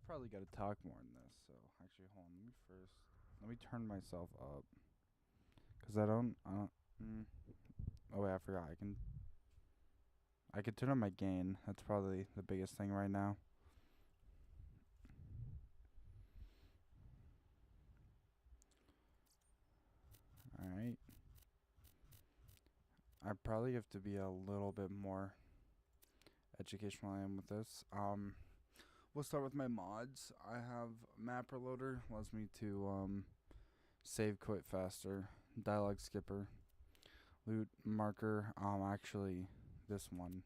probably got to talk more in this. So actually, hold on. Let me turn myself up, cause I don't. Oh wait, I forgot. I could turn up my gain. That's probably the biggest thing right now. All right. I probably have to be a little bit more educational I am with this. We'll start with my mods. I have map reloader, allows me to save quite faster. Dialogue skipper, loot marker. Actually, this one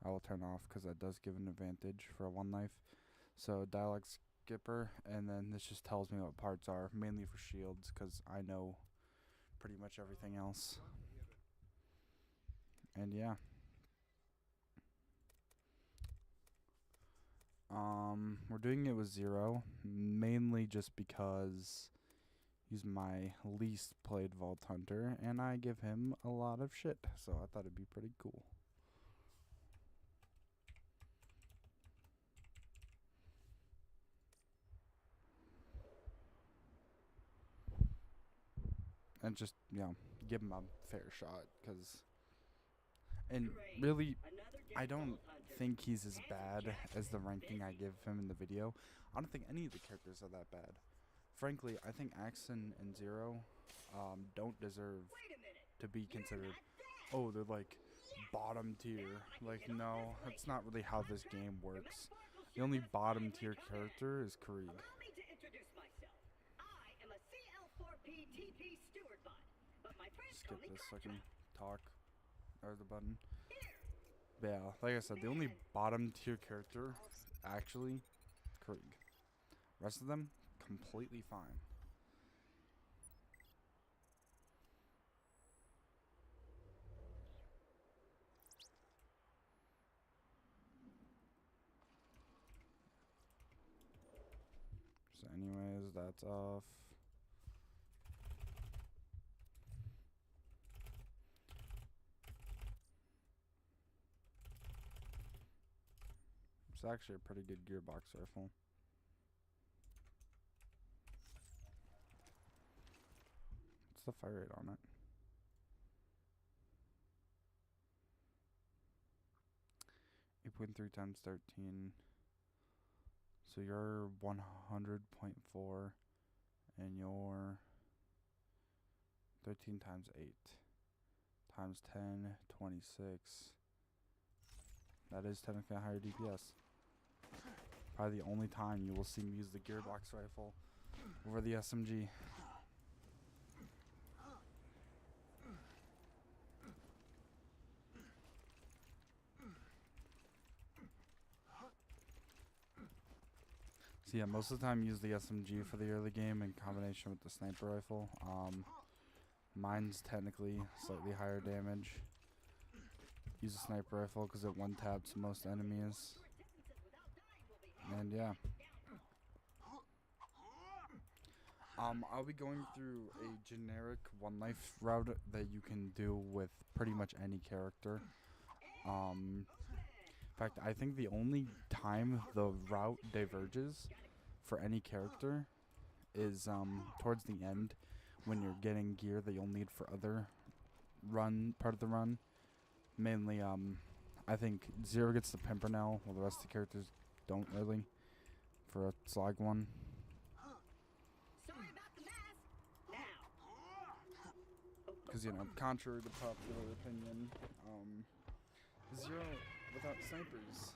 I will turn off because that does give an advantage for a one life. So dialogue skipper, and then this just tells me what parts are, mainly for shields, because I know pretty much everything else. And yeah. We're doing it with 0, mainly just because he's my least played Vault Hunter, and I give him a lot of shit, so I thought it'd be pretty cool. And just, give him a fair shot, and really, I don't think he's as bad as the ranking I give him in the video. I don't think any of the characters are that bad. Frankly, I think Axon and Zero don't deserve to be considered, oh, they're like bottom tier. Like, no, that's not really how this game works. The only bottom tier character is Krieg. Skip this so I can talk. There's the button. But yeah, like I said, the only bottom tier character, actually, Krieg. Rest of them, completely fine. So anyways, that's off. It's actually a pretty good gearbox rifle. What's the fire rate on it? 8.3 times 13. So you're 100.4, and you're 13 times 8 times 10, 26. That is technically a higher DPS. Probably the only time you will see me use the gearbox rifle over the SMG. So yeah, most of the time use the SMG for the early game in combination with the sniper rifle. Mine's technically slightly higher damage. Use a sniper rifle because it one taps most enemies. And yeah. I'll be going through a generic one life route that you can do with pretty much any character. In fact, I think the only time the route diverges for any character is towards the end, when you're getting gear that you'll need for other part of the run. Mainly, I think Zero gets the Pimpernel, while the rest of the characters don't really, for a slog one. Because, contrary to popular opinion, Zero without snipers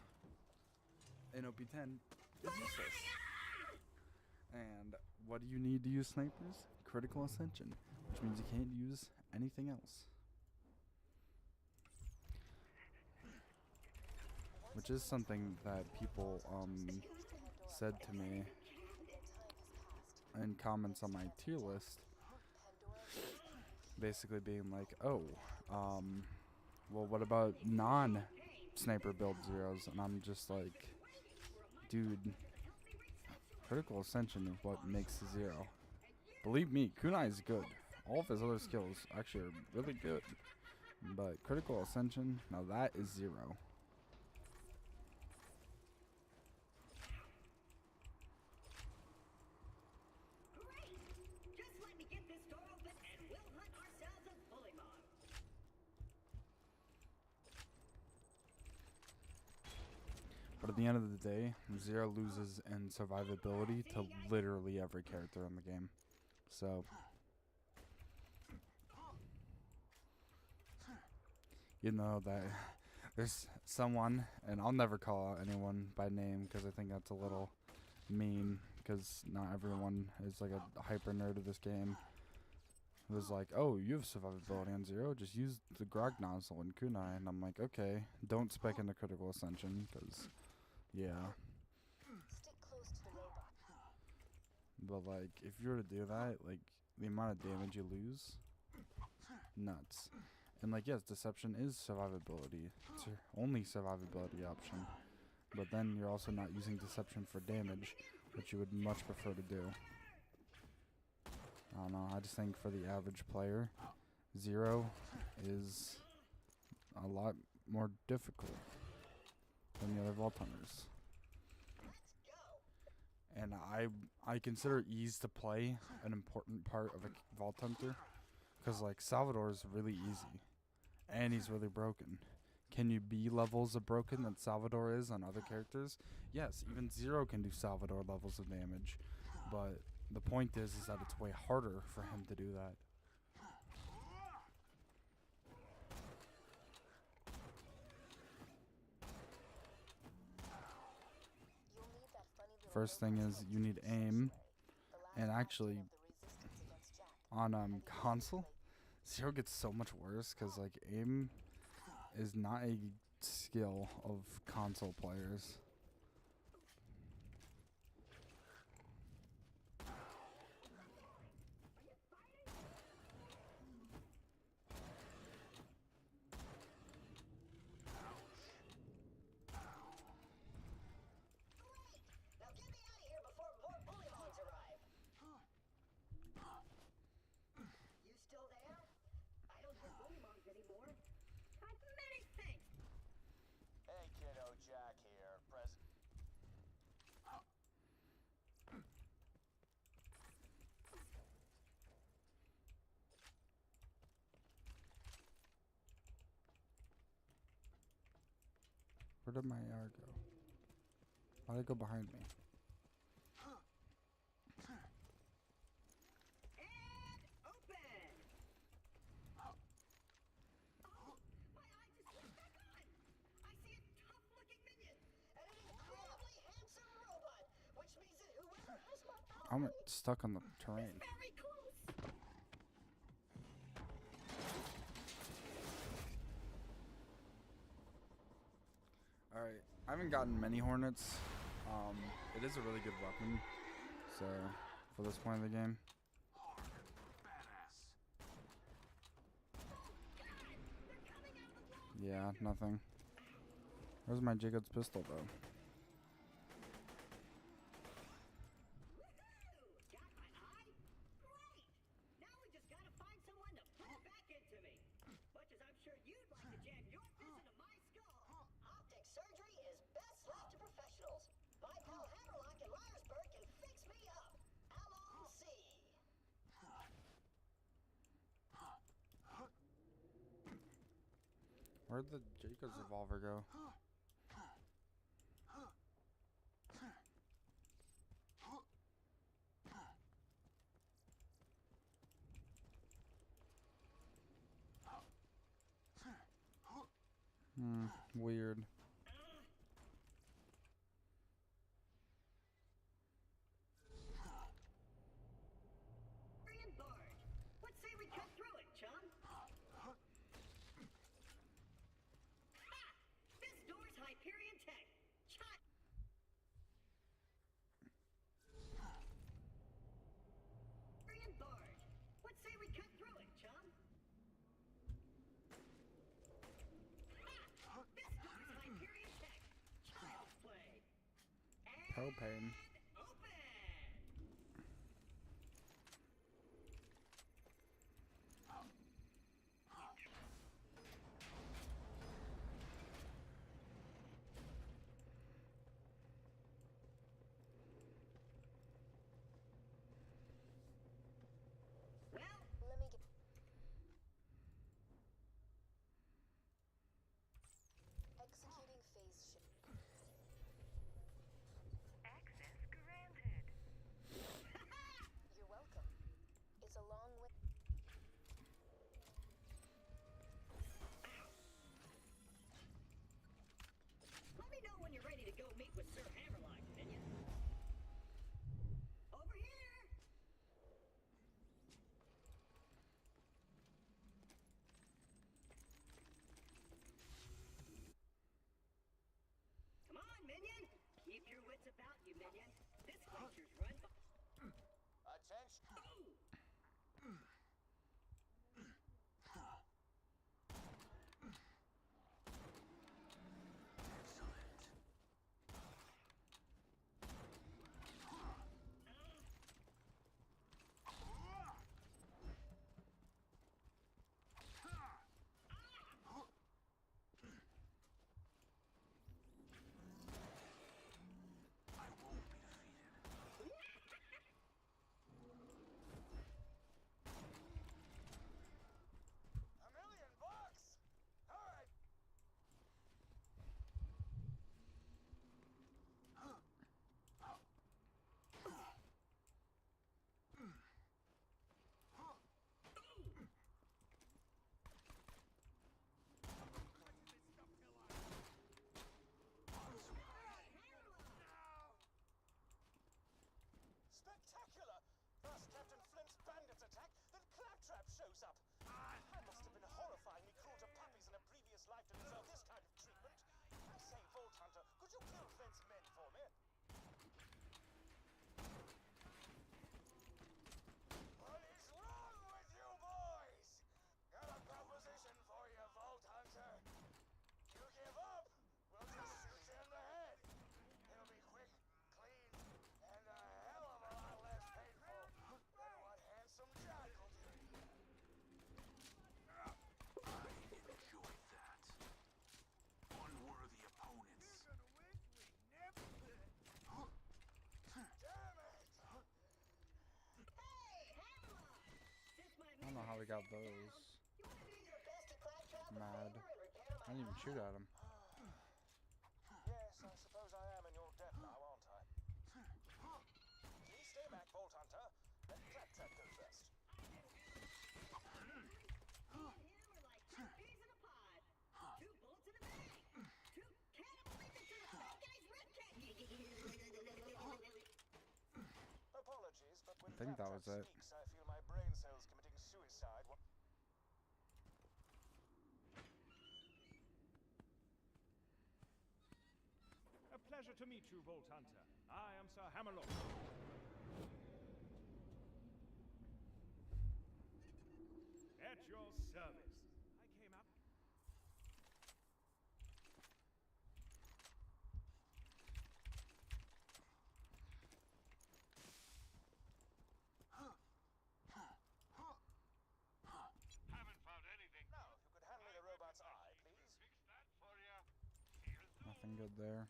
in OP10 is useless. And what do you need to use snipers? Critical Ascension, which means you can't use anything else. Which is something that people said to me in comments on my tier list. Basically being like, oh, well, what about non-sniper build Zeros? And I'm just like, dude, Critical Ascension is what makes the Zero. Believe me, Kunai is good. All of his other skills actually are really good. But Critical Ascension, now that is Zero. But at the end of the day, Zero loses in survivability to literally every character in the game. So, you know that there's someone, and I'll never call out anyone by name because I think that's a little mean, because not everyone is like a hyper nerd of this game. It was like, oh, you have survivability on Zero, just use the Grog nozzle and kunai. And I'm like, okay, don't spec into critical ascension, because, yeah. Stick close to the robot. But like, if you were to do that, like, the amount of damage you lose, nuts. And like, yes, deception is survivability. It's your only survivability option. But then you're also not using deception for damage, which you would much prefer to do. I don't know, I just think for the average player, Zero is a lot more difficult than the other Vault Hunters. And I consider ease to play an important part of a Vault Hunter, because like Salvador is really easy, and he's really broken. Can you be levels of broken that Salvador is on other characters? Yes, even Zero can do Salvador levels of damage, but the point is that it's way harder for him to do that. First thing is you need aim, and actually on console, Zero gets so much worse because like aim is not a skill of console players. Where did my AR go? Why did it go behind me? I'm stuck on the terrain. Alright, I haven't gotten many Hornets. It is a really good weapon, so for this point of the game. Yeah, nothing. Where's my Jacob's pistol though? Where'd the Jacob's revolver go? Weird. Propane. Oh, we got those. Mad. I didn't even shoot at him. Yes, I suppose I am in your debt now, aren't I? Please stay back, Vault Hunter. Let Claptrap go first. Apologies, but when I think that was Claptrap it. speaks, I feel my brain cells committing suicide. A pleasure to meet you, Vault Hunter. I am Sir Hammerlock. At your service. I came up. Haven't found anything. Now, if you could hand me the robot's eye, please. Fix that for you. Here's the Nothing good there.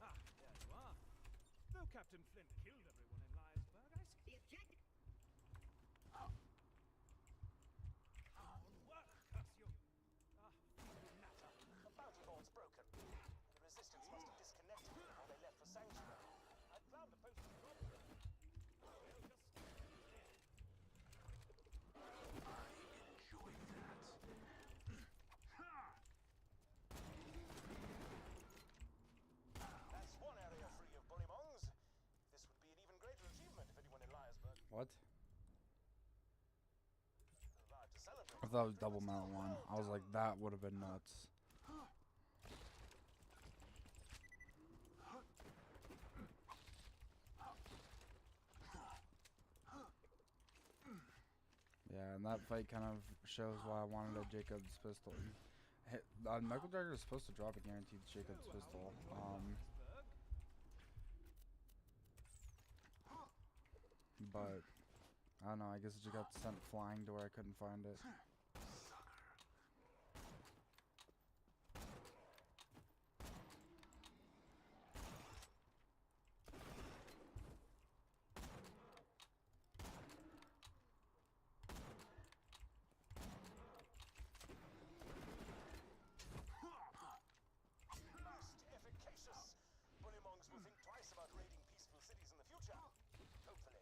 Ah, there you are. Though Captain Flint killed everyone in Liarsburg, I see the objective. Work, curse you. Ah, feeble matter. The bounty vault's broken. The resistance must have disconnected before they left for Sanctuary. I found a postal copy. Well, just That's one area free of bullymongs. This would be an even greater achievement if anyone in Liarsburg What? arrived to celebrate. I thought it was double metal one. I was like, that would have been nuts. Yeah, and that fight kind of shows why I wanted a Jacob's pistol. Michael Jagger is supposed to drop a guaranteed Jacob's pistol. But I don't know. I guess it just got sent flying to where I couldn't find it. Most efficacious. Bullymongs will think twice about raiding peaceful cities in the future. Hopefully.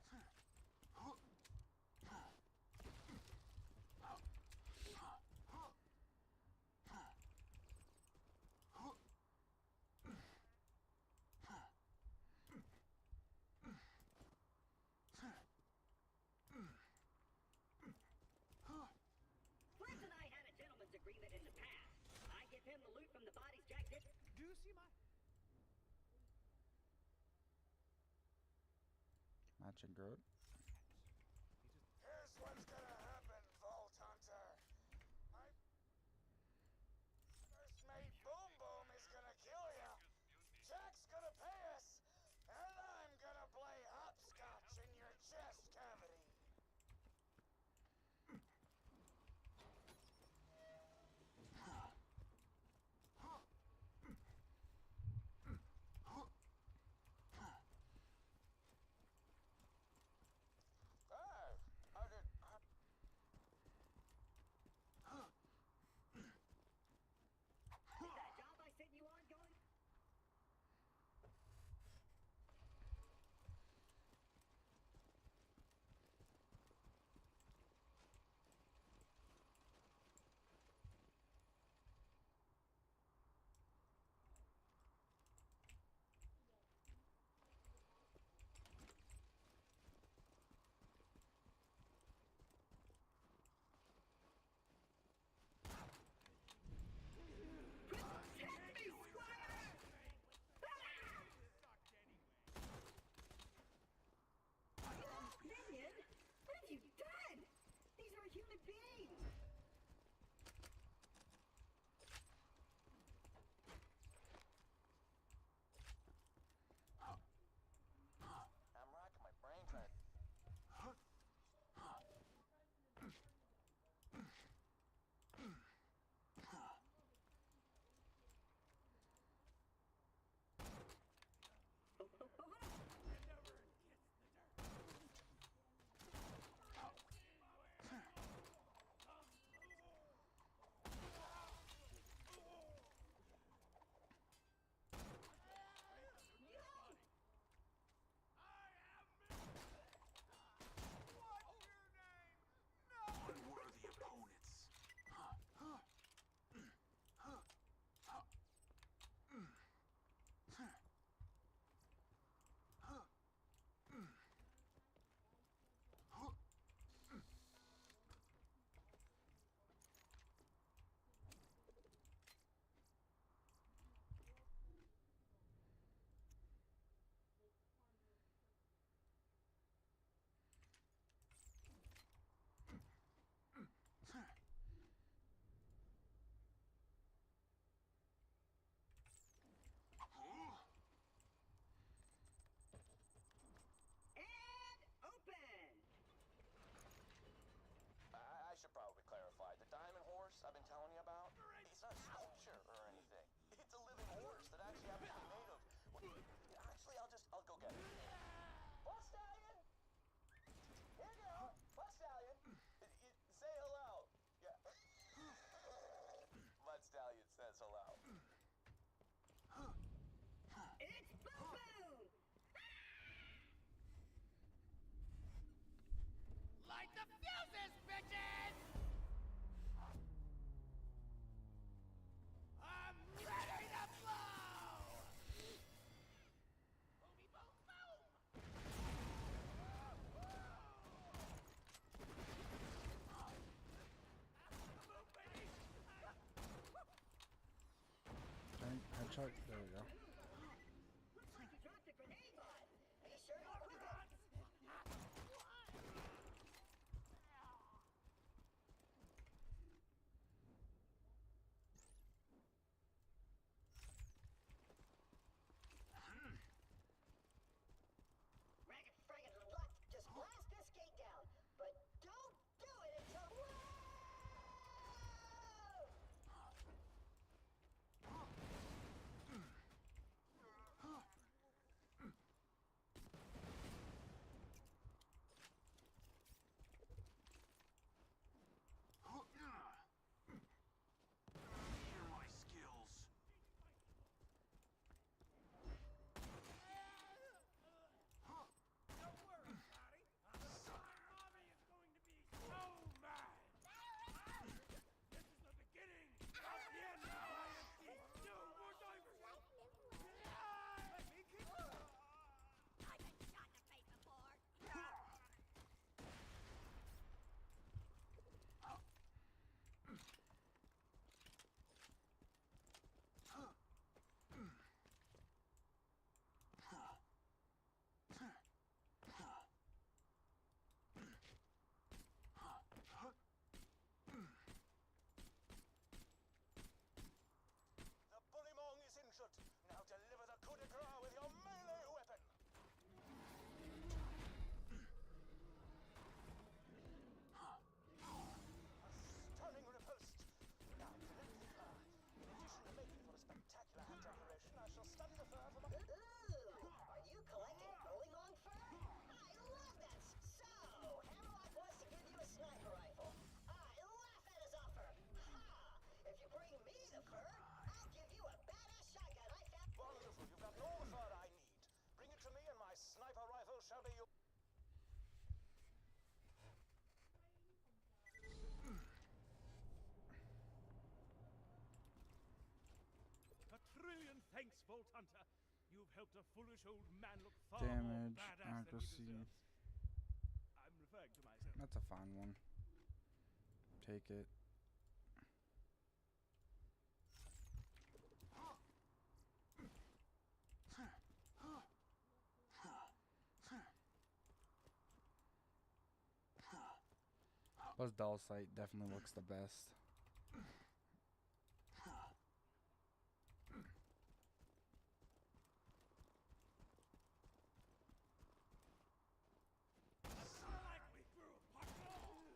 Flint and I had a gentleman's agreement in the past. I give him the loot from the bodies Jack did. Do you see my... Matching Groot. Here's what's gonna happen, Vault Hunter. My first mate Boom Boom is gonna kill you. Jack's gonna pay us, and I'm gonna play hopscotch in your chest cavity. shot. There we go. Like he dropped a grenade bot. Are you sure he quit it? Ragged friggin' luck. Just blast this gate down. But don't do it until... Whoa! Here are my skills. Don't worry, Harry. Mommy is going to be so mad. This is the beginning of the end of IMC. No more divers. Let me kick you. I've been shot in the face before. The Bullymong is injured. Now deliver the coup de grace with your melee weapon. A stunning repulse. Now, collect the fur. In addition to making for a spectacular hand decoration, I shall study the fur for my... Ooh, are you collecting bullymong fur? I love that. So, Hammerlock wants to give you a sniper rifle. I laugh at his offer. Ha! If you bring me the fur, I'll give you a badass shotgun I found. Wonderful. You've got all the fur I need. Bring it to me and my sniper rifle shall be your... A trillion thanks, Vault Hunter. You've helped a foolish old man look far more Damage, badass accuracy. than he deserves. I'm referring to myself. That's a fine one. Take it. Those doll sight definitely looks the best. Like we threw a pothole.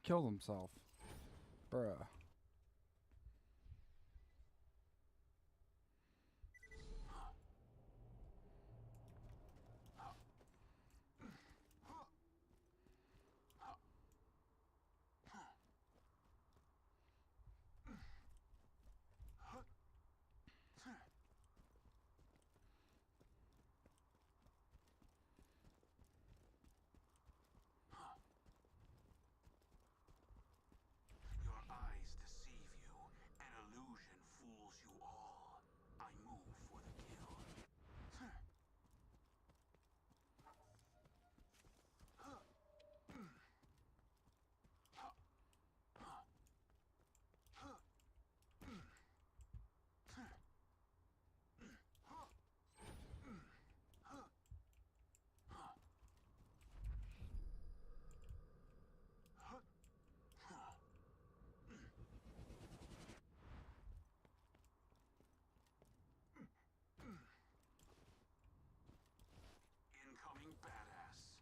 killed himself. Bruh. Your eyes deceive you. An illusion fools you all. I move for the kill. Incoming badass.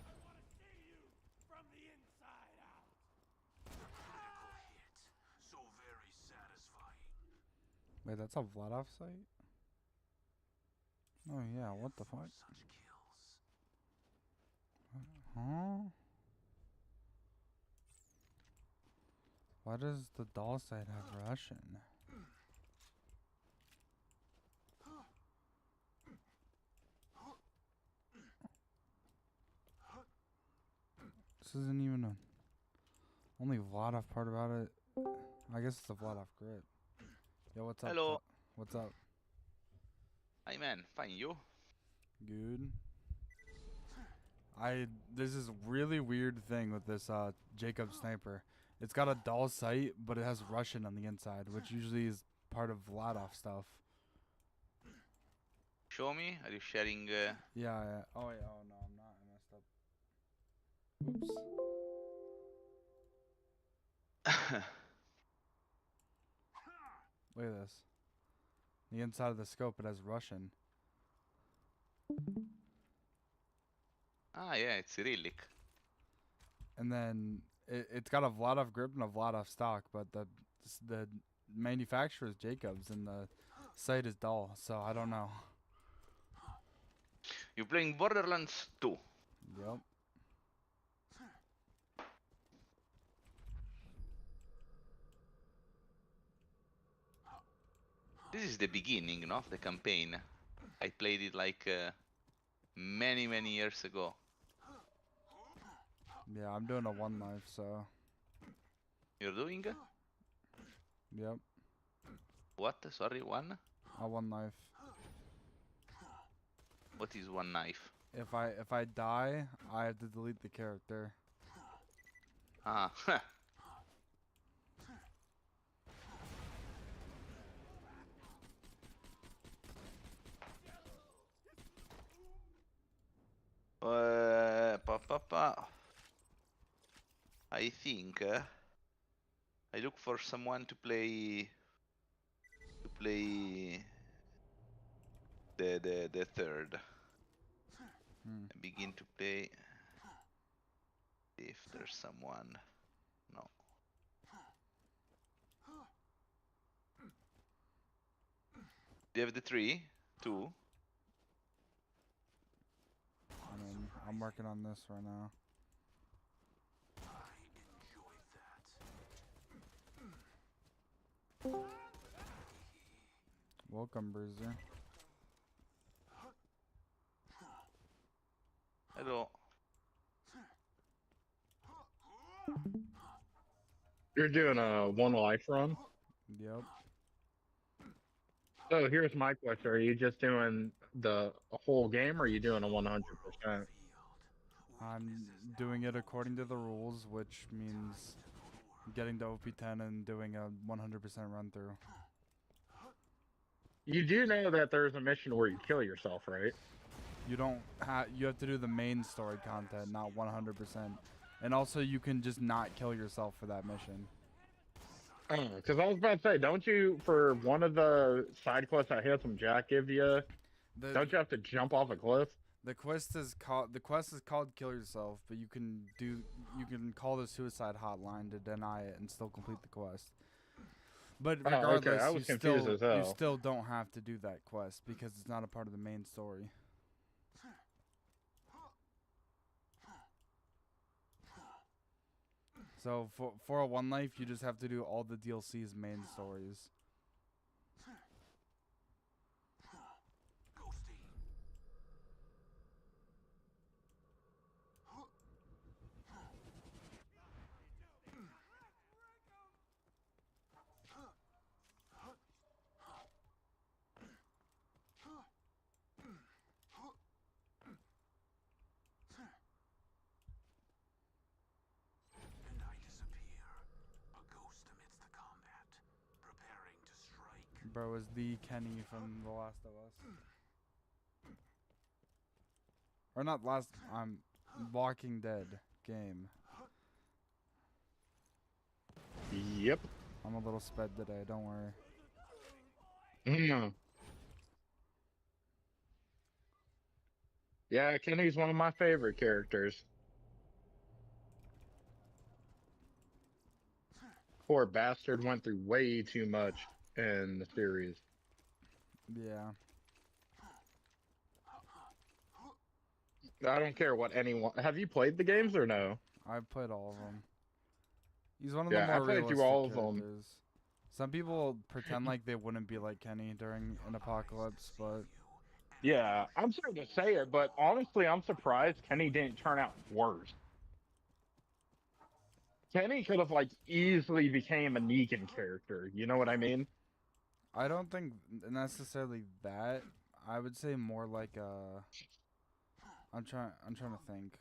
I want to see you from the inside out. Critical hit. So very satisfying. Wait, that's a Vladov site? Oh yeah, what the fuck? Such kills. Huh? Why does the doll site have Russian? This isn't even a only Vladov part about it. I guess it's a Vladov grip. Yo, what's up? Hello. What's up? Hi man, fine you? Good. There's this really weird thing with this Jacob sniper. It's got a dull sight, but it has Russian on the inside, which usually is part of Vladov stuff. Show me, are you sharing Yeah, yeah. Oh wait, oh no, I'm not. I messed up. Oops. Look at this. The inside of the scope, it has Russian. Ah yeah, it's Cyrillic. And then it's got a Vladov grip and a Vladov stock, but the manufacturer is Jacobs and the site is dull, so I don't know. You're playing Borderlands 2. Yep. This is the beginning, no, of the campaign. I played it like many years ago. Yeah, I'm doing a one life, so You're doing? yep, What? Sorry, one? a one life. What is one knife? If I die, I have to delete the character. Ah, I think I look for someone to play the third. Hmm. I begin to play. If there's someone, no. Do you have the 3? 2? I mean, I'm working on this right now. I enjoy that. Welcome, Bruiser. Hello. You're doing a one life run. Yep. So here's my question: are you just doing the whole game, or are you doing a 100%? I'm doing it according to the rules, which means getting to OP10 and doing a 100% run through. You do know that there's a mission where you kill yourself, right? You don't you have to do the main story content, not 100%. And also you can just not kill yourself for that mission. Because I was about to say, don't you, for one of the side quests that Handsome Jack give you, The Don't you have to jump off a cliff? the quest is called Kill Yourself, but you can call the suicide hotline to deny it and still complete the quest. But Oh, okay. regardless, I was confused as you hell. still don't have to do that quest because it's not a part of the main story. So for a One Life, you just have to do all the DLC's main stories. And I disappear, a ghost amidst the combat, preparing to strike. Bro is the Kenny from The Last of Us. Or not Walking Dead game. Yep. I'm a little sped today, don't worry. Mm. Yeah, Kenny's one of my favorite characters. Poor bastard went through way too much in the series. Yeah. I don't care what anyone. Have you played the games or no? I've played all of them. He's one of the Yeah, I more played through realistic all of them. characters. Some people pretend like they wouldn't be like Kenny during an apocalypse, but Yeah, I'm sorry to say it, but honestly, I'm surprised Kenny didn't turn out worse. Kenny could have like easily became a Negan character. You know what I mean? I don't think necessarily that. I would say more like a. I'm trying to think.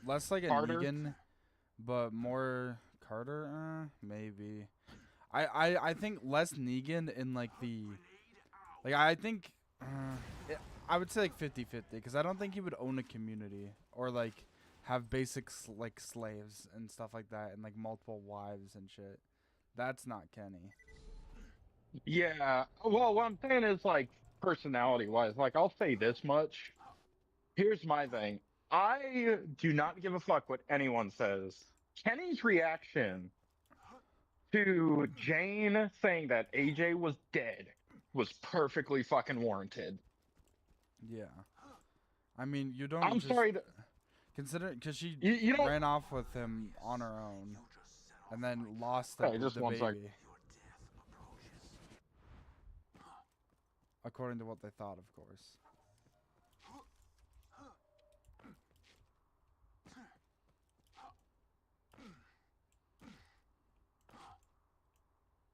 Less like a Carter? Negan, but more Carter. Maybe. I think less Negan in like the. Like I think. I would say like 50-50 because I don't think he would own a community or like have basics like slaves and stuff like that and like multiple wives and shit. That's not Kenny. Yeah. Well, what I'm saying is like personality-wise. Like I'll say this much. Here's my thing. I do not give a fuck what anyone says. Kenny's reaction to Jane saying that AJ was dead was perfectly fucking warranted. Yeah. I mean, you don't I'm just sorry to, consider because she you don't. ran off with him on her own and then lost Hey, just the one sec. baby, according to what they thought, of course.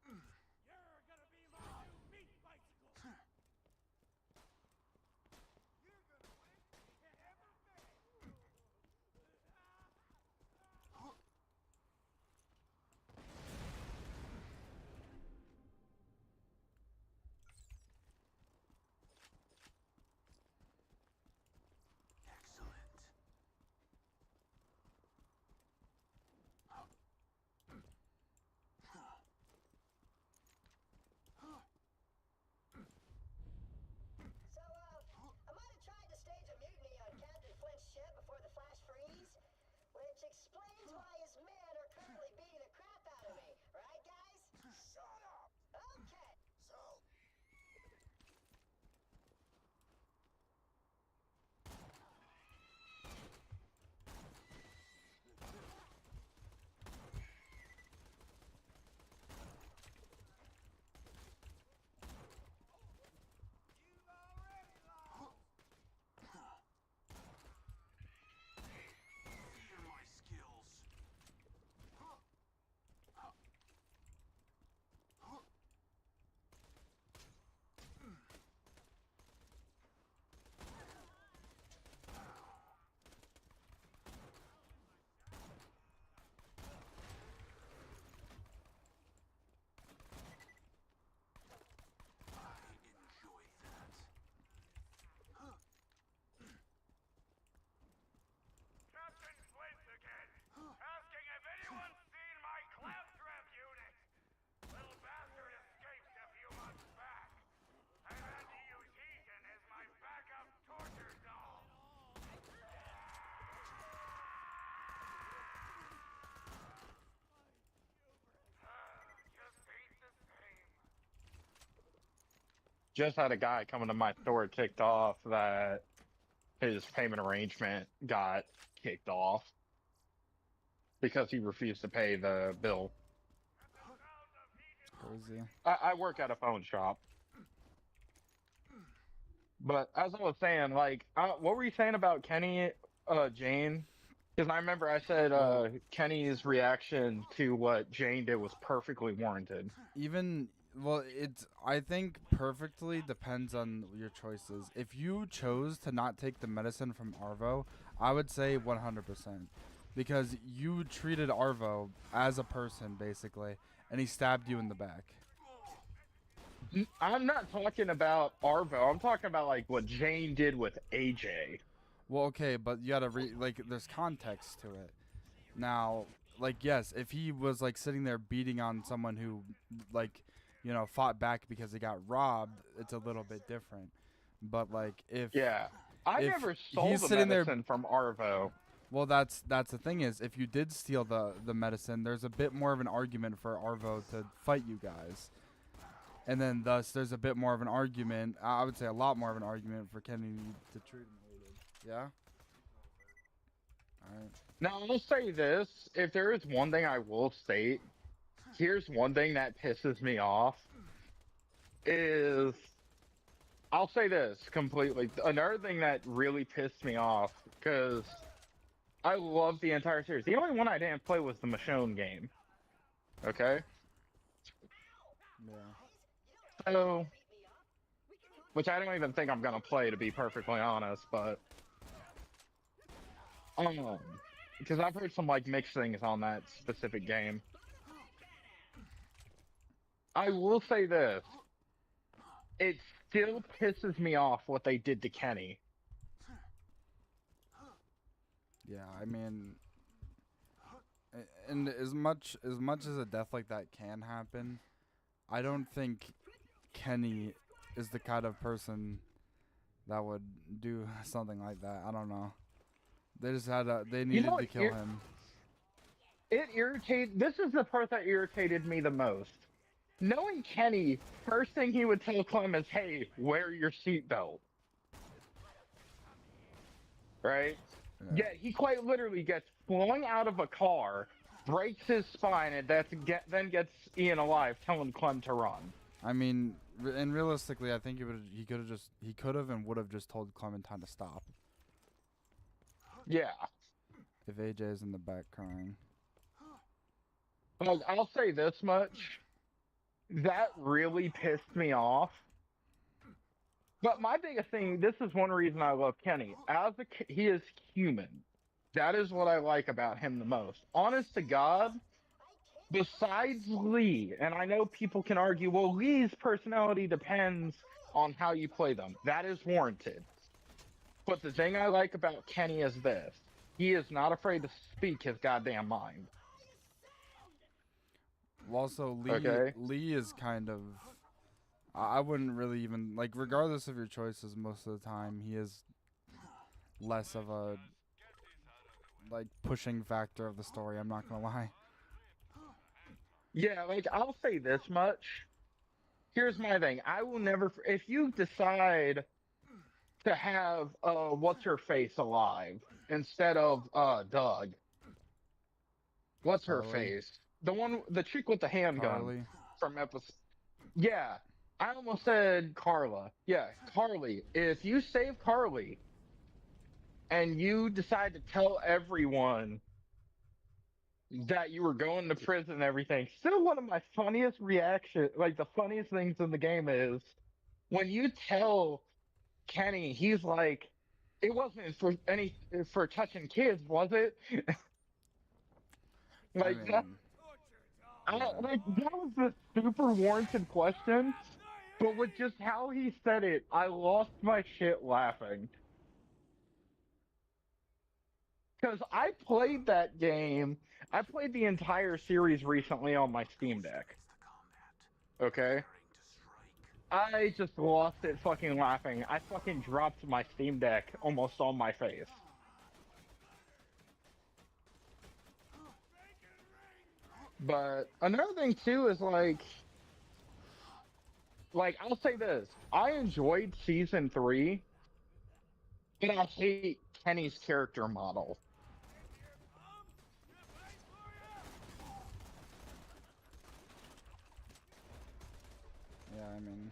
You're gonna be my new meat bicycle. You're gonna win. Can't ever fail. just had a guy coming to my store ticked off that his payment arrangement got kicked off because he refused to pay the bill. Crazy. I work at a phone shop. But as I was saying, like, what were you saying about Kenny, Jane? Because I remember I said Kenny's reaction to what Jane did was perfectly warranted. I think perfectly depends on your choices. If you chose to not take the medicine from Arvo, I would say 100%. Because you treated Arvo as a person, basically, and he stabbed you in the back. I'm not talking about Arvo. I'm talking about, like, what Jane did with AJ. Well, okay, but you gotta there's context to it. Now, like, yes, if he was, like, sitting there beating on someone who, like, you know, fought back because he got robbed, it's a little bit different. But, like, Yeah. I if never stole he's the sitting there- medicine from Arvo. well, that's the thing is, if you did steal the medicine, there's a bit more of an argument for Arvo to fight you guys. And then, thus, there's a bit more of an argument, I would say a lot more of an argument for Kenny to treat him how he did. Yeah? Alright. Now, I'll say this. If there is one thing I will state, here's one thing that pisses me off, is... I'll say this completely. Another thing that really pissed me off, because I love the entire series. The only one I didn't play was the Michonne game. Okay? Yeah. So... which I don't even think I'm gonna play, to be perfectly honest, but... because I've heard some, like, mixed things on that specific game. I will say this. It still pisses me off what they did to Kenny. Yeah, I mean... And as much as a death like that can happen, I don't think Kenny is the kind of person that would do something like that. I don't know. They just they needed to kill him. It irritated. This is the part that irritated me the most. Knowing Kenny, first thing he would tell Clem is, "Hey, wear your seatbelt." Right? Yeah, he quite literally gets flung out of a car, breaks his spine, and then gets Ian alive, telling Clem to run. I mean, and realistically, I think he could have and would have just told Clementine to stop. Yeah. If AJ is in the back crying. Like, I'll say this much. That really pissed me off. But my biggest thing, this is one reason I love Kenny. He is human. That is what I like about him the most. Honest to God, besides Lee, and I know people can argue, well, Lee's personality depends on how you play them. That is warranted. But the thing I like about Kenny is this. He is not afraid to speak his goddamn mind. Well, also, Okay. Lee is kind of... I wouldn't really even... Like, regardless of your choices, most of the time, he is less of a, like, pushing factor of the story, I'm not gonna lie. Yeah, like, I'll say this much. Here's my thing. I will never... If you decide to have, what's-her-face alive instead of, Doug. What's-her-face? The chick with the handgun. Carly. From episode... Yeah. I almost said Carla. Yeah, Carly. If you save Carly, and you decide to tell everyone that you were going to prison and everything, still one of my funniest reactions, like the funniest things in the game is, when you tell Kenny, he's like, it wasn't for touching kids, was it? Like, I mean, that was a super warranted question. But with just how he said it, I lost my shit laughing. Because I played that game, I played the entire series recently on my Steam Deck. Okay? I just lost it fucking laughing. I fucking dropped my Steam Deck almost on my face. But another thing too is like... like I'll say this: I enjoyed season 3, but I hate Kenny's character model. Yeah, I mean,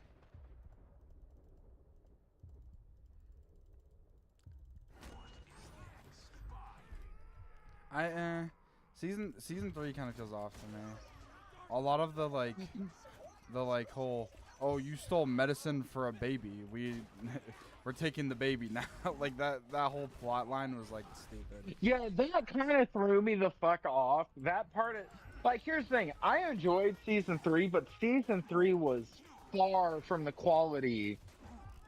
season 3 kind of feels off to me. A lot of the like whole, oh, you stole medicine for a baby. We're taking the baby now. Like that whole plot line was like stupid. Yeah, that kind of threw me the fuck off. That part of, like, here's the thing: I enjoyed season 3, but season 3 was far from the quality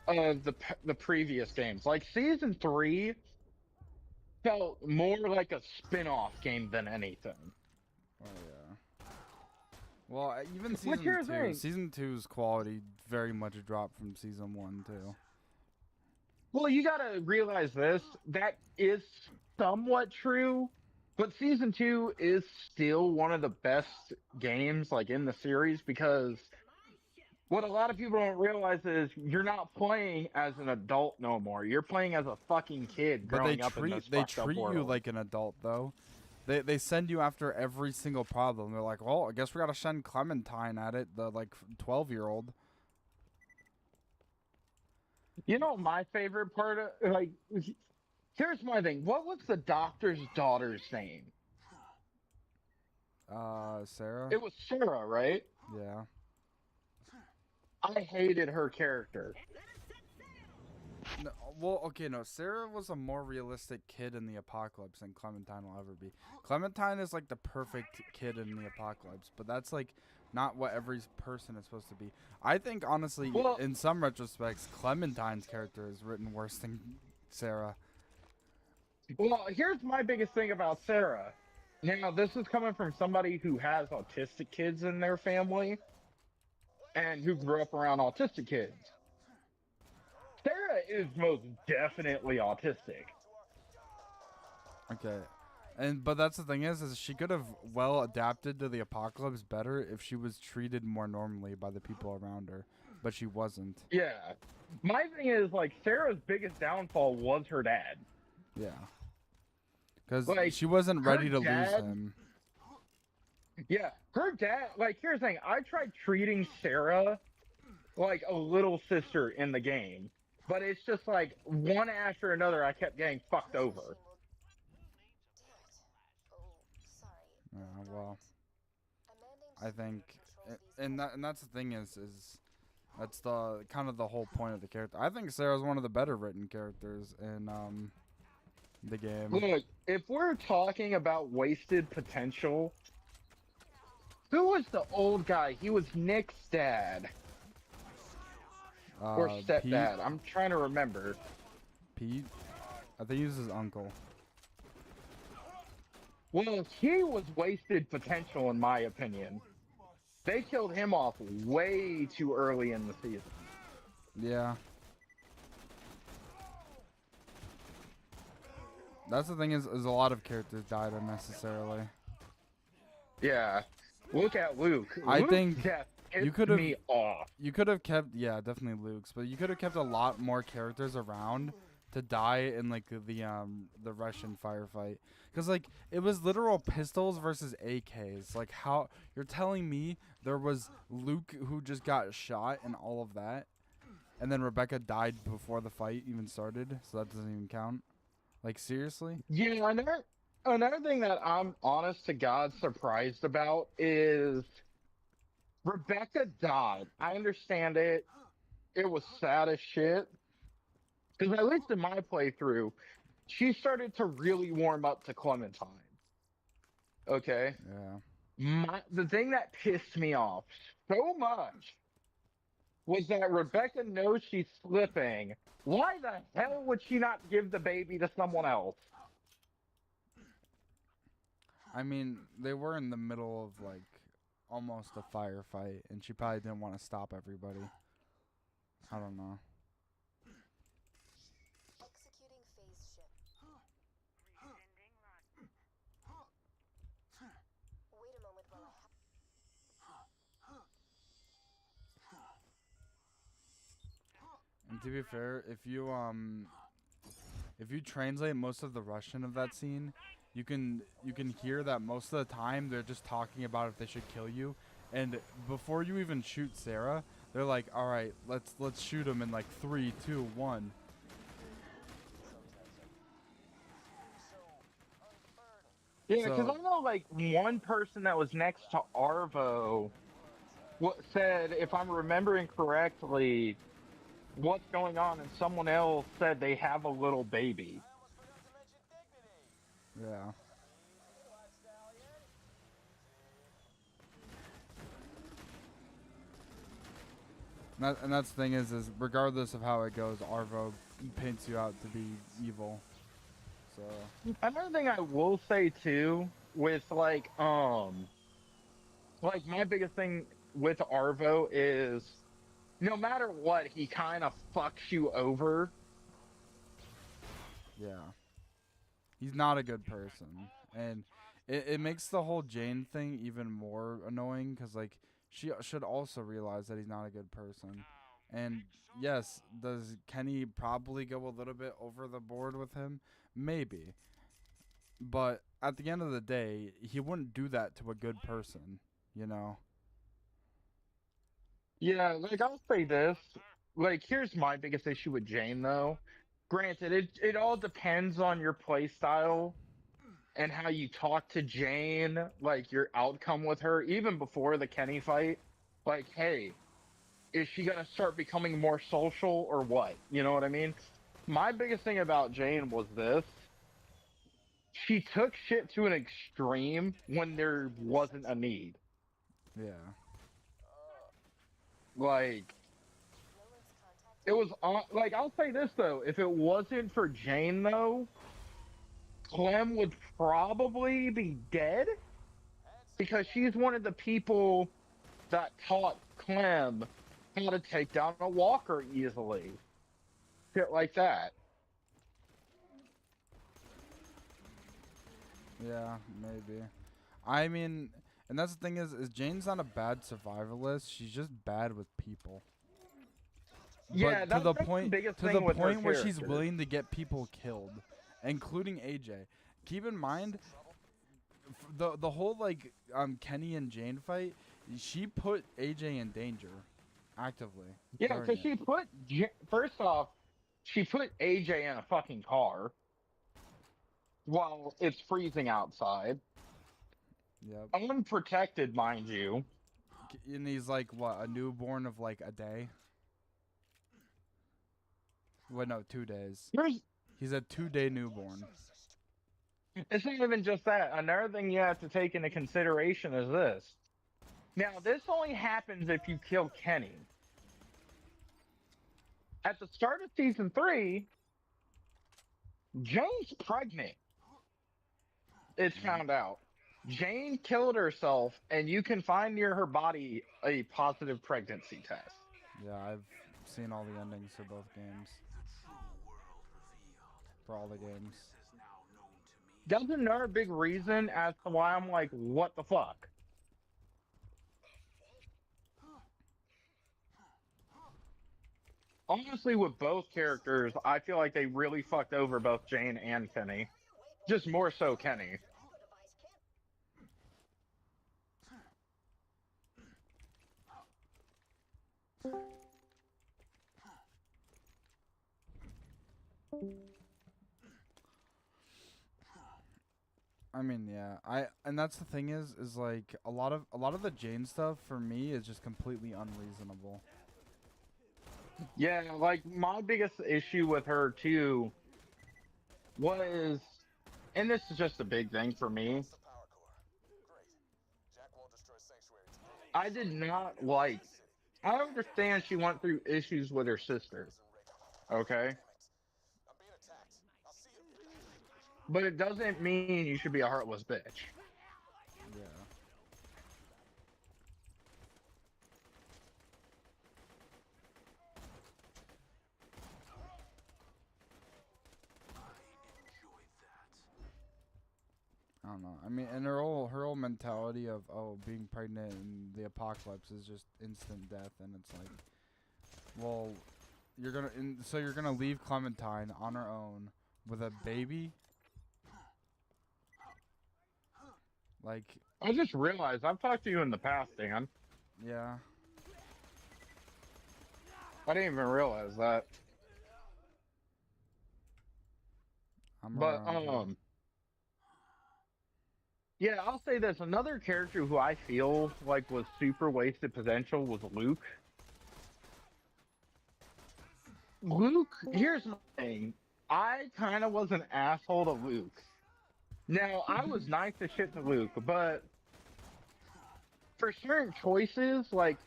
of the previous games. Like season 3 felt more like a spin-off game than anything. Oh yeah. Well, even But here's the thing. season 2's quality very much dropped from season 1 too. Well, you gotta realize this. That is somewhat true, but season 2 is still one of the best games, like, in the series, because what a lot of people don't realize is you're not playing as an adult no more. You're playing as a fucking kid But growing up in this fucked up treat you world. like an adult though. They send you after every single problem. They're like, well, I guess we gotta send Clementine at it, the like 12-year-old. You know, my favorite part of, like, here's my thing. What was the doctor's daughter's name? Sarah. It was Sarah, right? Yeah. I hated her character. No, well, okay, no. Sarah was a more realistic kid in the apocalypse than Clementine will ever be. Clementine is like the perfect kid in the apocalypse, but that's like not what every person is supposed to be. I think honestly, Well, in some retrospects, Clementine's character is written worse than Sarah. well, here's my biggest thing about Sarah. Now, this is coming from somebody who has autistic kids in their family and who grew up around autistic kids. Sarah is most definitely autistic. Okay. But that's the thing is she could have well adapted to the apocalypse better if she was treated more normally by the people around her, but she wasn't. Yeah. My thing is, like, Sarah's biggest downfall was her dad. Yeah. Because Like, she wasn't her ready to lose dad- him. Yeah, her dad, like, here's the thing. I tried treating Sarah like a little sister in the game, but it's just like one after another I kept getting fucked over. Damn it. Oh, sorry. Well, Amending I think, controls these and that's the thing is that's the kind of the whole point of the character. I think Sarah's one of the better written characters in the game. Look, if we're talking about wasted potential, who was the old guy? He was Nick's dad. Or stepdad. I'm trying to remember. Pete? I think he was his uncle. Well, he was wasted potential in my opinion. They killed him off way too early in the season. Yeah. That's the thing is a lot of characters died unnecessarily. Yeah. Look at Luke. I Luke's think death you pissed could have me off. You could have kept, yeah, definitely Luke's, but you could have kept a lot more characters around to die in like the Russian firefight, because like it was literal pistols versus AKs. Like, how you're telling me there was Luke who just got shot and all of that, and then Rebecca died before the fight even started, so that doesn't even count. Like, seriously? Yeah, another thing that I'm honest to God surprised about is Rebecca died. I understand it. It was sad as shit. Because at least in my playthrough, she started to really warm up to Clementine. Okay? Yeah. The thing that pissed me off so much was that Rebecca knows she's slipping. Why the hell would she not give the baby to someone else? I mean, they were in the middle of like almost a firefight, and she probably didn't want to stop everybody. I don't know. executing phase shift. Wait a moment while I to be fair, if you translate most of the Russian of that scene, you can hear that most of the time they're just talking about if they should kill you, and before you even shoot Sarah, they're like, "All right, let's shoot him in like 3, 2, 1." Yeah, because So I know like one person that was next to Arvo what said, if I'm remembering correctly, what's going on, and someone else said they have a little baby. I almost forgot to mention dignity. yeah, Easy, Black Stallion. and that's the thing is regardless of how it goes, Arvo paints you out to be evil. So Another thing I will say too, with like my biggest thing with Arvo is no matter what, he kind of fucks you over. yeah, he's not a good person, and it makes the whole Jane thing even more annoying because like she should also realize that he's not a good person. And yes, does Kenny probably go a little bit over the board with him? Maybe. But at the end of the day, he wouldn't do that to a good person, you know? Yeah, like I'll say this. Like, here's my biggest issue with Jane though. Granted, it all depends on your play style and how you talk to Jane, like your outcome with her, even before the Kenny fight. Like, hey, is she gonna start becoming more social or what? You know what I mean? My biggest thing about Jane was this. She took shit to an extreme when there wasn't a need. Yeah. Like, No one's contacted it was me. like I'll say this though, if it wasn't for Jane though, Clem would probably be dead because she's one of the people that taught Clem how to take down a walker easily. Shit like that. Yeah, maybe. I mean, and that's the thing is Jane's not a bad survivalist. She's just bad with people. Yeah, But to the that's the point biggest to thing the with her point where she's character. willing to get people killed, including AJ. Keep in mind the whole like Kenny and Jane fight, she put AJ in danger actively Yeah, during because it. she put first off, she put AJ in a fucking car while it's freezing outside, Yep. unprotected, mind you. And he's like what, a newborn of like a day? Well, no, 2 days. Here's He's a 2-day newborn. It's not even just that. Another thing you have to take into consideration is this. Now, this only happens if you kill Kenny. At the start of season 3, Jane's pregnant. It's found out. Jane killed herself, and you can find near her body a positive pregnancy test. Yeah, I've seen all the endings for both games. For all the games. That's another big reason as to why I'm like, what the fuck? Honestly, with both characters, I feel like they really fucked over both Jane and Kenny. Just more so Kenny. I mean, yeah. And that's the thing is like a lot of the Jane stuff for me is just completely unreasonable. Yeah, like my biggest issue with her too was, and this is just a big thing for me, The power core. Great. Jack won't destroy Sanctuary today. I did not like, I understand she went through issues with her sister, okay? I'm being attacked. I'll see you. But it doesn't mean you should be a heartless bitch. Yeah. I don't know. I mean, and her whole mentality of being pregnant in the apocalypse is just instant death, and it's like, well, So you're gonna leave Clementine on her own with a baby. Like, I just realized I've talked to you in the past, Dan. yeah. I didn't even realize that. I'm But around here. yeah, I'll say this. Another character who I feel like was super wasted potential was Luke. Luke, here's my thing. I kind of was an asshole to Luke. Now, I was nice as shit to Luke, but for certain choices, like,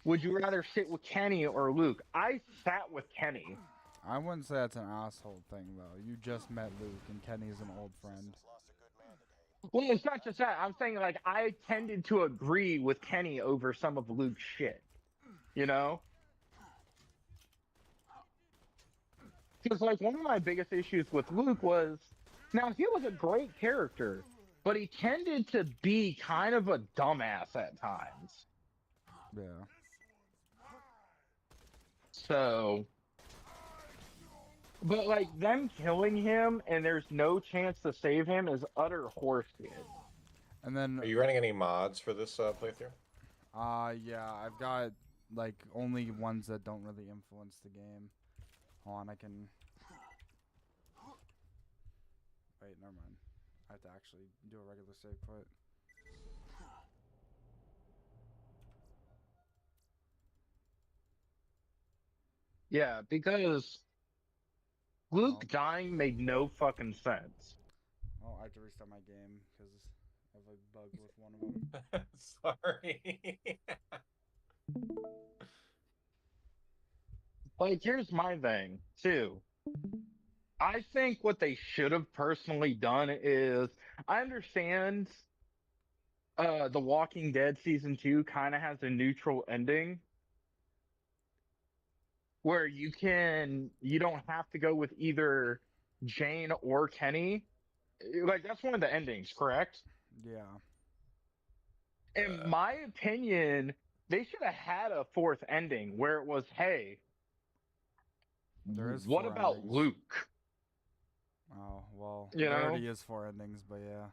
would you rather sit with Kenny or Luke? I sat with Kenny. I wouldn't say that's an asshole thing though. You just met Luke, and Kenny's an old friend. Lost a good man today. Well, it's not just that. I'm saying, like, I tended to agree with Kenny over some of Luke's shit. You know? Because, like, one of my biggest issues with Luke was, now, he was a great character, but he tended to be kind of a dumbass at times. Yeah. So, but, like, them killing him and there's no chance to save him is utter horseshit. And then, Are you running any mods for this playthrough? yeah, I've got like only ones that don't really influence the game. Hold on, I can. Wait, never mind. I have to actually do a regular save quit. Yeah, because Luke dying made no fucking sense. Oh, I have to restart my game because I have a bug with one of them. Sorry. Like, here's my thing, too. I think what they should have personally done is, I understand The Walking Dead Season 2 kind of has a neutral ending where you don't have to go with either Jane or Kenny. Like, that's one of the endings, correct? Yeah. In my opinion, they should have had a fourth ending where it was, hey, There is what 4 about endings. Luke? Oh, well, You there know? already is 4 endings, but yeah.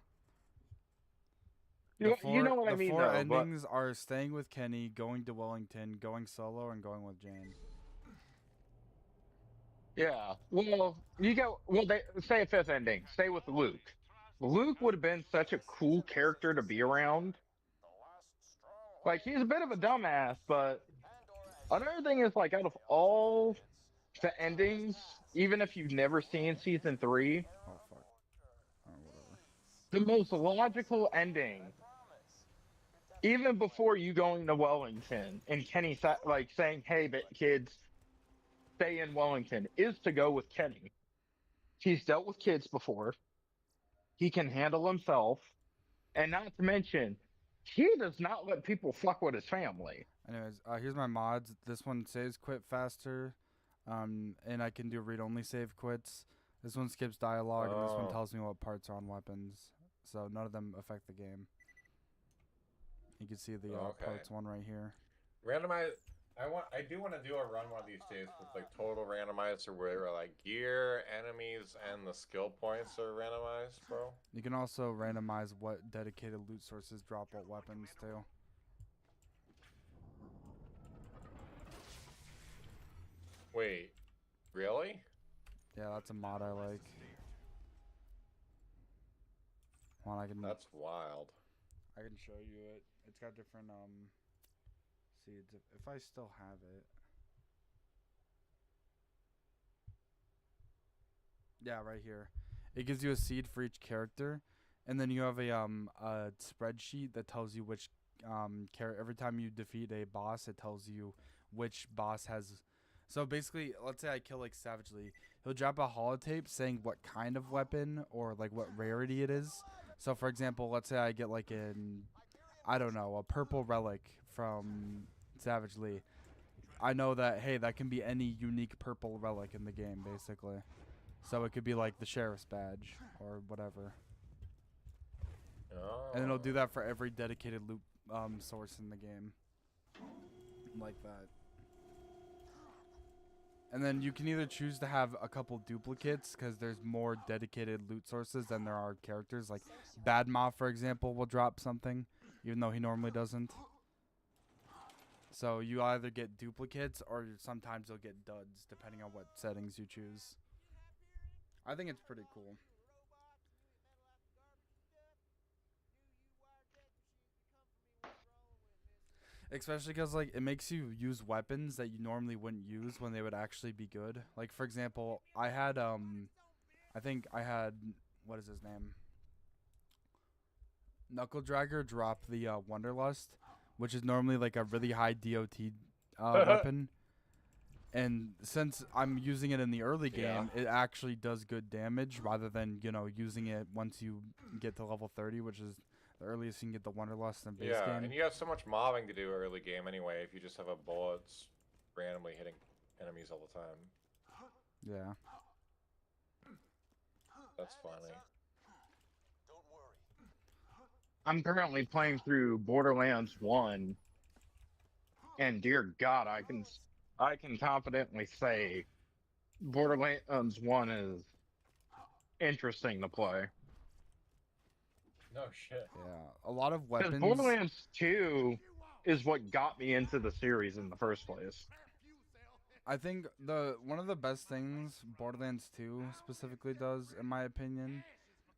You know what I The mean, 4 though, but endings are staying with Kenny, going to Wellington, going solo, and going with Jane. yeah. Well, they say a fifth ending. Stay with Luke. Luke would have been such a cool character to be around. The last straw. Like, he's a bit of a dumbass, but Pandora another thing is, like, out of all the endings, even if you've never seen season 3, Oh, fuck. Oh, whatever. the most logical ending, even before you going to Wellington and Kenny like saying, "Hey, kids, stay in Wellington," is to go with Kenny. He's dealt with kids before. He can handle himself, and not to mention, he does not let people fuck with his family. Anyways, here's my mods. This one saves quit faster, and I can do read-only save quits. This one skips dialogue, and this one tells me what parts are on weapons. So none of them affect the game. You can see the parts one right here. Randomize. I do want to do a run one of these days with like total randomizer where like gear, enemies, and the skill points are randomized, bro. You can also randomize what dedicated loot sources drop what weapons too. Wait, really? Yeah, that's a mod I like. Hold on, That's wild. I can show you it. It's got different seeds if I still have it. Yeah, right here. It gives you a seed for each character, and then you have a spreadsheet that tells you which every time you defeat a boss, it tells you which boss has. So basically, let's say I kill like Savagely, he'll drop a holotape saying what kind of weapon or like what rarity it is. So for example, let's say I get like I don't know, a purple relic from Savagely. I know that, hey, that can be any unique purple relic in the game, basically. So it could be like the sheriff's badge or whatever. Oh. And it'll do that for every dedicated loot source in the game. Like that. And then you can either choose to have a couple duplicates because there's more dedicated loot sources than there are characters. Like Bad Moth, for example, will drop something, even though he normally doesn't. So you either get duplicates or sometimes you'll get duds, depending on what settings you choose. I think it's pretty cool. Especially because, like, it makes you use weapons that you normally wouldn't use when they would actually be good. Like, for example, I think I had, what is his name? Knuckle Dragger drop the Wonderlust, which is normally, like, a really high DOT weapon. And since I'm using it in the early game, it actually does good damage rather than, you know, using it once you get to level 30, which is the earliest you can get the Wonderlust in base game. And you have so much mobbing to do early game anyway if you just have a bullets randomly hitting enemies all the time. Yeah. That's funny. I'm currently playing through Borderlands 1, and dear God, I can confidently say Borderlands 1 is interesting to play. No shit. Yeah, a lot of Because weapons. Borderlands 2 is what got me into the series in the first place. I think one of the best things Borderlands 2 specifically does, in my opinion,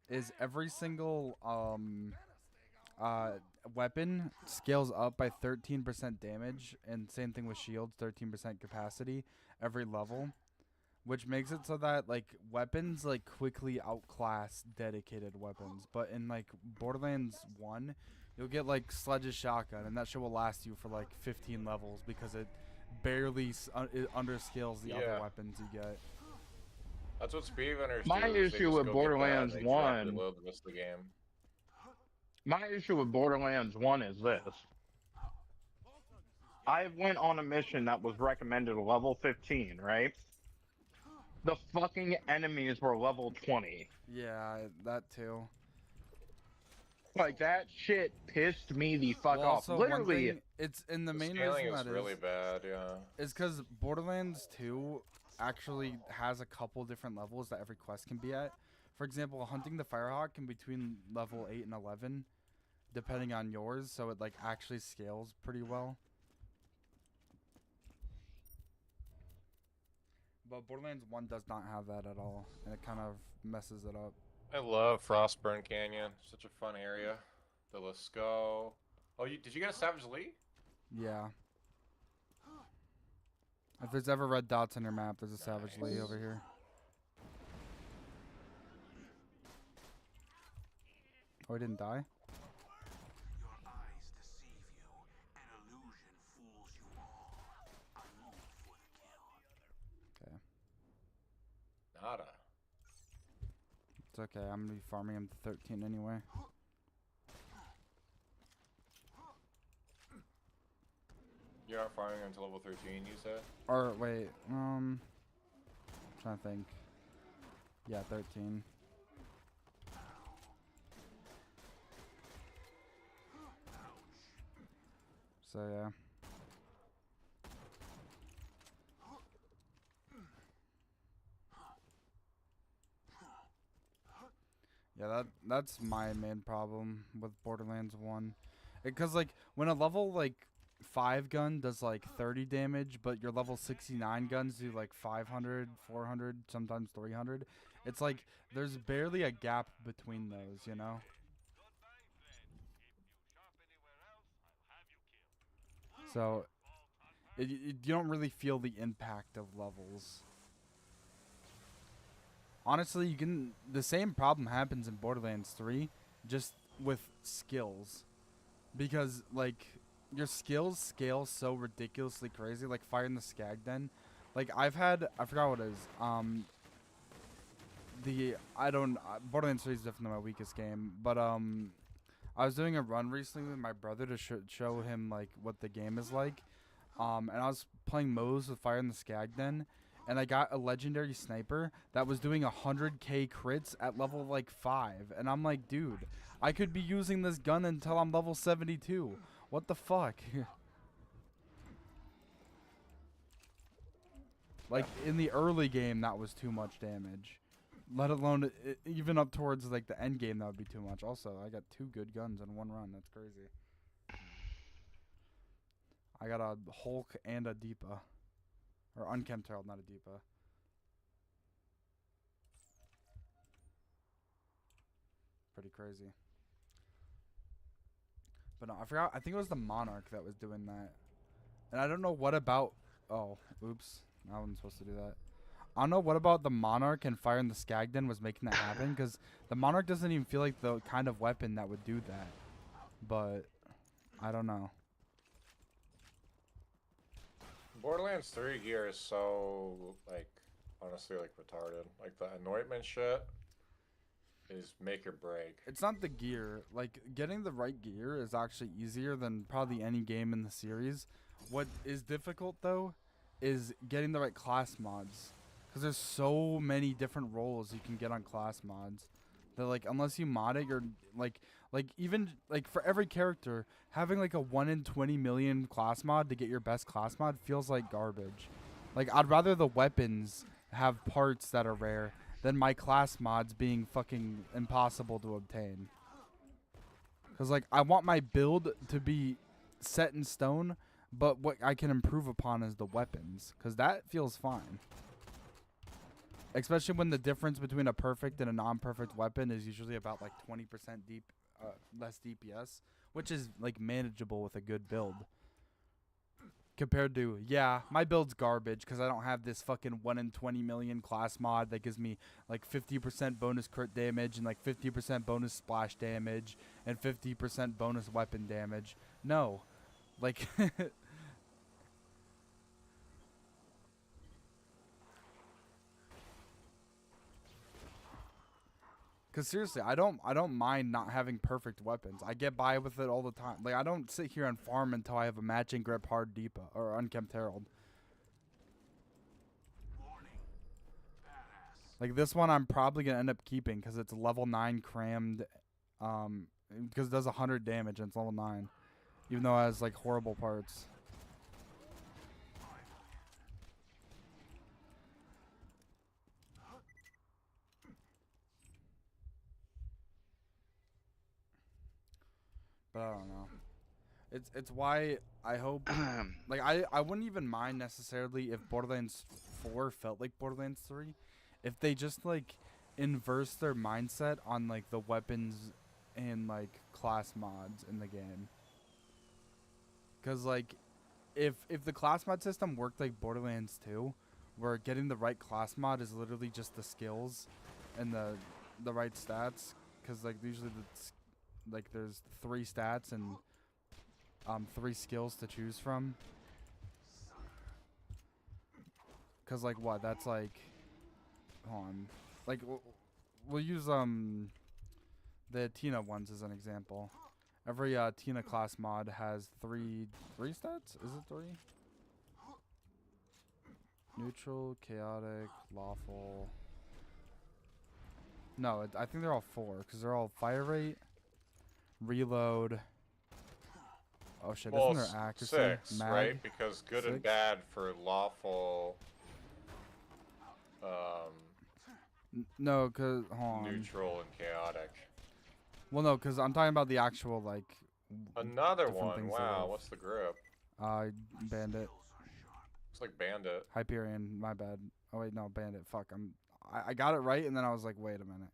is every single weapon scales up by 13% damage, and same thing with shields, 13% capacity every level, which makes it so that like weapons like quickly outclass dedicated weapons. But in like Borderlands 1, you'll get like Sledge's shotgun, and that shit will last you for like 15 levels because it barely it underscales the other weapons you get. That's what speedrunners do. My issue with Borderlands 1. Reload the rest of the game. My issue with Borderlands 1 is this. I went on a mission that was recommended level 15, right? The fucking enemies were level 20. Yeah, that too. Like, that shit pissed me the fuck off. Also, Literally, one thing, it's in the main scaling reason is that really bad, yeah. is because Borderlands 2 actually has a couple different levels that every quest can be at. For example, hunting the Firehawk can be between level 8 and 11, depending on yours, so it like actually scales pretty well. But Borderlands 1 does not have that at all, and it kind of messes it up. I love Frostburn Canyon. Such a fun area. The Lascaux. Oh, did you get a Savage Lee? Yeah. If there's ever red dots on your map, there's a Savage Lee over here. Oh, he didn't die? Your eyes deceive you. An illusion fools you all. I move for the kill. Okay. Nada. It's okay, I'm gonna be farming him to 13 anyway. You're not farming until level 13, you said? Or, wait, I'm trying to think. Yeah, 13. So, yeah. Yeah, that's my main problem with Borderlands 1. Because, like, when a level, like, 5 gun does, like, 30 damage, but your level 69 guns do, like, 500, 400, sometimes 300, it's like, there's barely a gap between those, you know? So, you don't really feel the impact of levels. Honestly, the same problem happens in Borderlands 3, just with skills. Because, like, your skills scale so ridiculously crazy, like firing the Skag Den. Like, I forgot what it is. Borderlands 3 is definitely my weakest game, but, I was doing a run recently with my brother to show him, like, what the game is like. And I was playing Moze with Fire in the Skag Den, and I got a legendary sniper that was doing 100k crits at level, like, 5. And I'm like, dude, I could be using this gun until I'm level 72. What the fuck? Like in the early game, that was too much damage. Let alone even up towards like the end game, that would be too much. Also, I got 2 good guns in one run. That's crazy. I got a Hulk and a Deepa, or unkempt Herald, not a Deepa. Pretty crazy. But no, I forgot. I think it was the Monarch that was doing that. And I don't know what about... Oh, oops. I wasn't supposed to do that. I don't know what about the Monarch and firing the Skagden was making that happen. Because the Monarch doesn't even feel like the kind of weapon that would do that. But, I don't know. Borderlands 3 gear is so, like, honestly, like, retarded. Like, the anointment shit is make or break. It's not the gear. Like, getting the right gear is actually easier than probably any game in the series. What is difficult, though, is getting the right class mods. Because there's so many different roles you can get on class mods. That, like, unless you mod it, you're, like even, like, for every character, having, like, a 1 in 20 million class mod to get your best class mod feels like garbage. Like, I'd rather the weapons have parts that are rare than my class mods being fucking impossible to obtain. Because, like, I want my build to be set in stone, but what I can improve upon is the weapons. Because that feels fine. Especially when the difference between a perfect and a non-perfect weapon is usually about, like, 20% less DPS. Which is, like, manageable with a good build. Compared to, yeah, my build's garbage because I don't have this fucking 1 in 20 million class mod that gives me like 50% bonus crit damage and like 50% bonus splash damage and 50% bonus weapon damage. No. Like Cause seriously, I don't mind not having perfect weapons. I get by with it all the time. Like I don't sit here and farm until I have a matching grip hard Deepa or unkempt Herald. Like this one, I'm probably gonna end up keeping because it's level 9 crammed, because it does 100 damage and it's level 9, even though it has like horrible parts. But I don't know. It's why I hope like I wouldn't even mind necessarily if Borderlands 4 felt like Borderlands 3, if they just like inverse their mindset on like the weapons and like class mods in the game. Cause like if the class mod system worked like Borderlands 2, where getting the right class mod is literally just the skills and the right stats, cause like usually like there's 3 stats and 3 skills to choose from. Cause like what? That's like, hold on. Like we'll use the Tina ones as an example. Every Tina class mod has 3 stats. Is it 3? Neutral, chaotic, lawful. No, I think they're all 4 because they're all fire rate, reload. Oh shit, Well, isn't there accuracy? 6, Mag? right? Because good 6? and bad for lawful, No, cause hold on. neutral, and chaotic. Well, no, cause I'm talking about the actual like. Another different one. things Wow, what's the grip? Bandit, It's like Bandit. Hyperion. My bad. Oh wait, no, Bandit. Fuck, I got it right, and then I was like, wait a minute.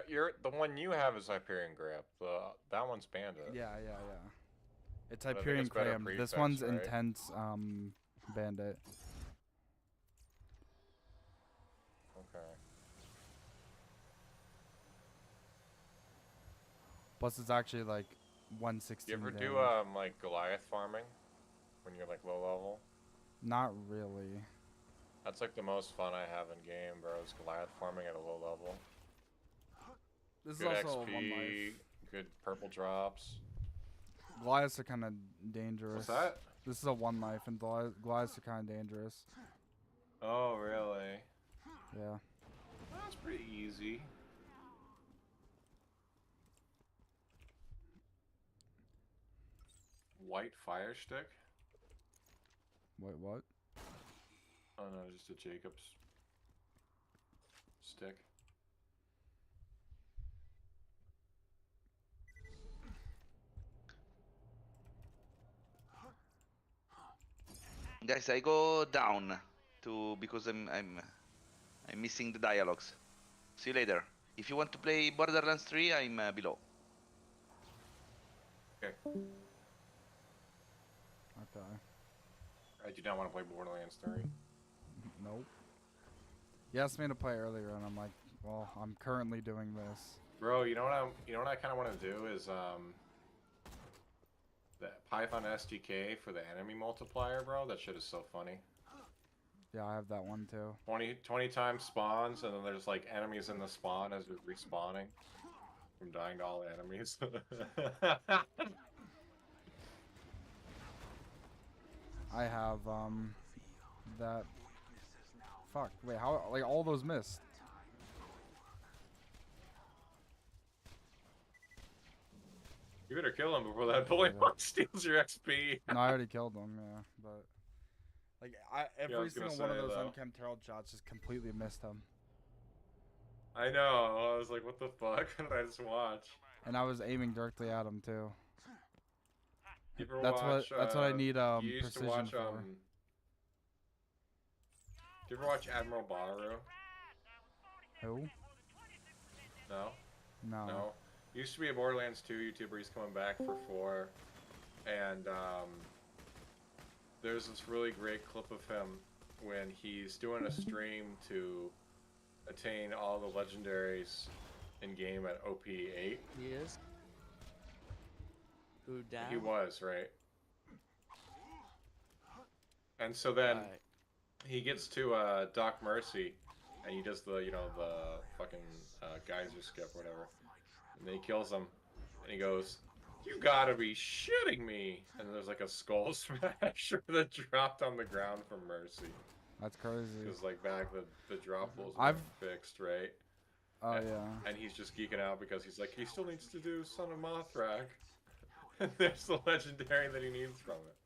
You're the one you have is Hyperion grip. That one's Bandit. Yeah. It's But I think Hyperion it's better cram. This prefix, one's right? intense. Bandit. Okay. Plus, it's actually like 116. You ever do damage. like Goliath farming when you're like low level? Not really. That's like the most fun I have in game, bro. Is Goliath farming at a low level. This Good is also a 1 XP, life. good purple drops. Goliaths are kind of dangerous. What's that? This is a 1 life, and Goliaths are kind of dangerous. Oh, really? Yeah. That's pretty easy. White fire stick? Wait, what? Oh no, just a Jacob's stick. Guys, I go down to because I'm missing the dialogues. See you later. If you want to play Borderlands 3, I'm below. Okay. Okay. I do not want to play Borderlands 3. Nope. You asked me to play earlier, and I'm like, well, I'm currently doing this. Bro, you know what I kind of want to do is the Python SDK for the enemy multiplier, bro. That shit is so funny. Yeah, I have that one too. 20 times spawns, and then there's like enemies in the spawn as you're respawning from dying to all enemies. I have that. Fuck. Wait, how? Like all those missed. You better kill him before that bully steals your XP. No, I already killed them. Yeah, but like every was gonna single one of say, those though. unkempt herald shots just completely missed him. I know. I was like, what the fuck? What did I just watch? And I was aiming directly at him too. You ever That's watch, what I need you used precision to watch, for. Do you ever watch Admiral Baru? Who? No? No. No. Used to be a Borderlands 2 YouTuber. He's coming back for 4. And there's this really great clip of him when he's doing a stream to attain all the legendaries in game at OP8. He is. Who down? He was, right? And so then Right. he gets to Doc Mercy, and he does the, you know, the fucking geyser skip, whatever. And then he kills him, and he goes, "You gotta be shitting me!" And there's like a skull smasher that dropped on the ground from Mercy. That's crazy. Because like back the drop pools I've- were fixed, right? Oh and, yeah. And he's just geeking out because he's like, he still needs to do Son of Mothrak. And there's the legendary that he needs from it.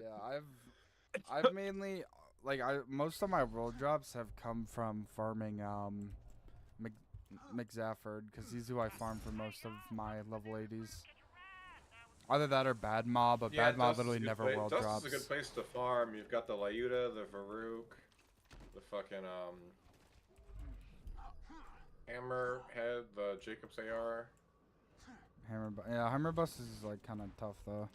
Yeah, I've mainly most of my world drops have come from farming McZafford, because he's who I farm for most of my level 80s. Either that or Bad Mob, but Bad Mob Dust is a literally good never place. world Dust drops. is a good place to farm. You've got the Lyuda, the Varuk, the fucking Hammerhead, the Jacob's AR. Hammerbus is like kind of tough though.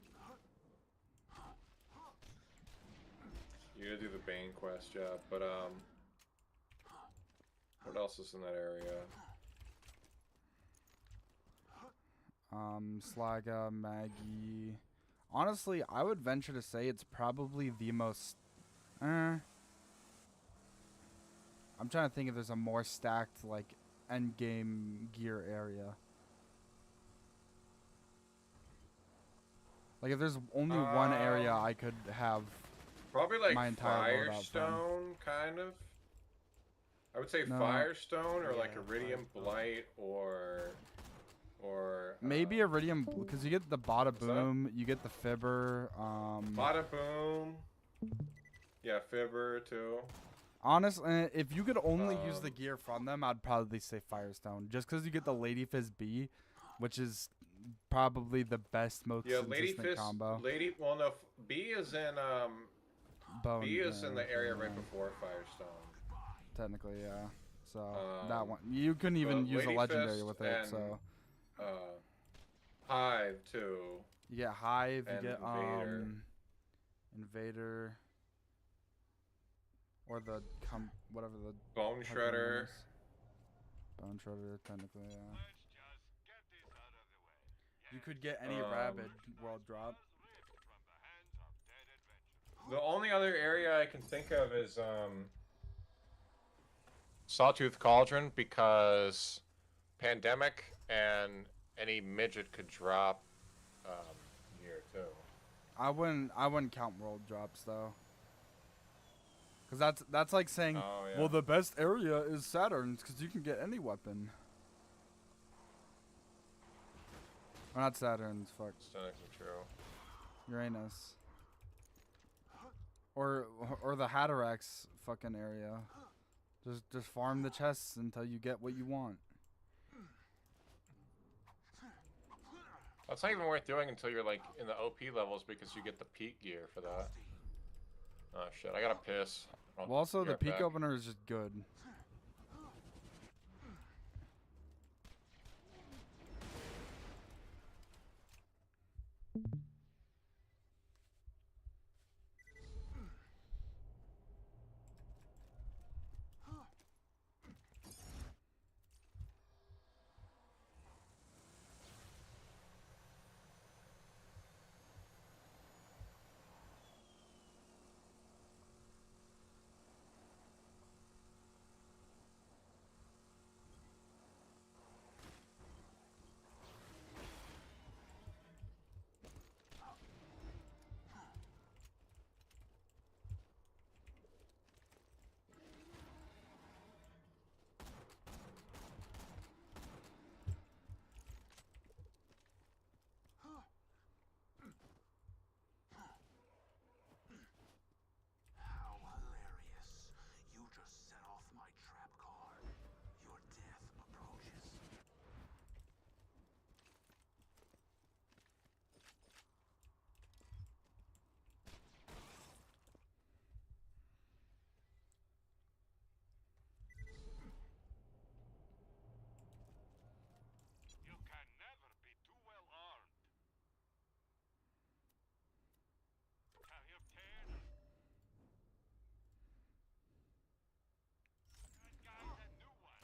You gotta do the Bane quest, yeah. But what else is in that area? Slaga, Maggie. Honestly, I would venture to say it's probably the most. I'm trying to think if there's a more stacked like end game gear area. Like if there's only one area I could have. Probably like my entire loadout from. Firestone, kind of. I would say No. Firestone or like Yeah, Iridium Blight or Maybe Iridium, because you get the Bada that? Boom, you get the Fibber. Bada Boom. Yeah, Fibber too. Honestly, if you could only use the gear from them, I'd probably say Firestone, just because you get the Lady Fizz B, which is probably the best, most Yeah, Lady consistent Fist. combo. Well, no, B is in Bone, B is in the area right yeah, before Firestone. technically, yeah. So that one, you couldn't but even use a Lady legendary Fist with it. and, So Hive too. you get Hive, you and get Invader. Invader, or the whatever the Bone heck Shredder. name is. Bone Shredder, technically, yeah. Let's just get this out of the way. You could get any rabid world drop. Ripped from the hands of dead adventurers. The only other area I can think of is Sawtooth Cauldron, because Pandemic and any midget could drop here too. I wouldn't count world drops though. Cause that's like saying, Oh, yeah. well, the best area is Saturn's, cause you can get any weapon. Or not Saturn's, fuck, It's technically true. Uranus. or the Hatterax fucking area. Just farm the chests until you get what you want. That's not even worth doing until you're like in the OP levels because you get the peak gear for that. Oh shit, I gotta piss. I'll Well, also be the right peak back. opener is just good. How hilarious. You just set off my trap card. Your death approaches. You can never be too well armed. Have your turn. That guy's a new one.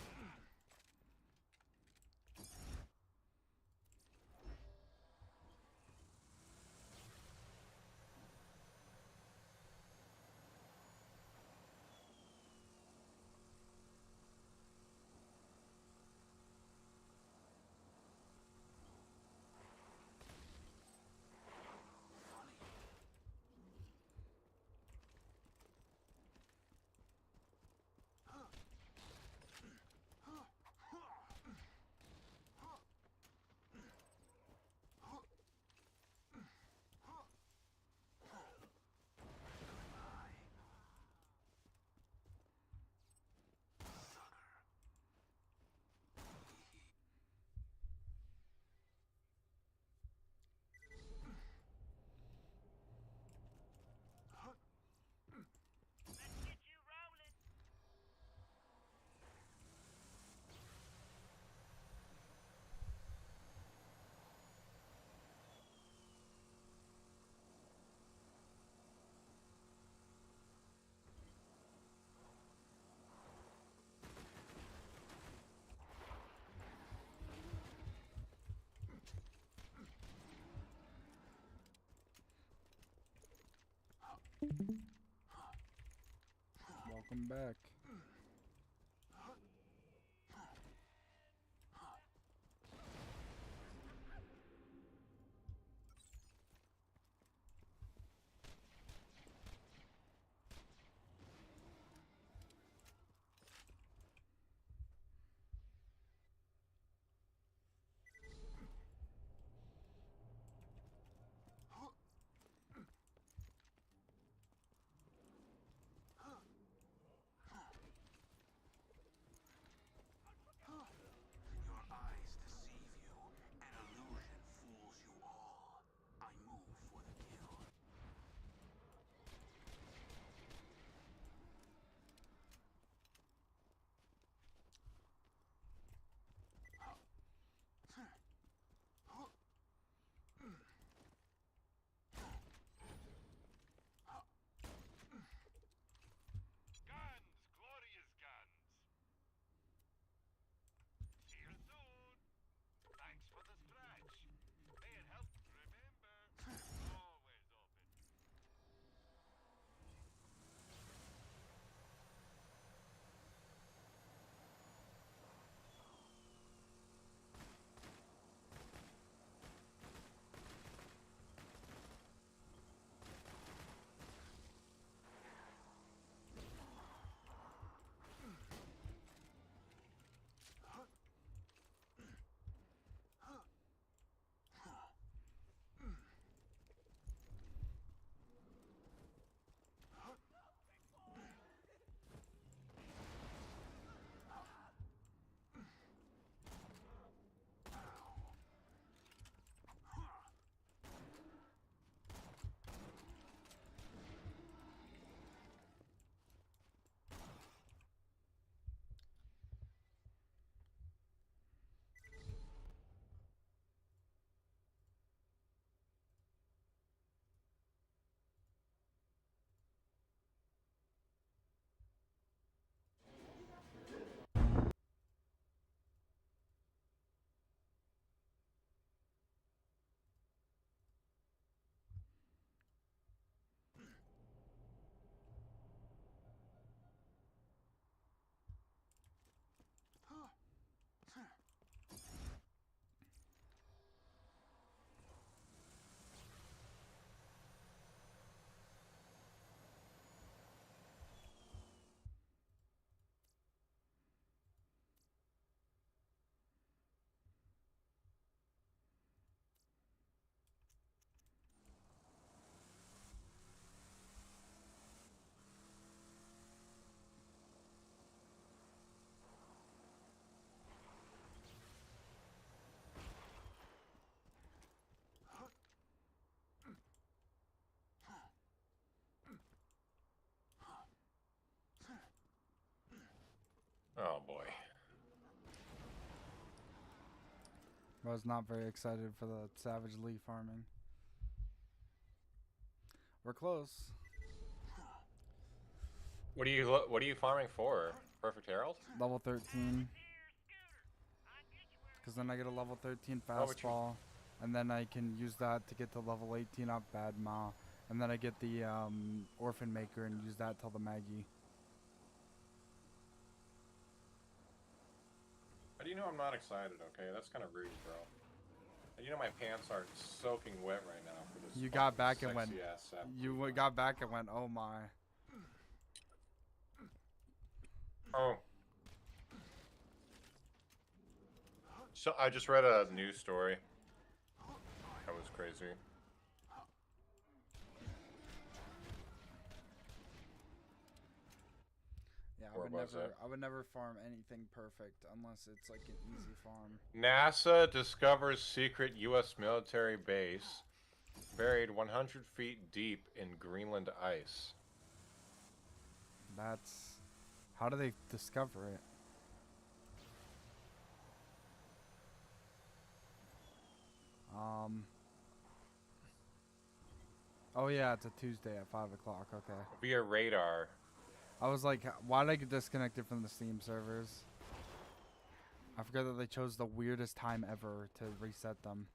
Welcome back. I was not very excited for the Savage Leaf farming. We're close. What are you farming for? Perfect Herald? Level 13. Because then I get a level 13 Why would you- fastball. And then I can use that to get to level 18 up Bad Ma. And then I get the Orphan Maker and use that till the Maggie. How do you know I'm not excited, okay? That's kind of rude, bro. And you know my pants are soaking wet right now for this. You got fucking back and went. sexy-ass sap. You got back and went, oh my. Oh. So I just read a news story. That was crazy. Yeah, Or was it? I would never farm anything perfect unless it's like an easy farm. NASA discovers secret U.S. military base buried 100 feet deep in Greenland ice. That's how do they discover it? Oh yeah, it's a Tuesday at 5 o'clock. Okay. Via radar. I was like, why did I get disconnected from the Steam servers? I forgot that they chose the weirdest time ever to reset them.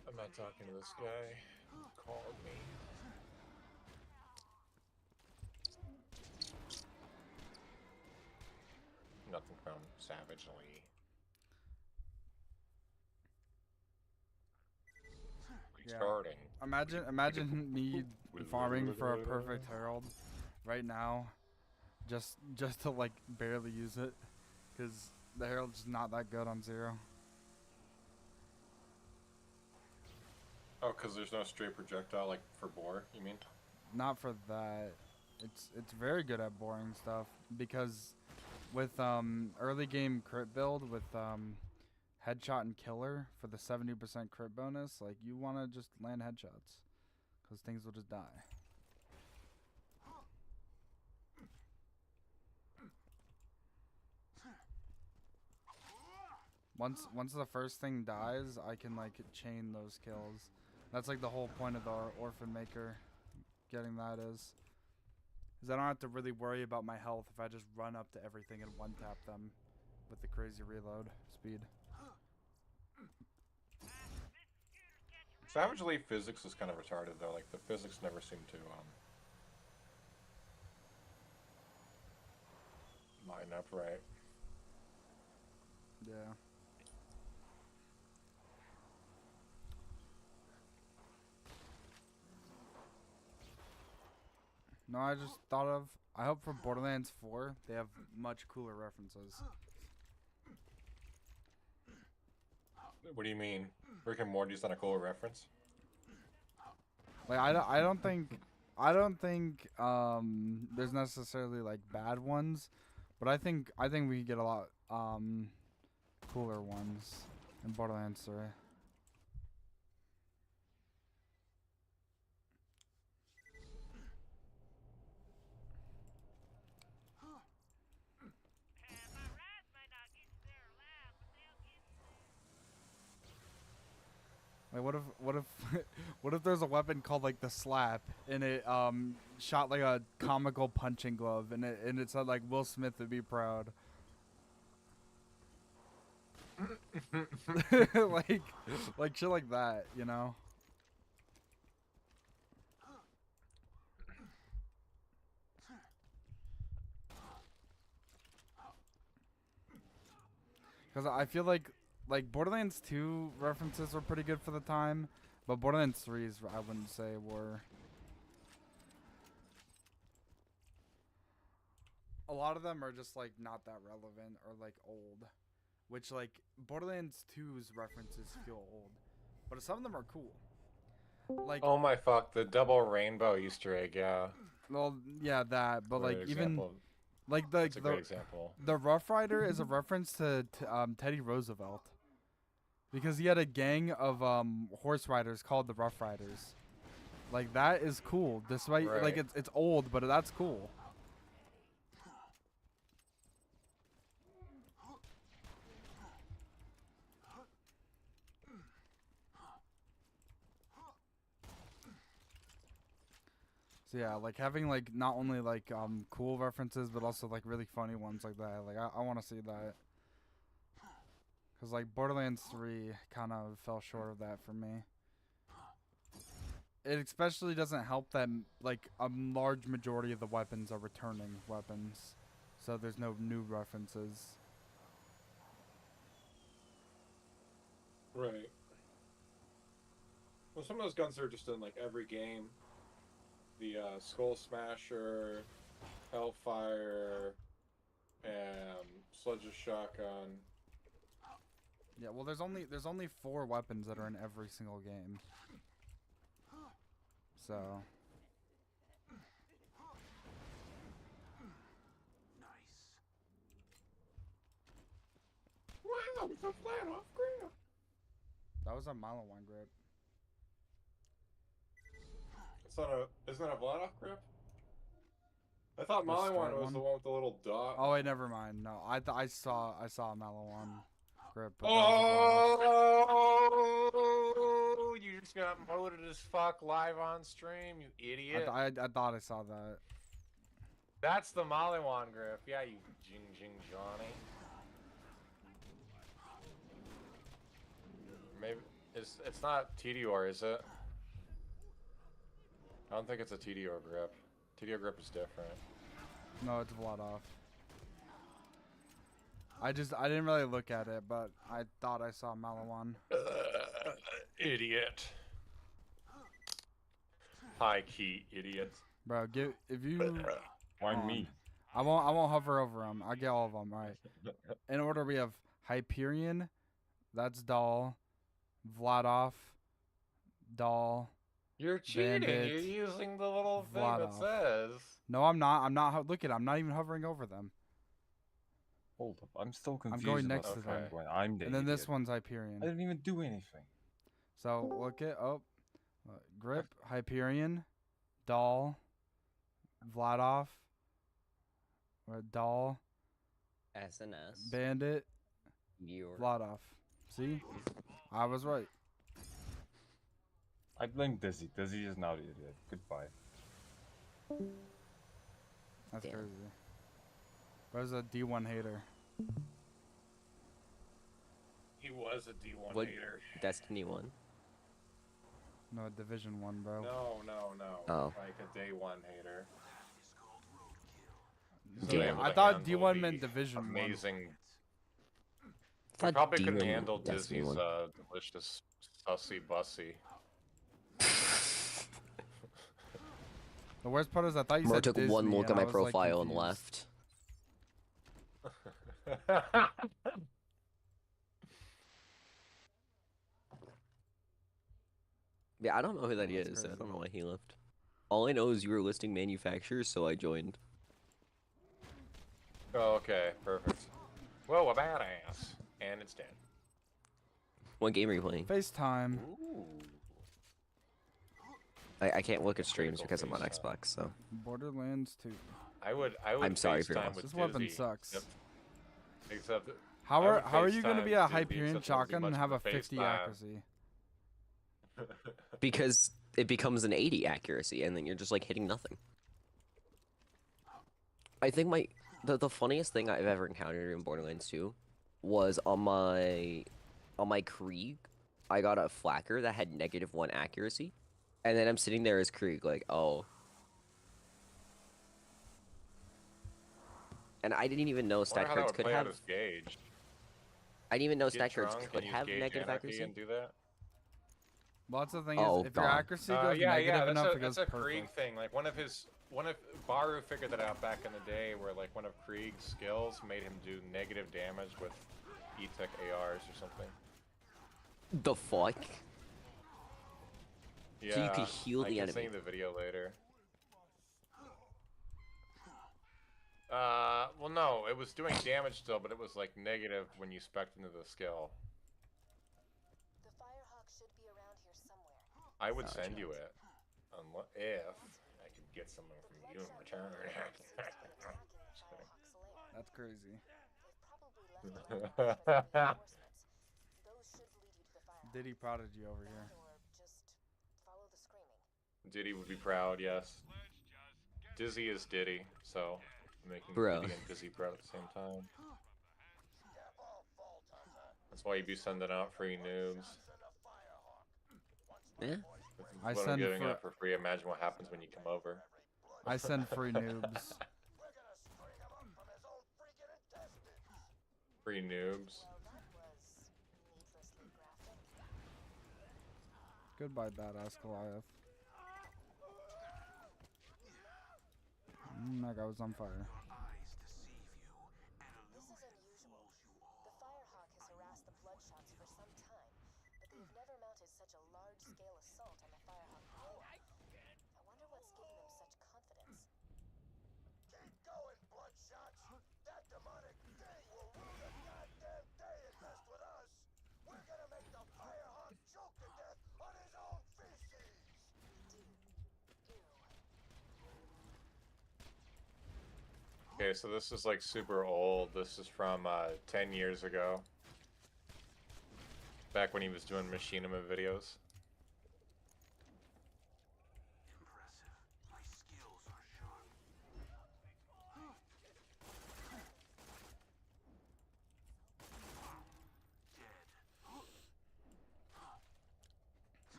I'm not talking to this guy. He called me. Nothing from Savage Lee. Yeah. Restarting. Imagine me farming for a perfect Herald right now, just to like barely use it, because the Herald's not that good on 0. Oh, because there's no straight projectile like for Boar, you mean? Not for that. It's very good at boring stuff because with early game crit build with headshot and killer for the 70% crit bonus, like you want to just land headshots because things will just die. Once the first thing dies, I can like chain those kills. That's like the whole point of the Orphan Maker getting that is I don't have to really worry about my health if I just run up to everything and one tap them with the crazy reload speed. Savage Lee physics is kind of retarded though. Like the physics never seem to line up right. Yeah. No, I just thought of. I hope for Borderlands 4 they have much cooler references. What do you mean? Rick and Morty's not a cool reference? Like I don't think there's necessarily like bad ones, but I think we could get a lot cooler ones in Borderlands 3. Like what if what if there's a weapon called like the slap and it shot like a comical punching glove and it said like Will Smith would be proud. like shit like that, you know? Cuz I feel like Borderlands 2 references were pretty good for the time, but Borderlands 3's I wouldn't say were. A lot of them are just like not that relevant or like old, which like Borderlands 2's references feel old, but some of them are cool. Like Oh my fuck, the double rainbow Easter egg, yeah. well, yeah, that, but like Great even example. like That's a great example. the Rough Rider is a reference to Teddy Roosevelt. Because he had a gang of horse riders called the Rough Riders. Like that is cool. Despite like Right. it's old, but that's cool. So yeah, like having like not only like cool references but also like really funny ones like that. Like I want to see that. Cause like Borderlands 3 kind of fell short of that for me. It especially doesn't help that like a large majority of the weapons are returning weapons, so there's no new references. Right. Well, some of those guns are just in like every game. The Skull Smasher, Hellfire, Sledge's shotgun. Yeah, well, there's only 4 weapons that are in every single game. So. Wow, it's a flat off grip. That was a Malawan grip. Isn't that a flat off grip? I thought The Malawan straight was one? the one with the little dot. Oh wait, never mind. No, I saw a Malawan grip. But that was Oh, you just got molded as fuck live on stream, you idiot. I thought I saw that. That's the Maliwan grip. Yeah, you Jing Jing Johnny. Maybe it's not TDR, is it? I don't think it's a TDR grip. TDR grip is different. No, it's Vladov. I didn't really look at it, but I thought I saw Malawan. Idiot. High key idiot. Bro, if you. Why me? I won't hover over them. I get all of them. All right. In order, we have Hyperion. That's Doll. Vladov. Doll. You're cheating. Bandit, You're using the little thing Vladov. that says. No, I'm not. Look at. I'm not even hovering over them. Hold up, I'm still confused. going next about to the them. fact when I'm the And then this idiot. one's Hyperion. I didn't even do anything. So look at grip, Hyperion, Doll, Vladov, or Doll, SNS. Bandit, Your. Vladov. See, I was right. I blame Dizzy. Dizzy is now the idiot. Goodbye. That's Damn. crazy. Where's a D1 hater? He was a D1 What? hater. Destiny 1. No, Division 1, bro. No. Oh. Like a day 1 hater. Damn. I thought D1 meant Division 1. Amazing. I I thought probably couldn't D1 handle Destiny Disney's 1. delicious sussy bussy. The worst part is I thought you Mo said took Disney, one look and at I my was, like, profile and confused. left. Yeah, I don't know who that That's is. I crazy. don't know why he left. All I know is you were listing manufacturers, so I joined. Oh, okay, perfect. Whoa, a badass. And it's dead. What game are you playing? FaceTime. Ooh. I can't look at streams Critical because I'm on FaceTime. Xbox, so. Borderlands 2. I would I'm sorry for your FaceTime loss. with This weapon Dizzy, sucks. Except How I are would how are you gonna FaceTime be a Dizzy, Hyperion except it would be shotgun and much have a of 50 FaceTime. accuracy? Because it becomes an 80 accuracy, and then you're just like hitting nothing. I think the funniest thing I've ever encountered in Borderlands 2 was on my Krieg. I got a flacker that had -1 accuracy, and then I'm sitting there as Krieg like, oh. And I didn't even know I wonder stat how that cards would could play out have. as gauge. I didn't even know Get stat cards drunk could and use have gauge negative anarchy accuracy. and do that. Well, that's the thing Oh, is, if your God. accuracy goes Yeah, negative enough, it that's goes a Krieg perfect. thing. Like one of Baru figured that out back in the day, where like one of Krieg's skills made him do negative damage with E-Tech ARs or something. The fuck? Yeah, So you could heal I the can enemy. send you the video later. Well, no, it was doing damage still, but it was like negative when you spec'd into the skill. The Firehawk should be around here somewhere. I would send you it, if I could get someone from you in return. That's crazy. They've probably left reinforcements. Those should lead you to the Firehawk. Diddy Prodigy over here. Or just follow the screaming. Diddy would be proud, yes. Dizzy is Diddy, so I'm making Bro. Diddy and Dizzy Bro at the same time. That's why you be sending out free noobs. Yeah. I What I'm send giving for out for free. Imagine what happens when you come over. I send free noobs. Free noobs. Goodbye, badass Goliath. That guy was on fire. This is unusual. The Firehawk has harassed the Bloodshots for some time, but they have never mounted such a large-scale assault on the Firehawk before. I wonder what's giving them such confidence. Keep going, Bloodshots! That demonic thing will rule the goddamn day and mess with us! We're gonna make the Firehawk choke to death on his own feces! Okay, so this is like super old. This is from 10 years ago. Back when he was doing machinima videos.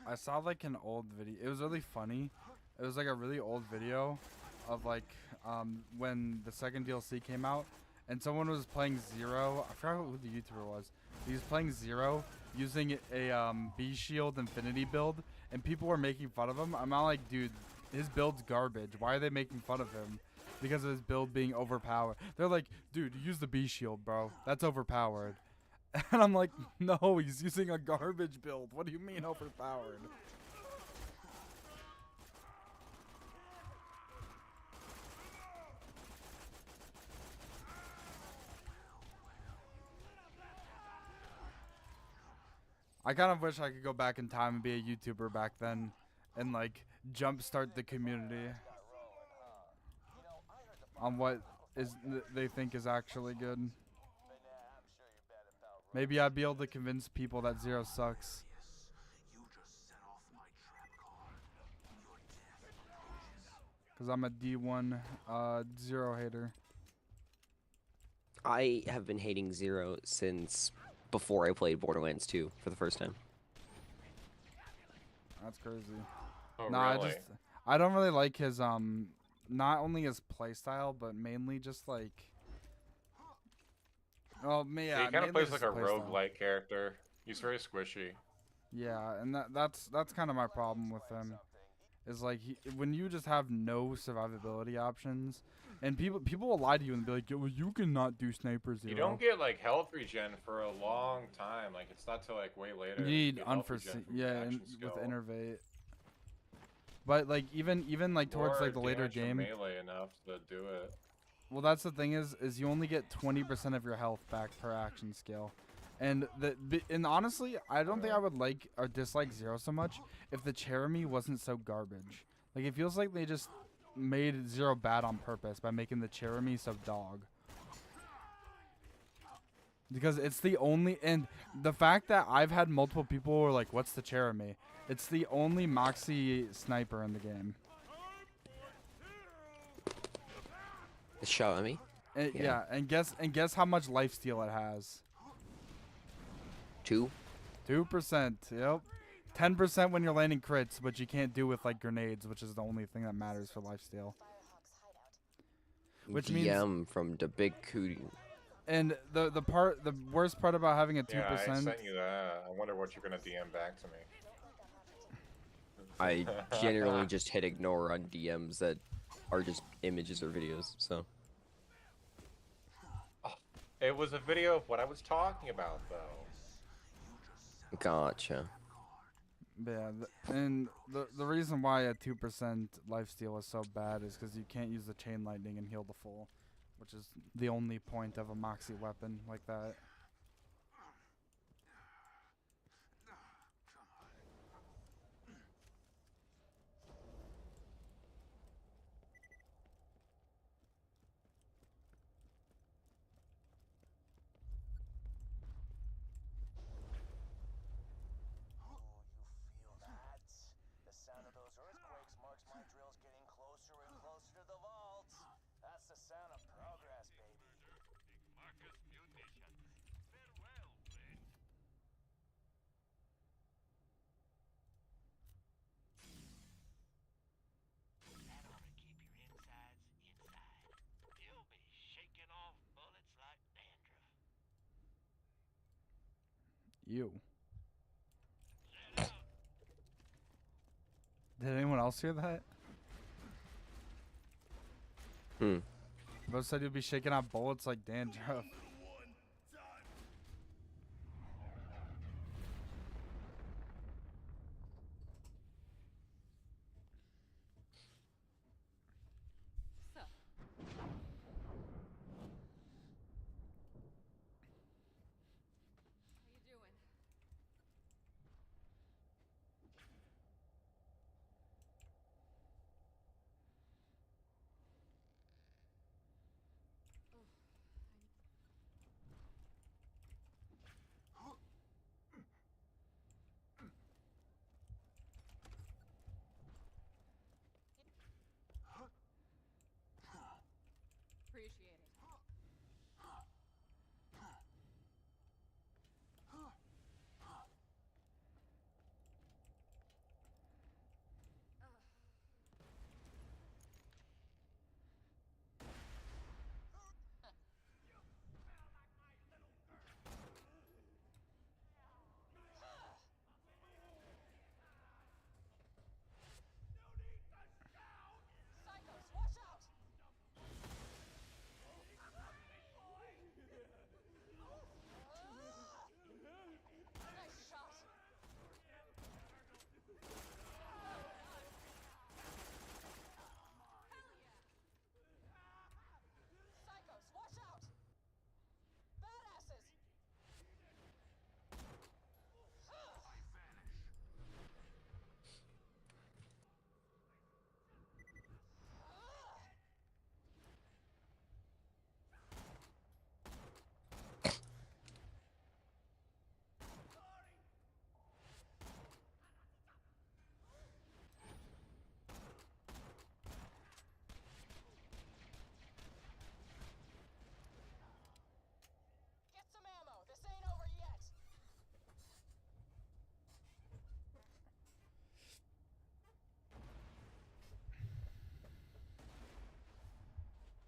I saw like an old video. It was really funny. It was like a really old video of like when the second DLC came out and someone was playing Zero. I forgot who the YouTuber was. He was playing Zero using a B Shield Infinity build and people were making fun of him. I'm not like, dude, his build's garbage. Why are they making fun of him? Because of his build being overpowered. They're like, dude, use the B Shield, bro. That's overpowered. And I'm like, no, he's using a garbage build. What do you mean overpowered? I kind of wish I could go back in time and be a YouTuber back then and like jumpstart the community on what they think is actually good. Maybe I'd be able to convince people that Zero sucks. Because I'm a D1 Zero hater. I have been hating Zero since before I played Borderlands 2 for the first time. That's crazy. Oh, Nah, really? I don't really like his not only his playstyle, but mainly just like Yeah, he kind of plays like a roguelike character. He's very squishy. Yeah, and that's kind of my problem with him. Is like when you just have no survivability options, and people will lie to you and be like, well, you cannot do Sniper Zero. You don't get like health regen for a long time. Like it's not till like way later. You need get health regen unforeseen, from the yeah, action with skill. Innervate. But like even like towards Or like the later damage from game. melee enough to do it. Well, that's the thing is you only get 20% of your health back per action skill. And and honestly, I don't think I would like or dislike Zero so much if the Cherami wasn't so garbage. Like it feels like they just made Zero bad on purpose by making the Cherami so dog. Because it's the only, and the fact that I've had multiple people who are like, what's the Cherami? It's the only Moxie sniper in the game. The Xiaomi? Yeah, and guess how much lifesteal it has. 2? 2%. Yep. 10% when you're landing crits, but you can't do with like grenades, which is the only thing that matters for lifesteal. Which means DM from the big cootie. And the worst part about having a 2%. Yeah, I sent you that. I wonder what you're gonna DM back to me. I generally just hit ignore on DMs that are just images or videos, so. Oh, it was a video of what I was talking about, though. Gotcha. Yeah, and the reason why a 2% lifesteal is so bad is because you can't use the chain lightning and heal the full, which is the only point of a Moxie weapon like that. The sound of those earthquakes marks my drills getting closer and closer to the Ew. Did anyone else hear that? Bro said you'd be shaking out bullets like dandruff. So, how you doing? Oh, appreciate it. Psychos, watch out! Nice shot. Psychos, watch out! Badasses! Get some ammo. This ain't over yet.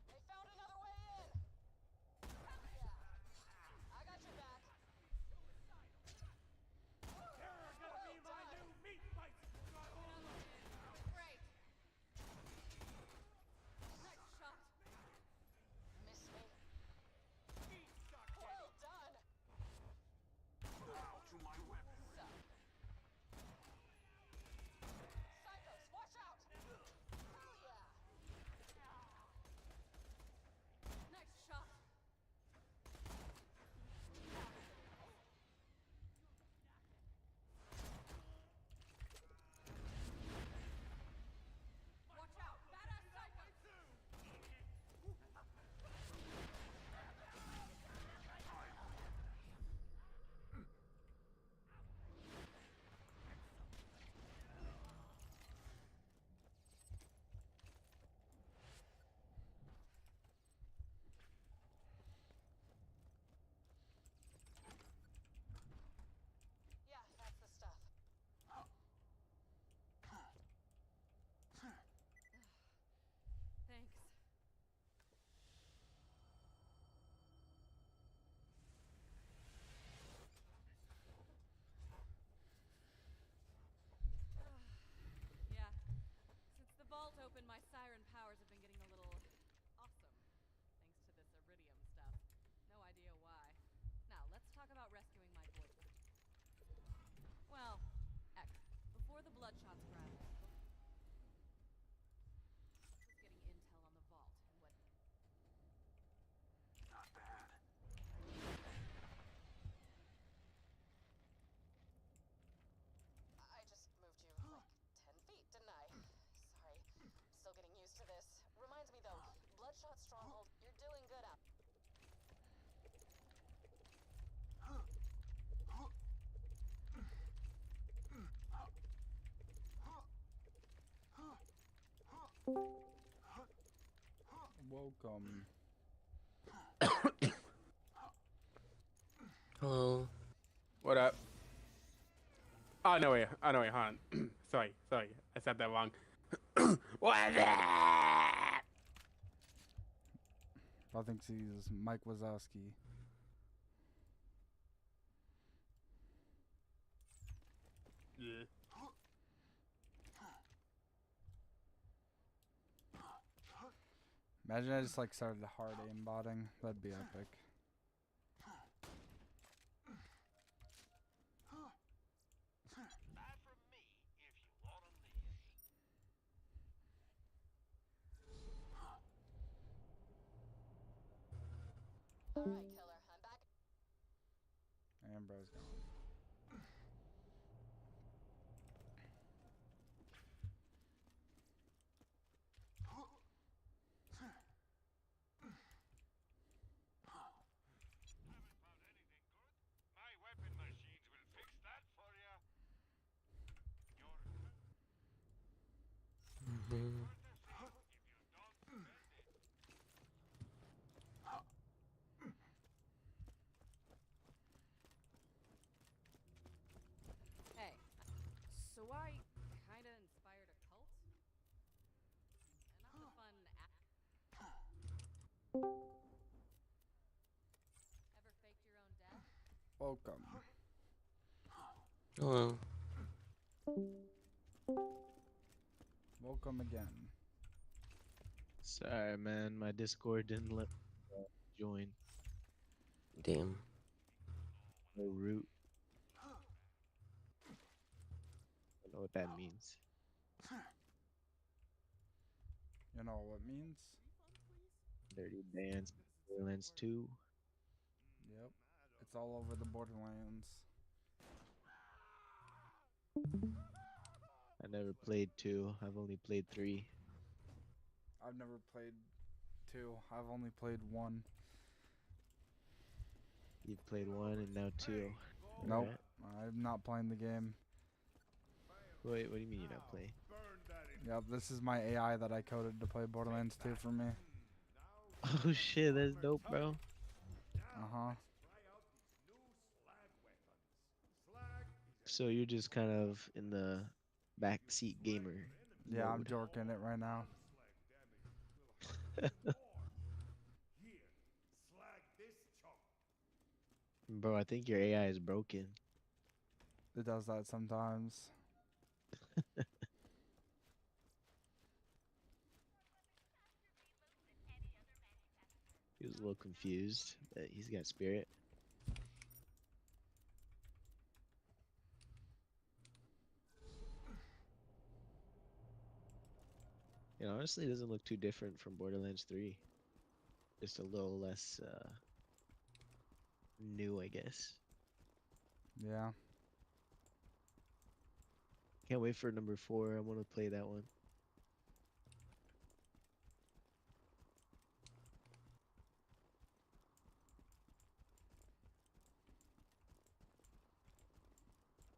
They found another way in. Yeah. I got your back. You're gonna be my new meat bicycle guy. Great. Nice shot. Miss me. Well done. Now to my weapon. So. Psychos, watch out! Hell yeah! Nice shot. Watch out! Badass psycho! Yeah, that's the stuff. Thanks. Yeah. Since the vault opened, my siren powers have been getting a little awesome. Thanks to this iridium stuff. No idea why. Now, let's talk about rescuing my boyfriend. Well, heck, before the Bloodshots grabbed him, was getting intel on the vault and what... Not bad. I just moved you like 10 feet, didn't I? Sorry. Still getting used to this. Reminds me though, Bloodshot Stronghold, you're doing good out. Welcome. Hello. What up? Oh no wait, hold on. sorry, I said that wrong. What is it? I think he's Mike Wazowski. Yeah. Imagine I just like started hard aimbotting. That'd be epic. Alright, killer, I'm back. And bro's gone. My weapon machines will fix that for ya. Your Hey, so I kinda inspired a cult? Enough of fun Ever faked your own death? Welcome. Hello. Welcome again. Sorry, man. My Discord didn't let me join. Damn. No root. I don't know what that means. You know what it means? Dirty Bands, Borderlands 2. Yep. It's all over the Borderlands. I never played 2. I've only played 3. I've never played 2. I've only played 1. You've played 1 and now 2. Nope. Alright. I'm not playing the game. Wait, what do you mean you're not playing? Yep, this is my AI that I coded to play Borderlands 2 for me. Oh shit, that's dope, bro. Uh-huh. So you're just kind of in the backseat gamer Yeah, I'm mode. jorking it right now. Bro, I think your AI is broken. It does that sometimes. He was a little confused, but he's got spirit. It honestly doesn't look too different from Borderlands 3. Just a little less new, I guess. Yeah. Can't wait for number 4. I want to play that one.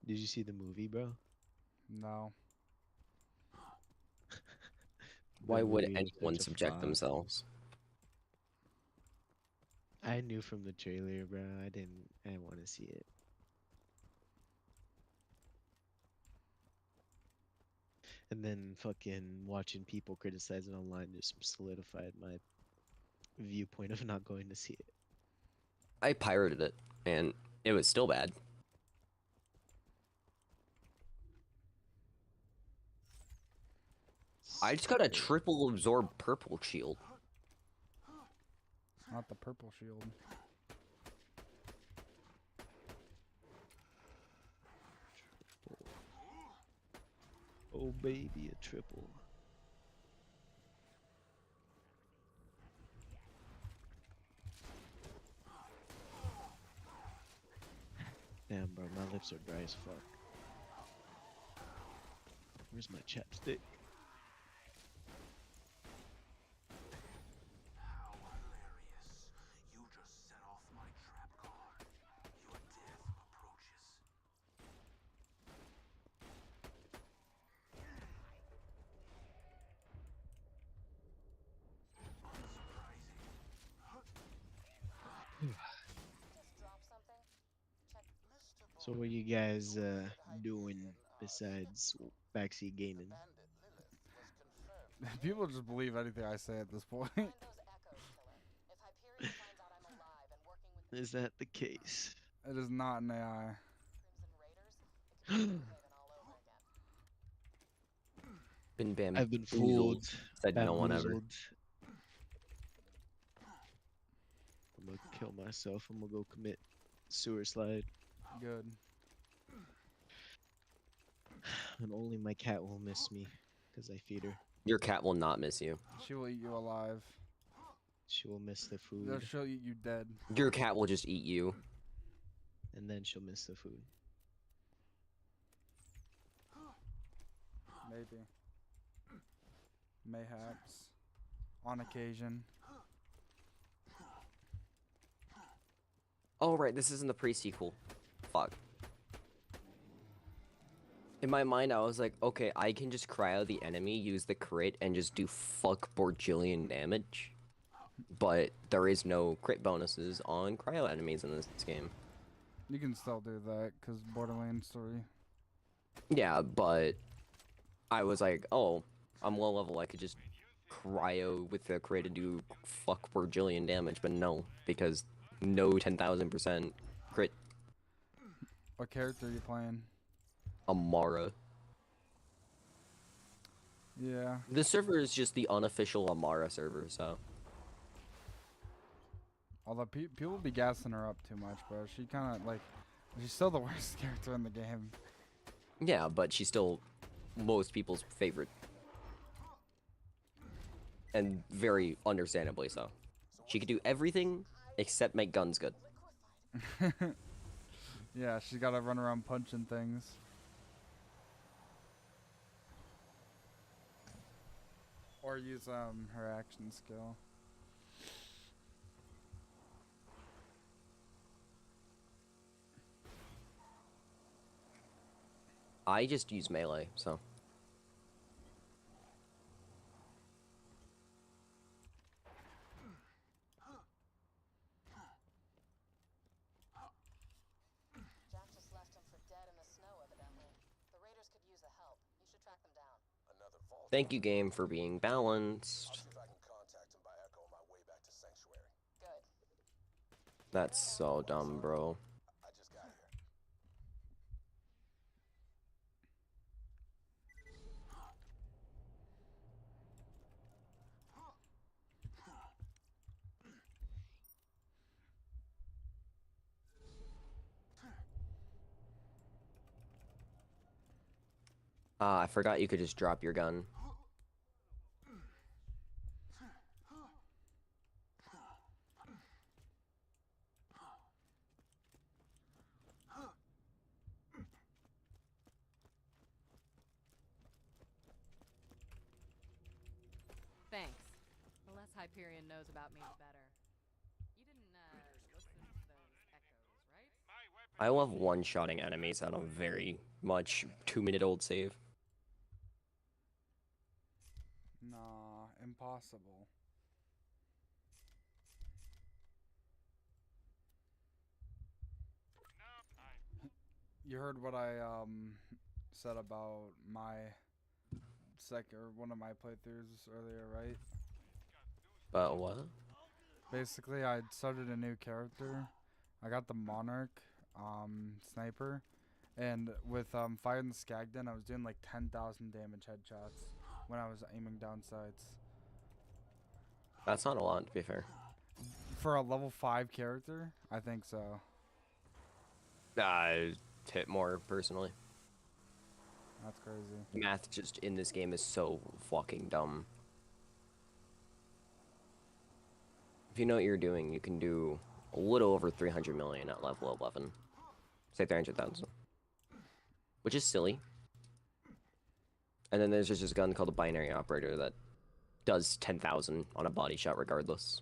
Did you see the movie, bro? No. Why The would movie is anyone such a subject flop. themselves? I knew from the trailer, bro. I didn't want to see it. And then fucking watching people criticize it online just solidified my viewpoint of not going to see it. I pirated it, and it was still bad. I just got a triple absorb purple shield. Not the purple shield. Oh baby, a triple. Damn, bro, my lips are dry as fuck. Where's my chapstick? How hilarious. You just set off my trap card. Your death approaches. Just drop something. Check. So what you guys doing besides backseat gaming? People just believe anything I say at this point. Find those echoes, killer. If Hyperion finds out I'm alive and working with Is that the case? It is not an AI. Crimson Raiders, it could be New Haven all over. Been I've been bamboozled. fooled, Said no one ever. bamboozled. I'm gonna kill myself. I'm gonna go commit sewer slide. Good. And only my cat will miss me, because I feed her. Your cat will not miss you. She will eat you alive. She will miss the No, food, she'll eat you dead. Your cat will just eat you. and then she'll miss the food. Maybe. Mayhaps. On occasion. Oh, right, this isn't the pre-sequel. Fuck. In my mind, I was like, okay, I can just cryo the enemy, use the crit, and just do fuck borjillion damage. But there is no crit bonuses on cryo enemies in this game. You can still do that, because Borderlands 3. Yeah, but I was like, oh, I'm low level, I could just cryo with the crit and do fuck borjillion damage, but no, because no 10,000% crit. What character are you playing? Amara. Yeah. The server is just the unofficial Amara server, so. Although people be gassing her up too much, but she kind of, like, she's still the worst character in the game. Yeah, but she's still most people's favorite. And very understandably so. She could do everything except make guns good. Yeah, she's got to run around punching things. Or use her action skill. I just use melee, so. Jack just left him for dead in the snow, evidently. The raiders could use the help. You should track them down. Another vault. Thank you, game, for being balanced. I'll see if I can contact him by echo on my way back to Sanctuary. Good. That's so dumb, bro. I just got here. I forgot you could just drop your gun. Thanks. The less Hyperion knows about me, the better. You didn't, listen to those echoes, right? I love one-shotting enemies on a very much 2-minute-old save. Nah, impossible. You heard what I said about my one of my playthroughs earlier, right? But what? Basically, I started a new character. I got the Monarch sniper, and with firing the Skagden, I was doing like 10,000 damage headshots when I was aiming down sights. That's not a lot, to be fair. For a level 5 character, I think so. I hit more, personally. That's crazy. Math just in this game is so fucking dumb. If you know what you're doing, you can do a little over 300 million at level 11. Say 300,000. Which is silly. And then there's just this gun called a binary operator that does 10,000 on a body shot regardless.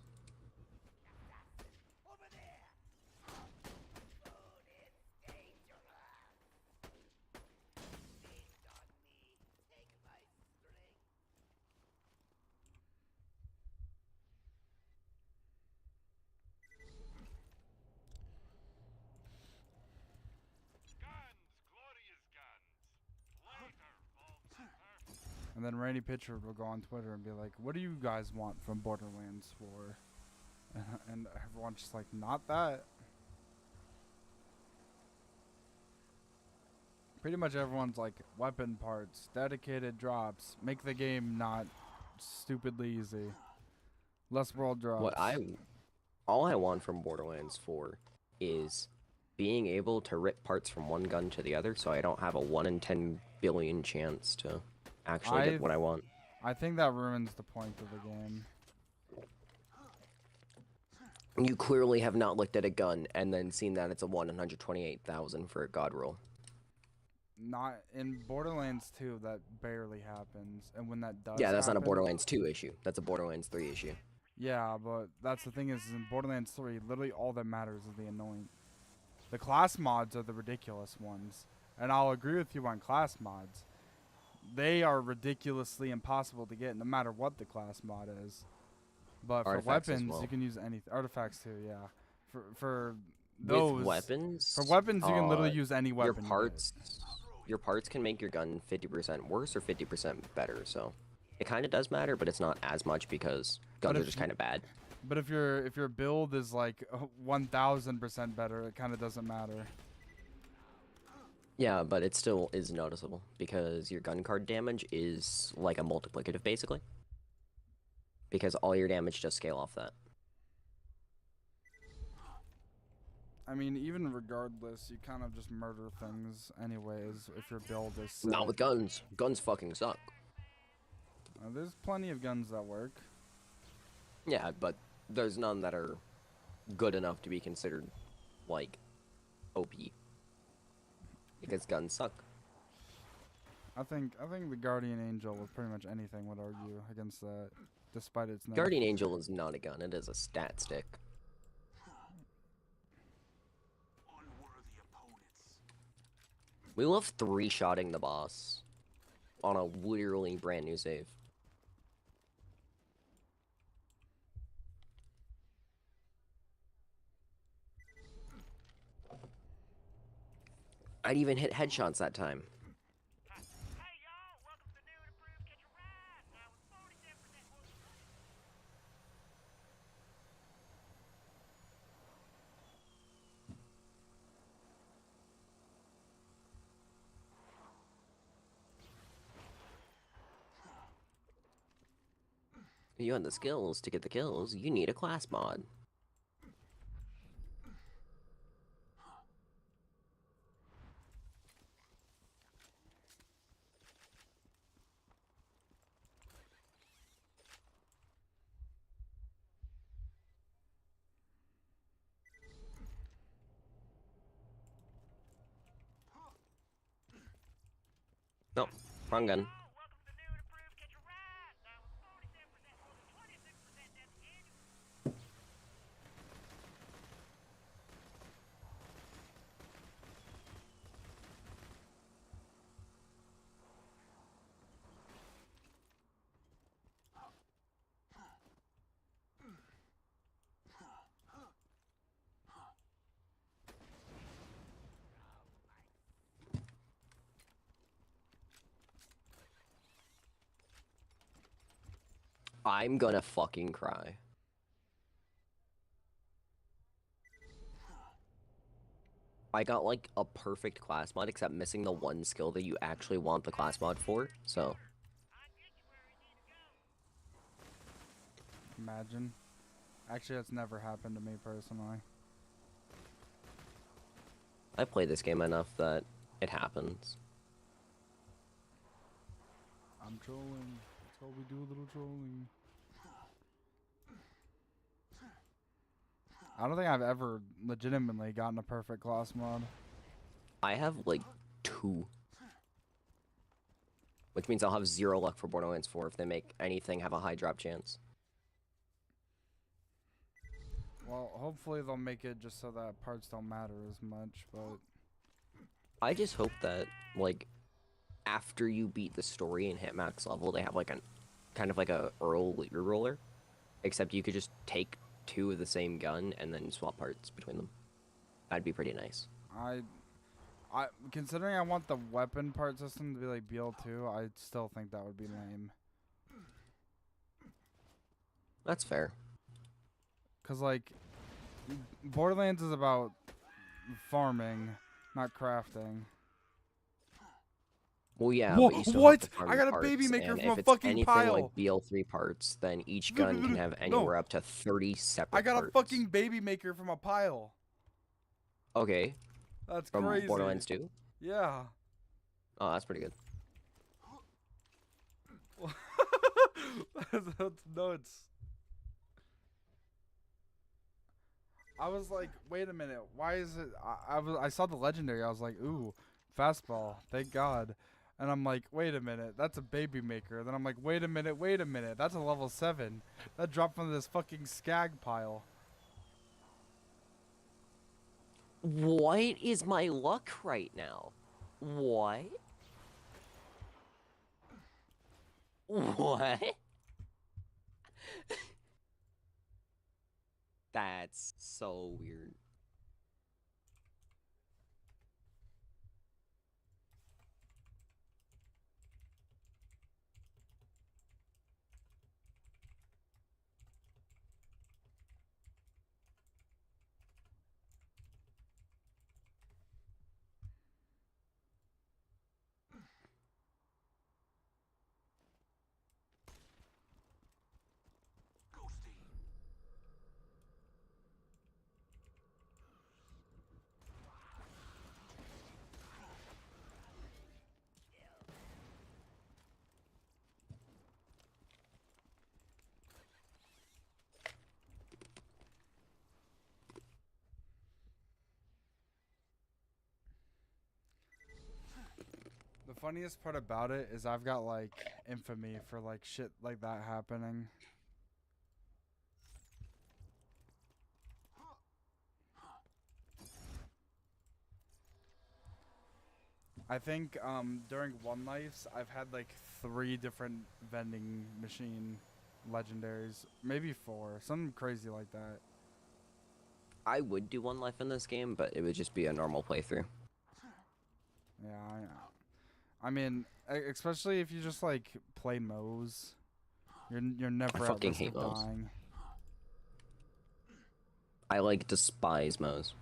And then Randy Pitchford will go on Twitter and be like, "What do you guys want from Borderlands 4?" And everyone's just like, "Not that." Pretty much everyone's like weapon parts, dedicated drops, make the game not stupidly easy. Less world drops. All I want from Borderlands 4 is being able to rip parts from one gun to the other, so I don't have a 1 in 10 billion chance to actually get what I want. I think that ruins the point of the game. You clearly have not looked at a gun and then seen that it's a 1 in 128,000 for a god roll. Not in Borderlands 2, that barely happens, and when that does Yeah, that's not a happen- Borderlands 2 issue. That's a Borderlands 3 issue. Yeah, but that's the thing is in Borderlands 3, literally all that matters is the annoying. The class mods are the ridiculous ones, and I'll agree with you on class mods. They are ridiculously impossible to get no matter what the class mod is. But for Artifacts as weapons, well. you can use anything. Artifacts too, yeah. For those With weapons, for weapons, you can literally use any weapon. Your parts can make your gun 50% worse or 50% better. So it kind of does matter, but it's not as much because guns are just kind of bad. But if your build is like 1,000% better, it kind of doesn't matter. Yeah, but it still is noticeable because your gun card damage is like a multiplicative, basically. Because all your damage does scale off that. I mean, even regardless, you kind of just murder things anyways if your build is set. Not with guns. Guns fucking suck. There's plenty of guns that work. Yeah, but there's none that are good enough to be considered, like, OP. Because guns suck. I think the Guardian Angel with pretty much anything would argue against that, despite its name. Guardian Angel is not a gun, it is a stat stick. We love three-shotting the boss on a literally brand new save. I'd even hit headshots that time. You have the skills to get the kills, you need a class mod. No, wrong gun. I'm gonna fucking cry. I got like a perfect class mod except missing the one skill that you actually want the class mod for, so. Imagine. Actually, that's never happened to me personally. I play this game enough that it happens. I'm trolling. That's all we do, a little trolling. I don't think I've ever legitimately gotten a perfect class mod. I have like 2. Which means I'll have 0 luck for Borderlands 4 if they make anything have a high drop chance. Well, hopefully they'll make it just so that parts don't matter as much, but... I just hope that, like, after you beat the story and hit max level, they have like a kind of like a Earl leader roller. Except you could just take 2 of the same gun and then swap parts between them. That'd be pretty nice. I considering I want the weapon part system to be like BL2, I still think that would be lame. That's fair. Cause like, Borderlands is about farming, not crafting. Well, yeah, Wha- but you still have what? to farm I the got a parts, baby maker and from if a it's fucking anything pile. like BL3 parts, then each gun can have anywhere up to 30 separate I got parts. a fucking baby maker from a pile. Okay. That's From crazy. Borderlands 2? Yeah. Oh, that's pretty good. That's nuts. I was like, wait a minute, why is it? I saw the legendary. I was like, ooh, fastball, thank God. And I'm like, wait a minute, that's a baby maker. Then I'm like, wait a minute, that's a level 7. That dropped from this fucking skag pile. What is my luck right now? What? What? That's so weird. The funniest part about it is I've got like infamy for like shit like that happening. I think during One Life's I've had like 3 different vending machine legendaries, maybe 4, something crazy like that. I would do one life in this game, but it would just be a normal playthrough. Yeah, I mean, especially if you just like play Moe's, you're never I at fucking risk hate of Moe's. dying. I like despise Moe's.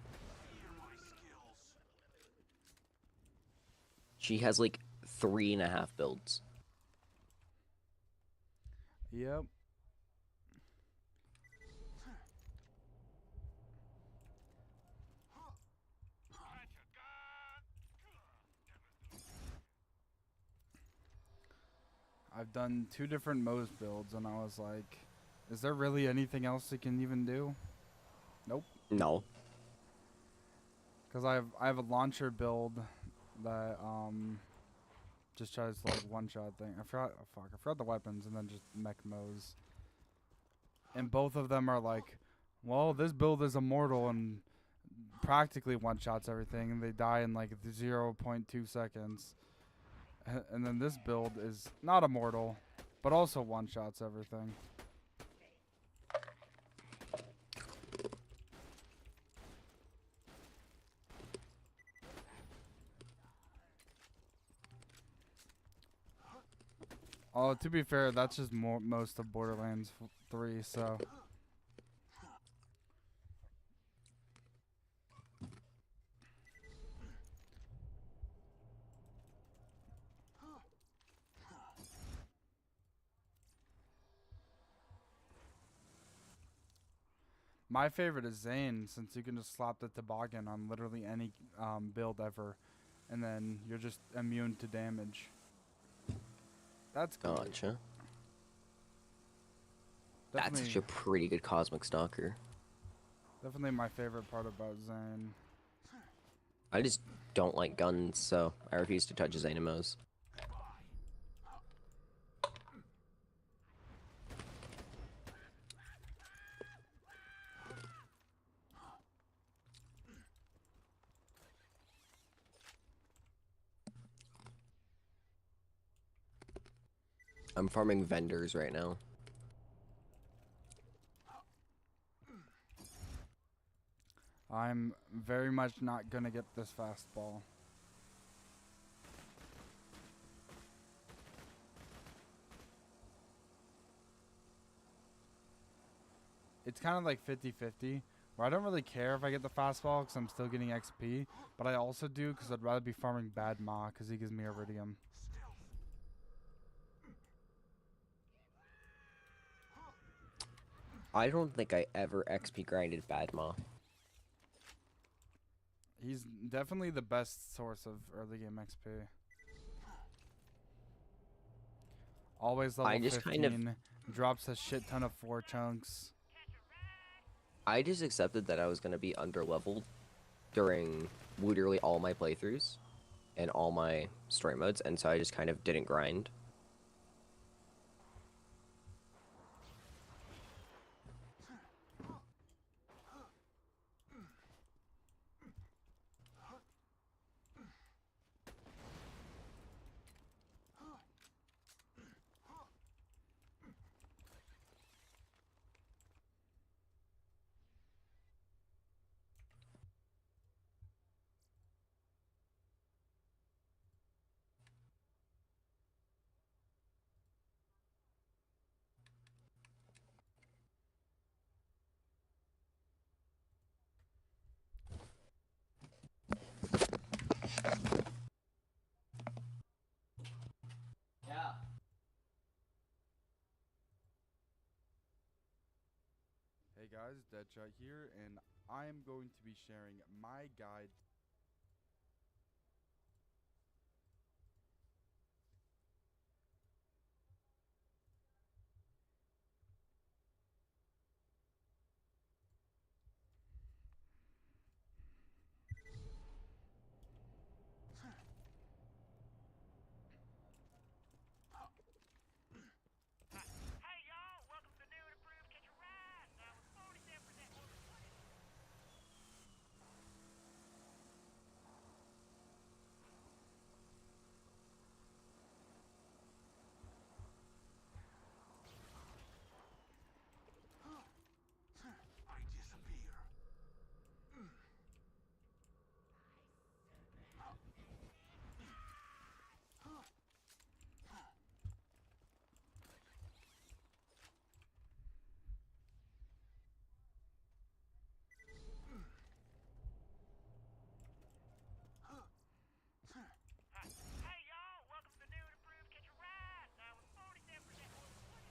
She has like 3.5 builds. Yep. I've done 2 different Moe's builds, and I was like, is there really anything else you can even do? Nope. No. Because I have a launcher build that just tries to like one-shot thing. I forgot the weapons, and then just mech Moe's. And both of them are like, well, this build is immortal and practically one-shots everything, and they die in like 0.2 seconds. And then this build is not immortal, but also one-shots everything. Oh, to be fair, that's just most of Borderlands 3, so... My favorite is Zane, since you can just slap the toboggan on literally any build ever, and then you're just immune to damage. That's cool. Gotcha. That's Definitely, actually a pretty good Cosmic Stalker. definitely my favorite part about Zane. I just don't like guns, so I refuse to touch Xenomos. I'm farming vendors right now. I'm very much not gonna get this fastball. It's kind of like 50-50, where I don't really care if I get the fastball because I'm still getting XP, but I also do because I'd rather be farming Bad Ma because he gives me Iridium. I don't think I ever XP grinded Badma. He's definitely the best source of early game XP. Always level I just 15. kind of- Drops a shit ton of 4 chunks. I just accepted that I was gonna be underleveled during literally all my playthroughs and all my story modes, and so I just kind of didn't grind. Yeah. Hey guys, Deadshot here, and I am going to be sharing my guide. Hey y'all, welcome to the new and improved Catch a Ride. Now with 47% more footage. I disappear. Hey y'all, welcome to the new and improved Catch a Ride. Now with 47% more footage.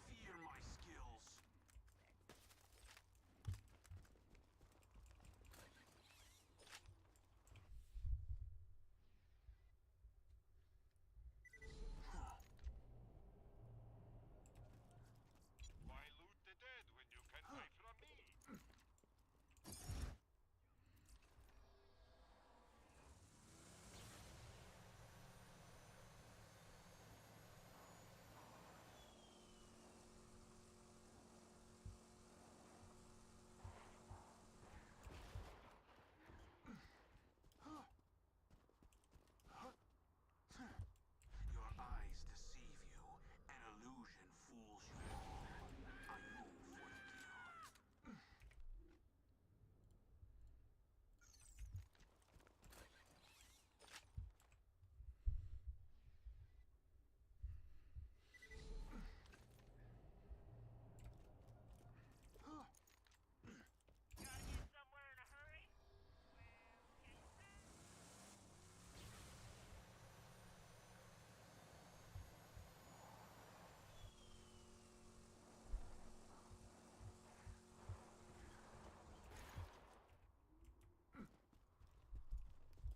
Fear my skills. Why loot the dead when you can buy from me? Your eyes deceive you. An illusion fools you all. I move for the kill. Gotta get somewhere in a hurry?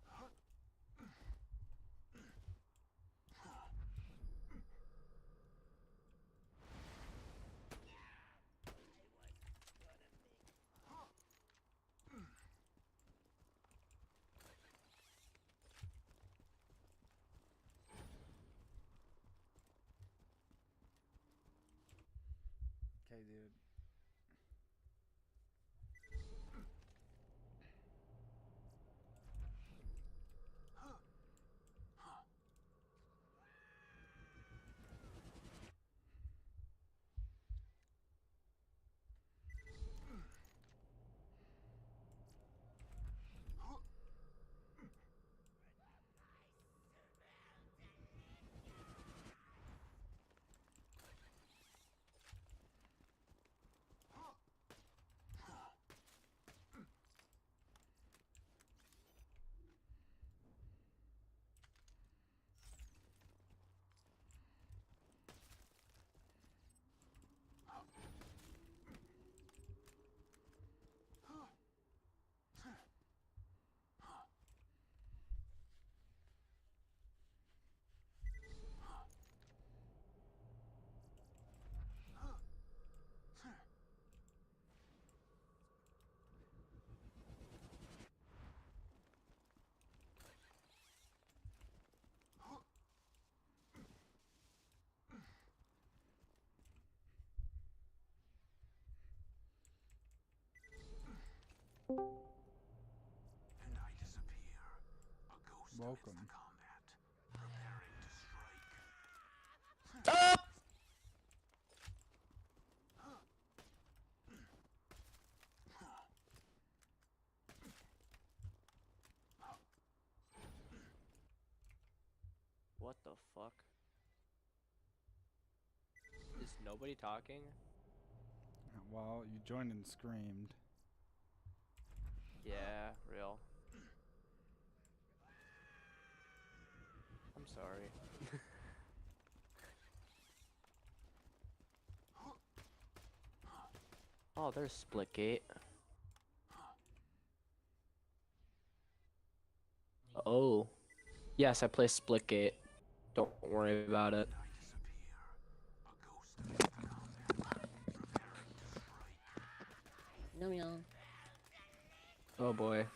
Well, catch a ride. Okay, dude. Welcome. What the fuck? Is nobody talking? Well, you joined and screamed. Yeah, real. I'm sorry. Oh, there's Splitgate. Oh. Yes, I play Splitgate. Don't worry about it. No. Oh boy.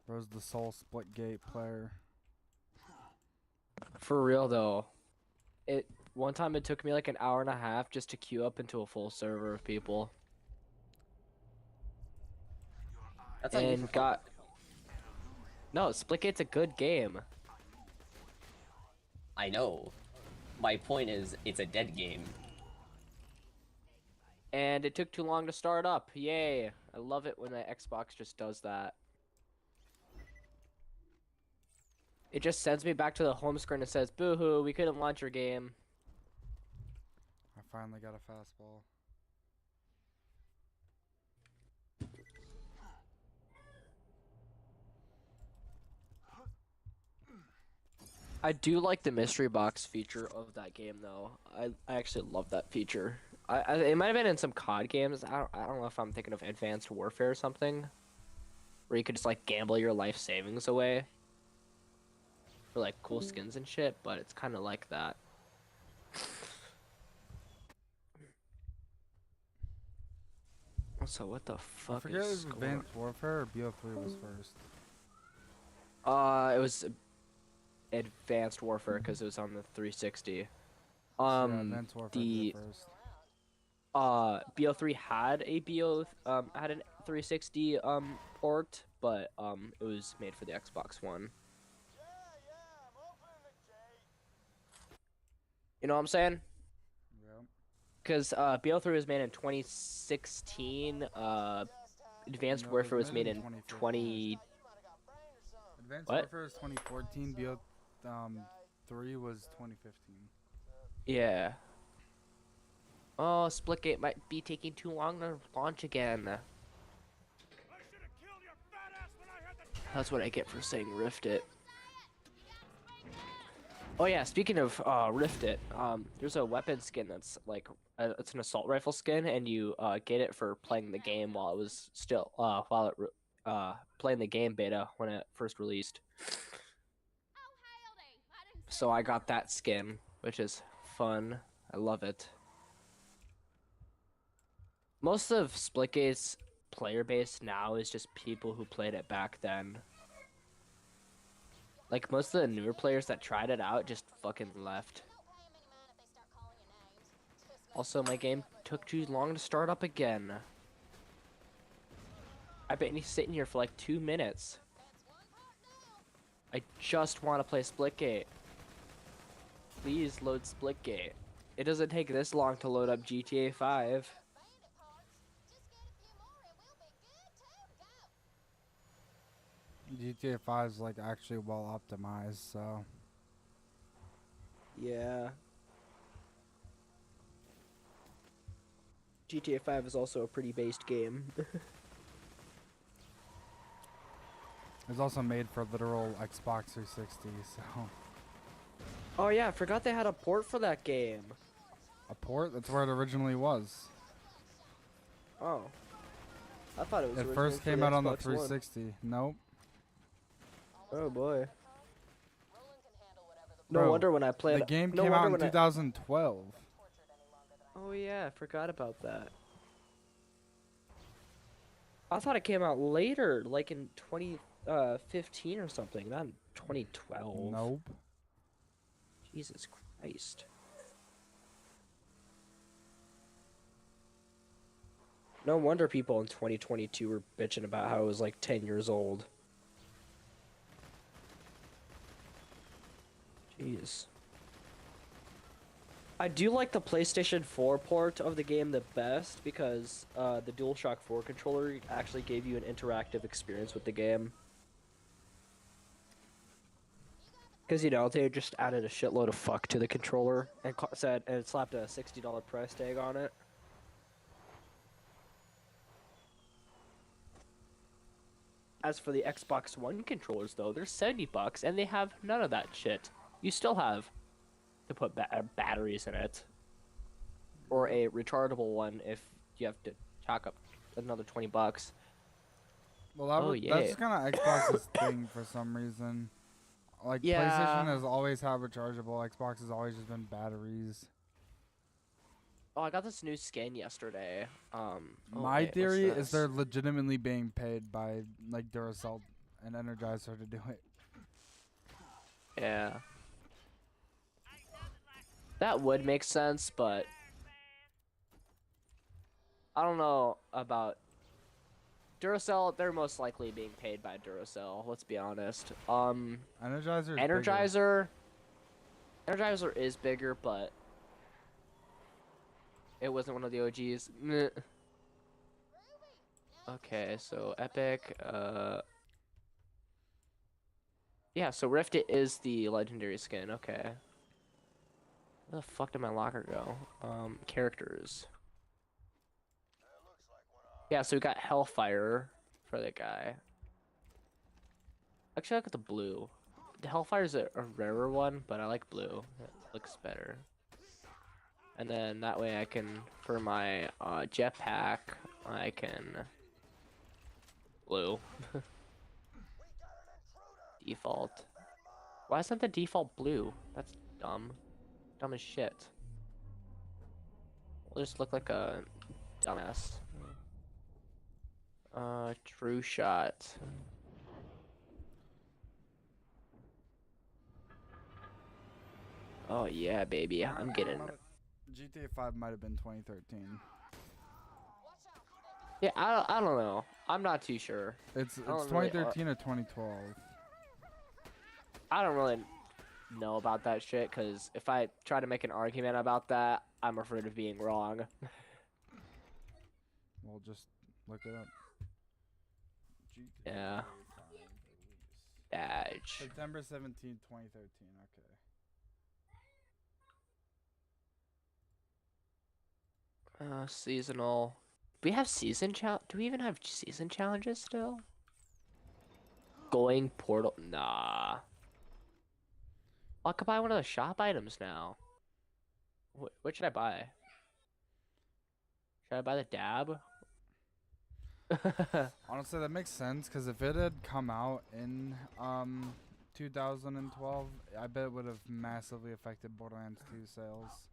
Rose the Soul Splitgate player. For real though. One time it took me like an hour and a half just to queue up into a full server of people. That's on you for fun. No, Splitgate's a good game. I know. My point is, it's a dead game. And it took too long to start up. Yay. I love it when the Xbox just does that. It just sends me back to the home screen and says, boo-hoo, we couldn't launch your game. I finally got a fastball. I do like the mystery box feature of that game, though. I actually love that feature. It might have been in some COD games. I don't know if I'm thinking of Advanced Warfare or something, where you could just like gamble your life savings away for like cool skins and shit. But it's kind of like that. So what the fuck I forget is if going on? Advanced Warfare or BO3 was first. It was Advanced Warfare because it was on the 360. Yeah, Advanced Warfare did first. BO3 had a had an 360 port, but it was made for the Xbox One. You know what I'm saying? Yeah. Because BO3 was made in 2016. Advanced No, it Warfare was made made in 20. Advanced What? Warfare was 2014. BO3 was 2015. Yeah. Oh, Splitgate might be taking too long to launch again. That's what I get for saying Rift It. Oh yeah, speaking of Rift It, there's a weapon skin that's like it's an assault rifle skin, and you get it for playing the game while it was still playing the game beta when it first released. So I got that skin, which is fun. I love it. Most of Splitgate's player base now is just people who played it back then. Like, most of the newer players that tried it out just fucking left. Also, my game took too long to start up again. I've been sitting here for like 2 minutes. I just want to play Splitgate. Please load Splitgate. It doesn't take this long to load up GTA 5. GTA 5 is like actually well optimized, so. Yeah. GTA 5 is also a pretty based game. It's also made for literal Xbox 360, so. Oh yeah, I forgot they had a port for that game. A port? That's where it originally was. Oh. I thought it was It first came out on the 360. Nope. Oh boy. Bro, No wonder when I played. The game no came out wonder in when 2012. Oh yeah, I forgot about that. I thought it came out later, like in 2015 or something, not in 2012. Nope. Jesus Christ. No wonder people in 2022 were bitching about how it was like 10 years old. Jeez. I do like the PlayStation 4 port of the game the best because the DualShock 4 controller actually gave you an interactive experience with the game. Because, you know, they just added a shitload of fuck to the controller and and slapped a $60 price tag on it. As for the Xbox One controllers, though, they're $70 and they have none of that shit. You still have to put batteries in it. Or a rechargeable one if you have to chalk up another $20. Well, that's kind of Xbox's thing for some reason. Like, yeah. PlayStation has always had rechargeable. Xbox has always just been batteries. Oh, I got this new skin yesterday. My theory is they're legitimately being paid by, like, Duracell and Energizer to do it. Yeah. That would make sense, but I don't know about Duracell. They're most likely being paid by Duracell. Let's be honest. Energizer is bigger, but it wasn't one of the OGs. Meh. Okay, so Epic. Yeah, so Rift it is the legendary skin. Okay. Where the fuck did my locker go? Characters. Yeah, so we got Hellfire for the guy. Actually, I look at the blue. The Hellfire's a rarer one, but I like blue. It looks better. And then that way I can, for my jetpack, I can blue. Default. Why isn't the default blue? That's dumb. Dumb as shit. We'll just look like a dumbass. True shot. Oh yeah, baby. I'm getting. GTA 5 might have been 2013. Yeah, I don't know. I'm not too sure. It's 2013 or 2012. I don't really know about that shit because if I try to make an argument about that, I'm afraid of being wrong. Well, just look it up. GTA Yeah. Badge. September 17th, 2013. Okay. Seasonal. We have season do we even have season challenges still? Going portal. Nah. I could buy one of the shop items now. What should I buy? Should I buy the dab? Honestly, that makes sense because if it had come out in 2012, I bet it would have massively affected Borderlands 2 sales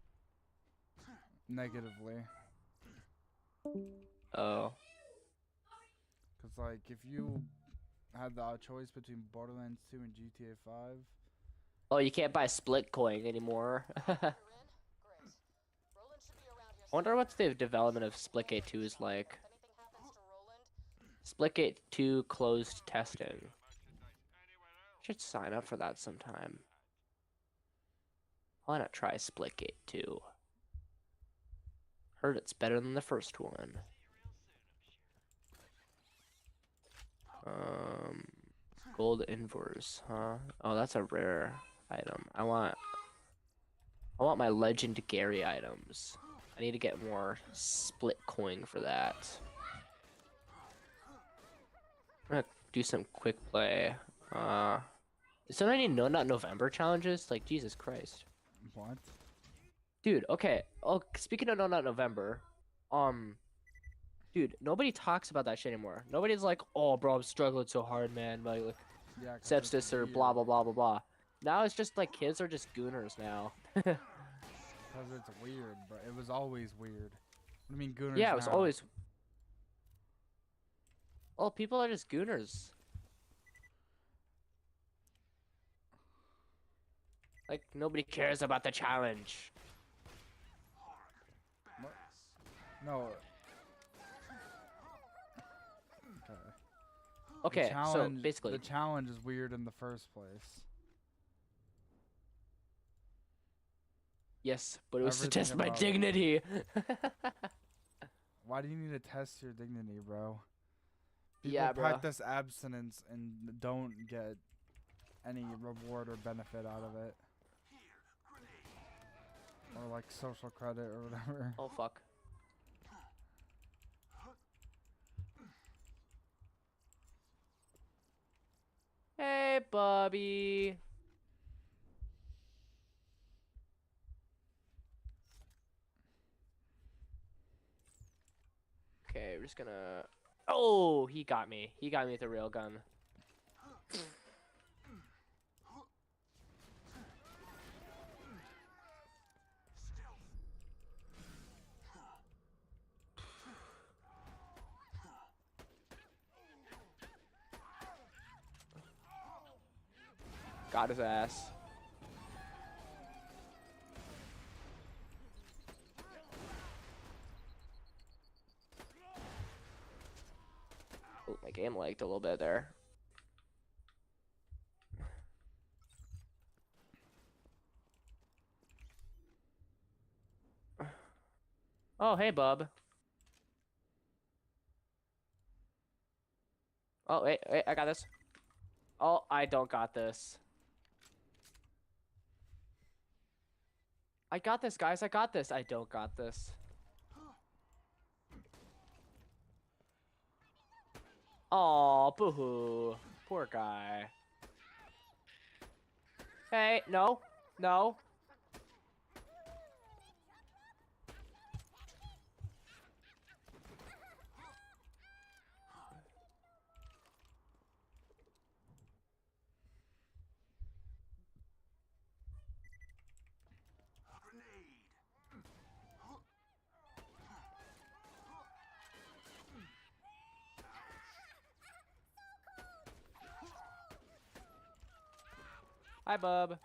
negatively. Oh. Because, like, if you had the choice between Borderlands 2 and GTA 5... Oh, you can't buy split coin anymore. I wonder what the development of Splitgate 2 is like. Splitgate 2 closed testing. Should sign up for that sometime. Why not try Splitgate 2? Heard it's better than the first one. Gold inverse, huh? Oh, that's a rare item. I want my legendary items. I need to get more split coin for that. I'm gonna do some quick play. Is there any No Nut November challenges? Like, Jesus Christ. What? Dude, okay. Oh, speaking of No Nut November, dude, nobody talks about that shit anymore. Nobody's like, oh, bro, I'm struggling so hard, man. Like yeah, sepsis or blah, blah, blah, blah, blah. Now it's just like kids are just gooners now. Because it's weird, but it was always weird. What do you mean gooners Yeah, it was now? always... Oh, people are just gooners. Like, nobody cares about the challenge. What? No. Okay, so basically, the challenge is weird in the first place. yes, but it was to Everything test my about it. dignity. Why do you need to test your dignity, bro? People Yeah, bro. practice abstinence and don't get any reward or benefit out of it. Or like social credit or whatever. Oh fuck. Hey, Bubby. Okay, we're just gonna. Oh, he got me. He got me with a rail gun. Got his ass. Oh, my game lagged a little bit there. Oh, hey, bub. Oh, wait, I got this. Oh, I don't got this. I got this, guys. I got this. I don't got this. Oh, boo-hoo. Poor guy. Hey, no. No. Hi, bub.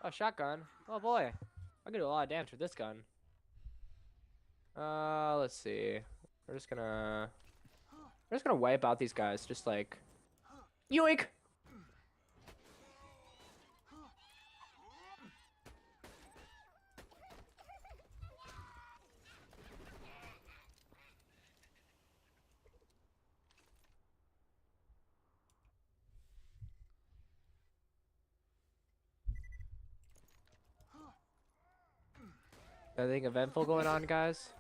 Oh, shotgun. Oh, boy. I can do a lot of damage with this gun. Let's see. We're just gonna wipe out these guys. Just like, yoink! Anything eventful going on, guys?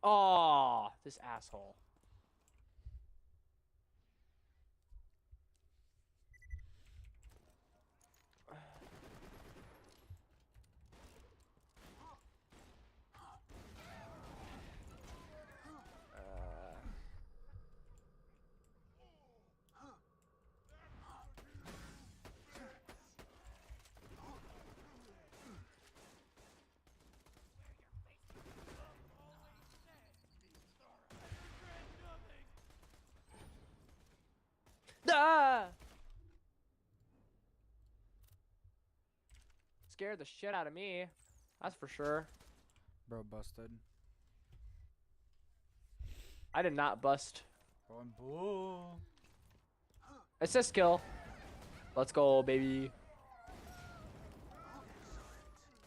Oh, this asshole. Ah! Scared the shit out of me. That's for sure. Bro busted. I did not bust. Going blue. It says skill. Let's go, baby.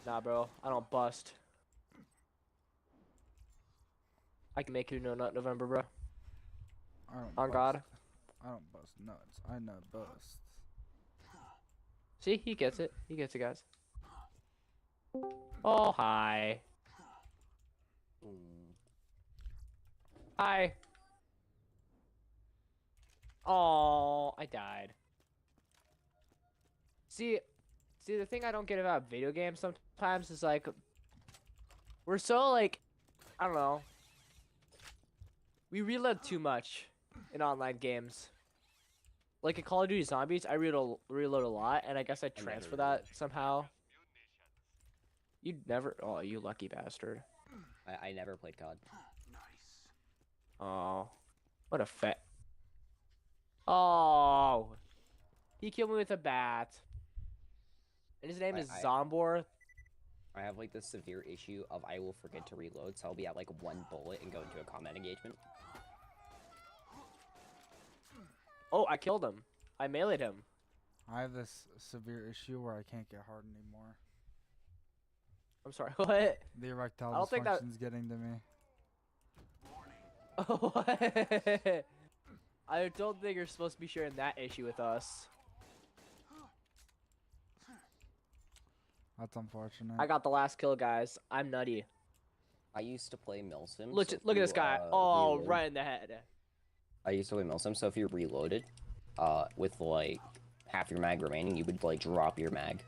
Nah, bro. I don't bust. I can make you no nut November, bro. I don't On bust. God. I don't bust nuts. I nut busts. See, he gets it. He gets it, guys. Oh, hi. Hi. Oh, I died. See, the thing I don't get about video games sometimes is like, we're so like, I don't know. We reload too much in online games. Like in Call of Duty Zombies, I reload a lot, and I guess I transfer that somehow. You never? Oh, you lucky bastard. I never played COD. Oh, what a fet. Oh, he killed me with a bat. And his name is Zombor I have like this severe issue of I will forget to reload, so I'll be at like 1 bullet and go into a combat engagement. Oh, I killed him. I meleeed him. I have this severe issue where I can't get hard anymore. I'm sorry, what? The erectile I don't think that- dysfunction's getting to me. Oh, what? I don't think you're supposed to be sharing that issue with us. That's unfortunate. I got the last kill, guys. I'm nutty. I used to play Milsim. Look, so if look at you, this guy. reload- Right in the head. I used to play Milsim, so if you reloaded, with like half your mag remaining, you would like drop your mag.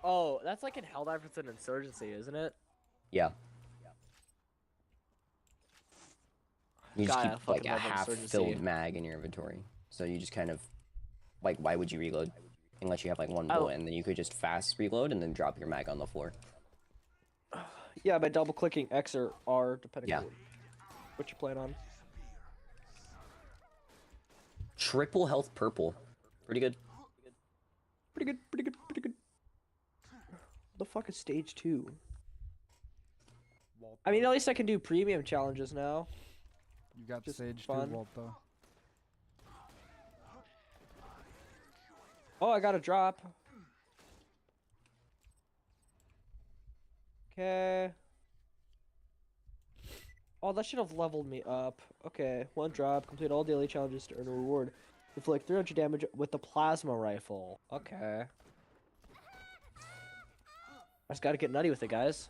Oh, that's like in Helldivers and Insurgency, isn't it? Yeah. You just God, I keep like fucking a love half-filled Insurgency. mag in your inventory, so you just kind of like, why would you reload unless you have like 1 Oh. bullet, and then you could just fast reload and then drop your mag on the floor. Yeah, by double clicking X or R, depending Yeah. on what you plan on. Triple health purple, pretty good. Pretty good, pretty good, pretty good. The fuck is stage 2? I mean, at least I can do premium challenges now. You got Just stage fun. 2 Volta. Oh, I got a drop. Okay. Oh, that should have leveled me up. Okay, 1 drop. Complete all daily challenges to earn a reward. Inflict 300 damage with the plasma rifle. Okay. I just gotta get nutty with it, guys.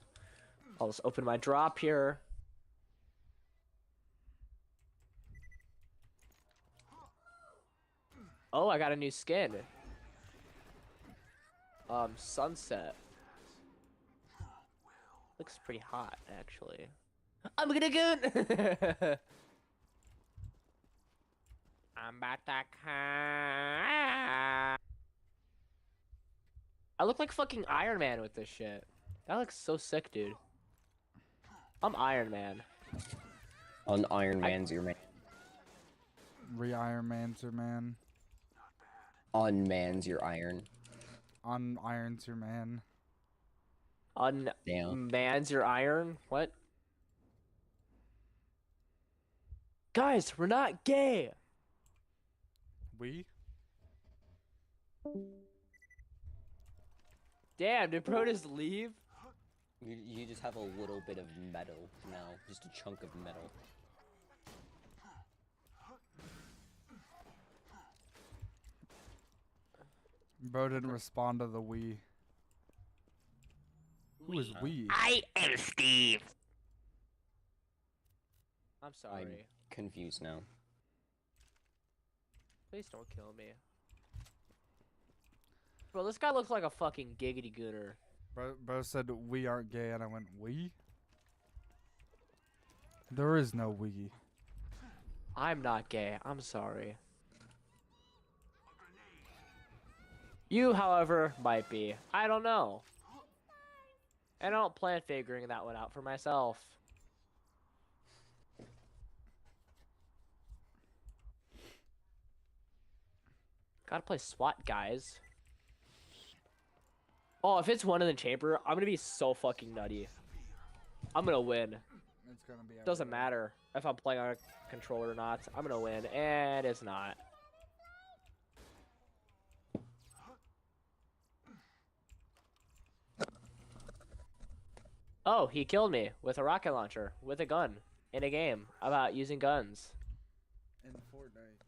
I'll just open my drop here. Oh, I got a new skin. Sunset. Looks pretty hot, actually. I'm gonna go. I'm about to I look like fucking Iron Man with this shit. That looks so sick, dude. I'm Iron Man. On Iron Man's your man. Re-Iron Man's your man. Unman's your iron. Un-Iron's your man. Damn. Man's your iron? What? Guys, we're not gay. We? Damn, did bro just leave? You just have a little bit of metal now, just a chunk of metal. Bro didn't respond to the we. Who is we? I am Steve. I'm sorry. I'm confused now. Please don't kill me. Bro, this guy looks like a fucking giggity gooner. Bro said we aren't gay, and I went, we? There is no we. I'm not gay. I'm sorry. You, however, might be. I don't know. And I don't plan figuring that one out for myself. Gotta play SWAT, guys. Oh, if it's one in the chamber, I'm gonna be so fucking nutty. I'm gonna win. It's gonna be. Doesn't matter if I'm playing on a controller or not. I'm gonna win, and it's not. Oh, he killed me with a rocket launcher, with a gun, in a game about using guns. In Fortnite.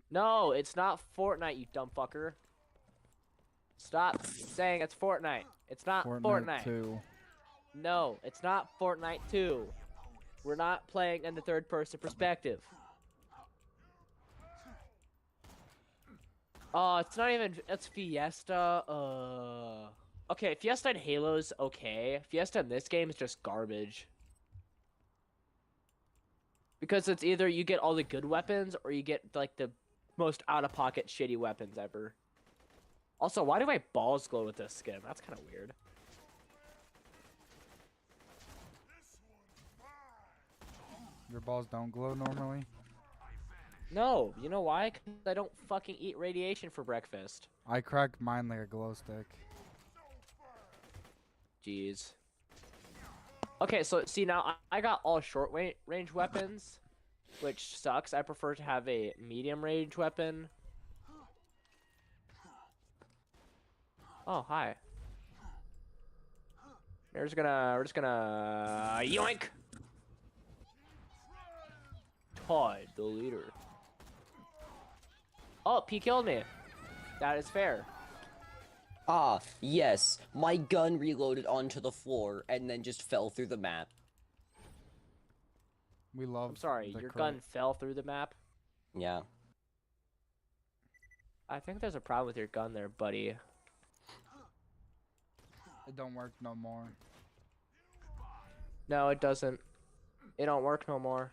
No, it's not Fortnite, you dumb fucker. Stop saying it's Fortnite. It's not Fortnite. 2. No, it's not Fortnite 2. We're not playing in the third-person perspective. Oh, it's not even. It's Fiesta. Okay, Fiesta and Halo's okay. Fiesta in this game is just garbage. Because it's either you get all the good weapons or you get like the most out-of-pocket shitty weapons ever. Also, why do my balls glow with this skin? That's kind of weird. Your balls don't glow normally? No, you know why? 'Cause I don't fucking eat radiation for breakfast. I crack mine like a glow stick. Jeez. Okay, so see now I got all short range weapons, which sucks. I prefer to have a medium range weapon. Oh, hi. We're just gonna yoink. Todd, the leader. Oh, he killed me. That is fair. Ah, yes. My gun reloaded onto the floor and then just fell through the map. We love. I'm sorry, the your credit. gun fell through the map? Yeah. I think there's a problem with your gun there, buddy. It don't work no more. No, it doesn't. It don't work no more.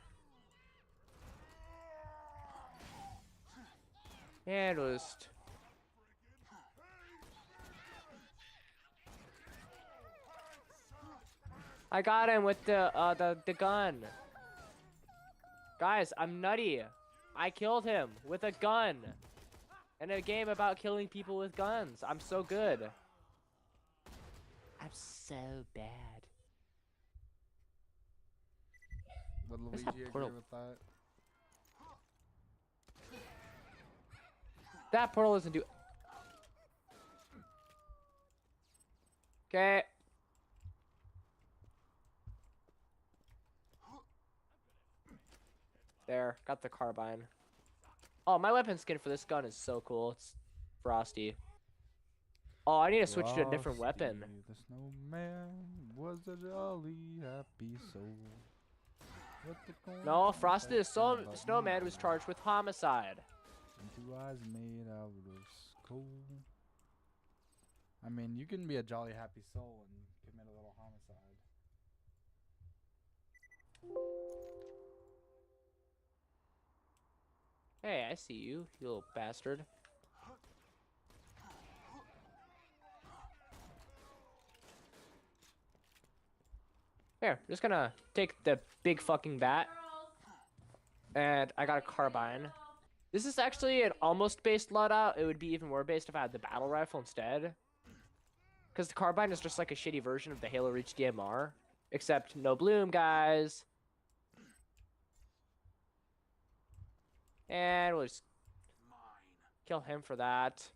And just... I got him with the gun. Guys, I'm nutty. I killed him with a gun. In a game about killing people with guns. I'm so good. I'm so bad. Would Where's Luigi that agree portal? with that? That portal doesn't do... Okay. There, got the carbine. Oh, my weapon skin for this gun is so cool. It's frosty. Oh, I need to switch to a different weapon. Frosty the snowman was a jolly happy soul. What the corn No, Frosty the affection but Snowman was charged with homicide. and 2 eyes made out of coal. I mean, you can be a jolly happy soul and commit a little homicide. Hey, I see you, you little bastard. Here, just gonna take the big fucking bat. And I got a carbine. This is actually an almost based loadout. It would be even more based if I had the battle rifle instead. Because the carbine is just like a shitty version of the Halo Reach DMR. Except no bloom, guys. And we'll just kill him for that.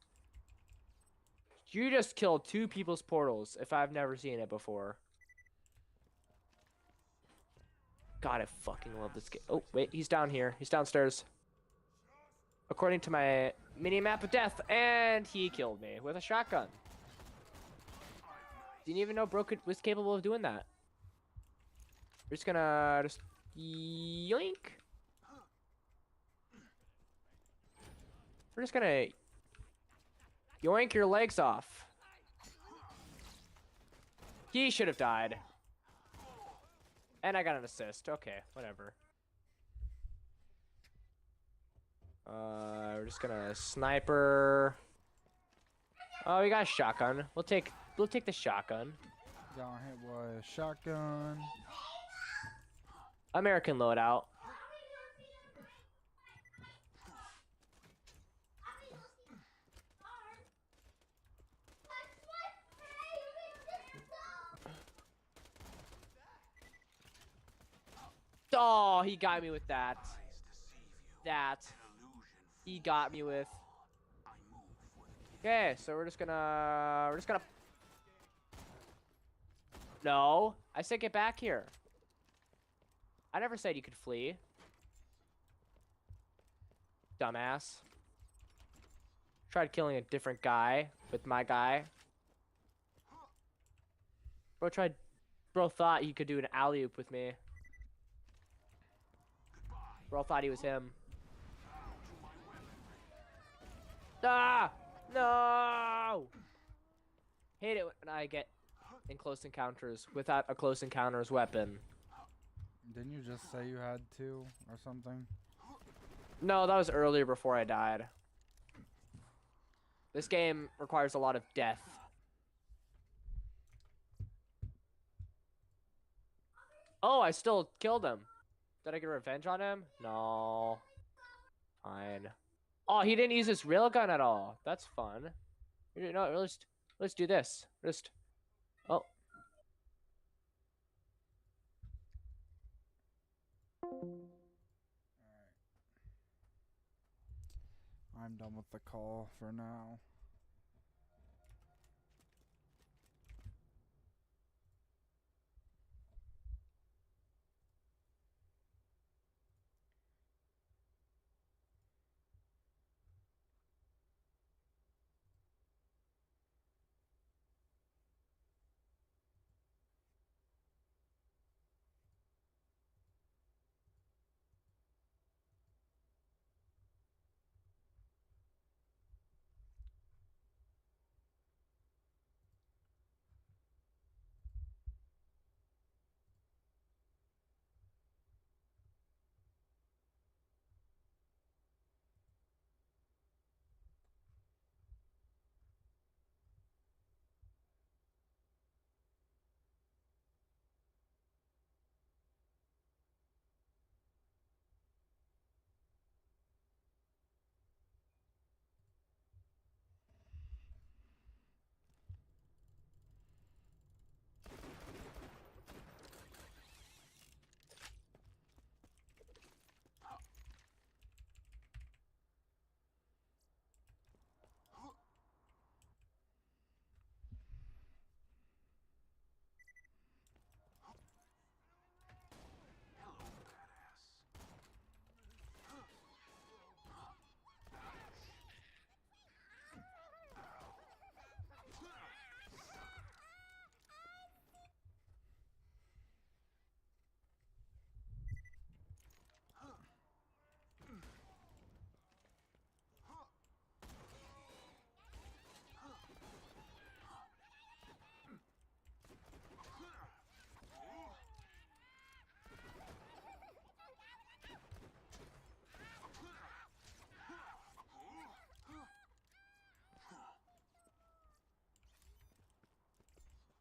You just killed 2 people's portals if I've never seen it before. God, I fucking love this game. Oh, wait, he's down here. He's downstairs. According to my mini-map of death, and he killed me with a shotgun. Didn't even know Bro was capable of doing that. We're just gonna just yoink. We're just gonna yoink your legs off. He should have died. And I got an assist. Okay, whatever. We're just gonna sniper. Oh, we got a shotgun. We'll take the shotgun. Got hit with a shotgun. American loadout. Oh, he got me with that. He got me with. Okay, so we're just gonna. No, I said get back here. I never said you could flee. Dumbass. Tried killing a different guy with my guy. Bro thought he could do an alley-oop with me. Bro thought he was him. Ah! No! Hate it when I get in close encounters without a close encounters weapon. Didn't you just say you had 2 or something? No, that was earlier before I died. This game requires a lot of death. Oh, I still killed him. Did I get revenge on him? No. Fine. Oh, he didn't use his railgun at all. That's fun. You know, let's do this. Oh. I'm done with the call for now.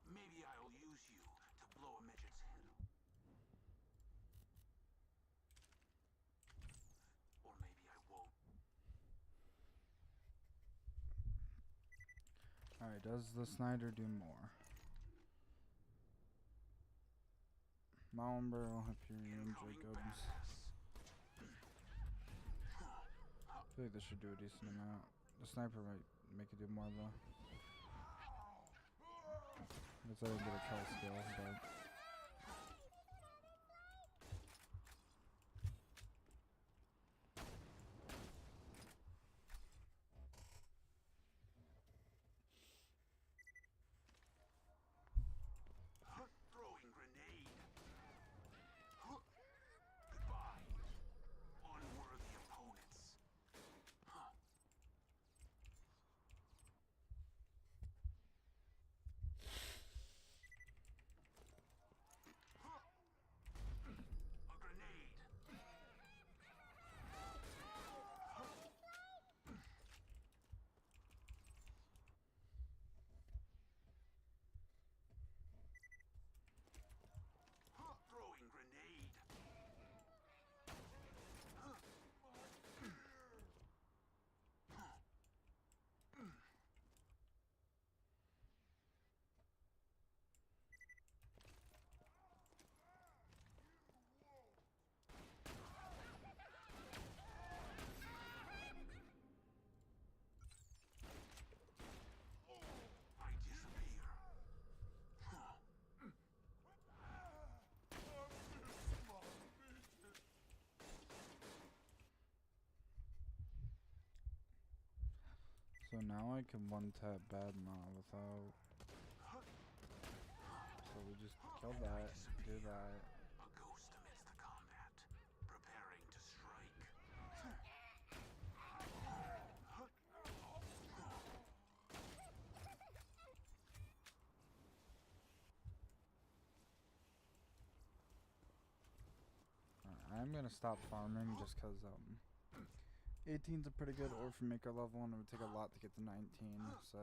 Maybe I'll use you to blow a midget's head off. Or maybe I won't. Alright, does the Snyder do more? Malmberg, Hyperion, Jacobs. I feel like this should do a decent amount. The sniper might make it do more though. I guess I didn't get a kill skill, but... Throwing grenade. Goodbye, unworthy opponents. A grenade. Throwing grenade. I disappear. So now I can one-tap Bad Ma without... So we just kill that, do that. A ghost amidst the combat, preparing to strike. I'm gonna stop farming just cause 18's a pretty good orphan maker level and it would take a lot to get to 19, so...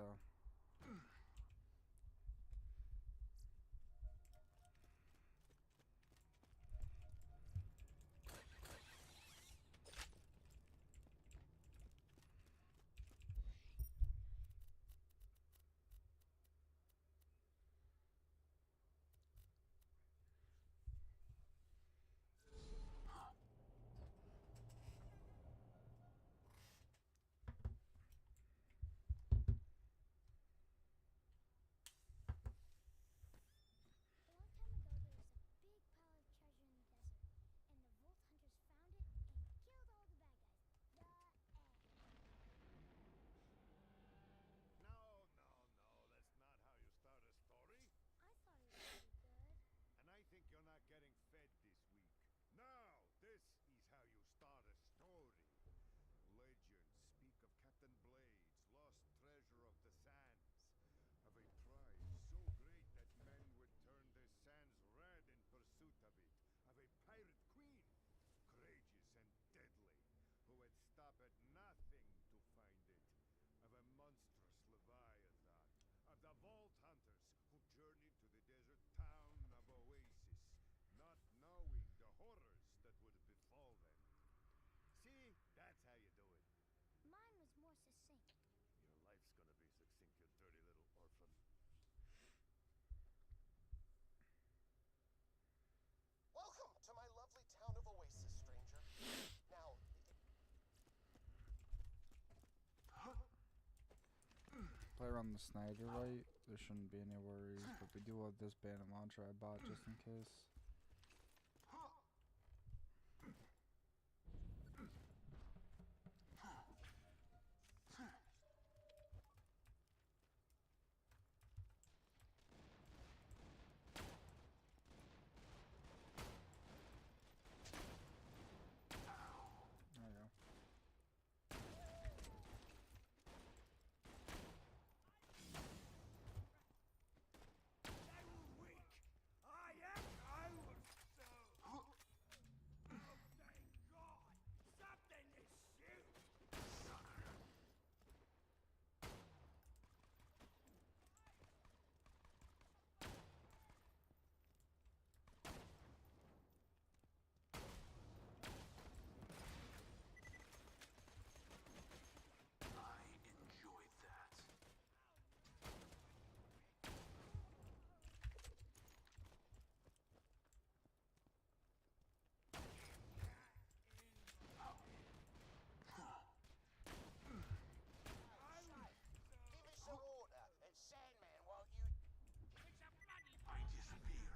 play around the Snyder right, there shouldn't be any worries. But we do have this bandit launcher I bought just in case. There you go. They were weak. I was so. Oh, thank God. Something to shoot. I enjoyed that. Give me some water and Sandman, won't you? It's a bloody I disappear.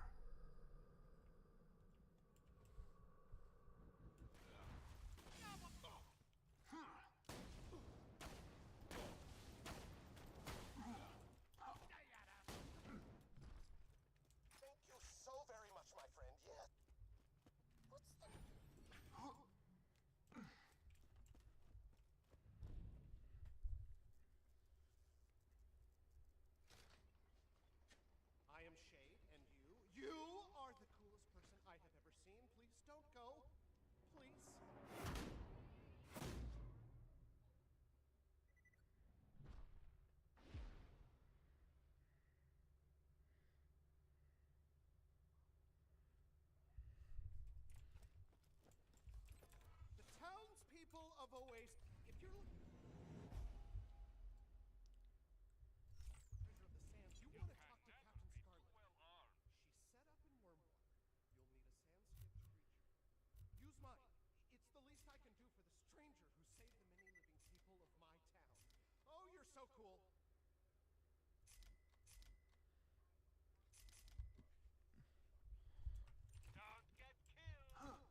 Thank you so very much, my friend. Yes. What's the... I am Shade, and you are the coolest person I have ever seen. Please don't go. Please. The townspeople of Oasis, if you're looking... Treasure of the Sands, you want to talk to Captain Scarlet. She's set up in Wormwater. You'll need a sand-skipped creature. Use mine. It's the least I can do for the stranger who saved the many living people of my town. Oh, you're so cool. Don't get killed.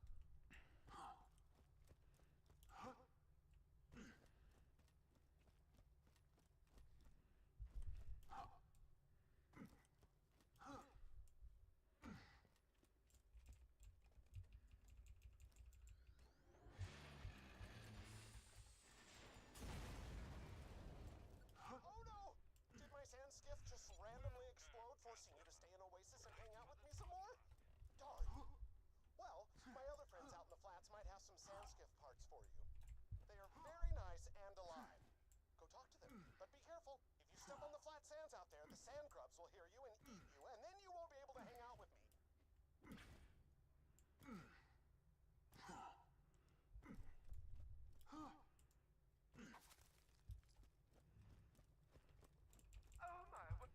Oh no! Did my sand skiff just randomly explode, forcing you to stay in Oasis and hang out with me some more? Darn. Well, my other friends out in the flats might have some sand skiff parts for you. They are very nice and alive. Go talk to them, but be careful. If you step on the flat sands out there, the sand grubs will hear you and eat you, and then you won't be able to hang out with me. Oh my, what?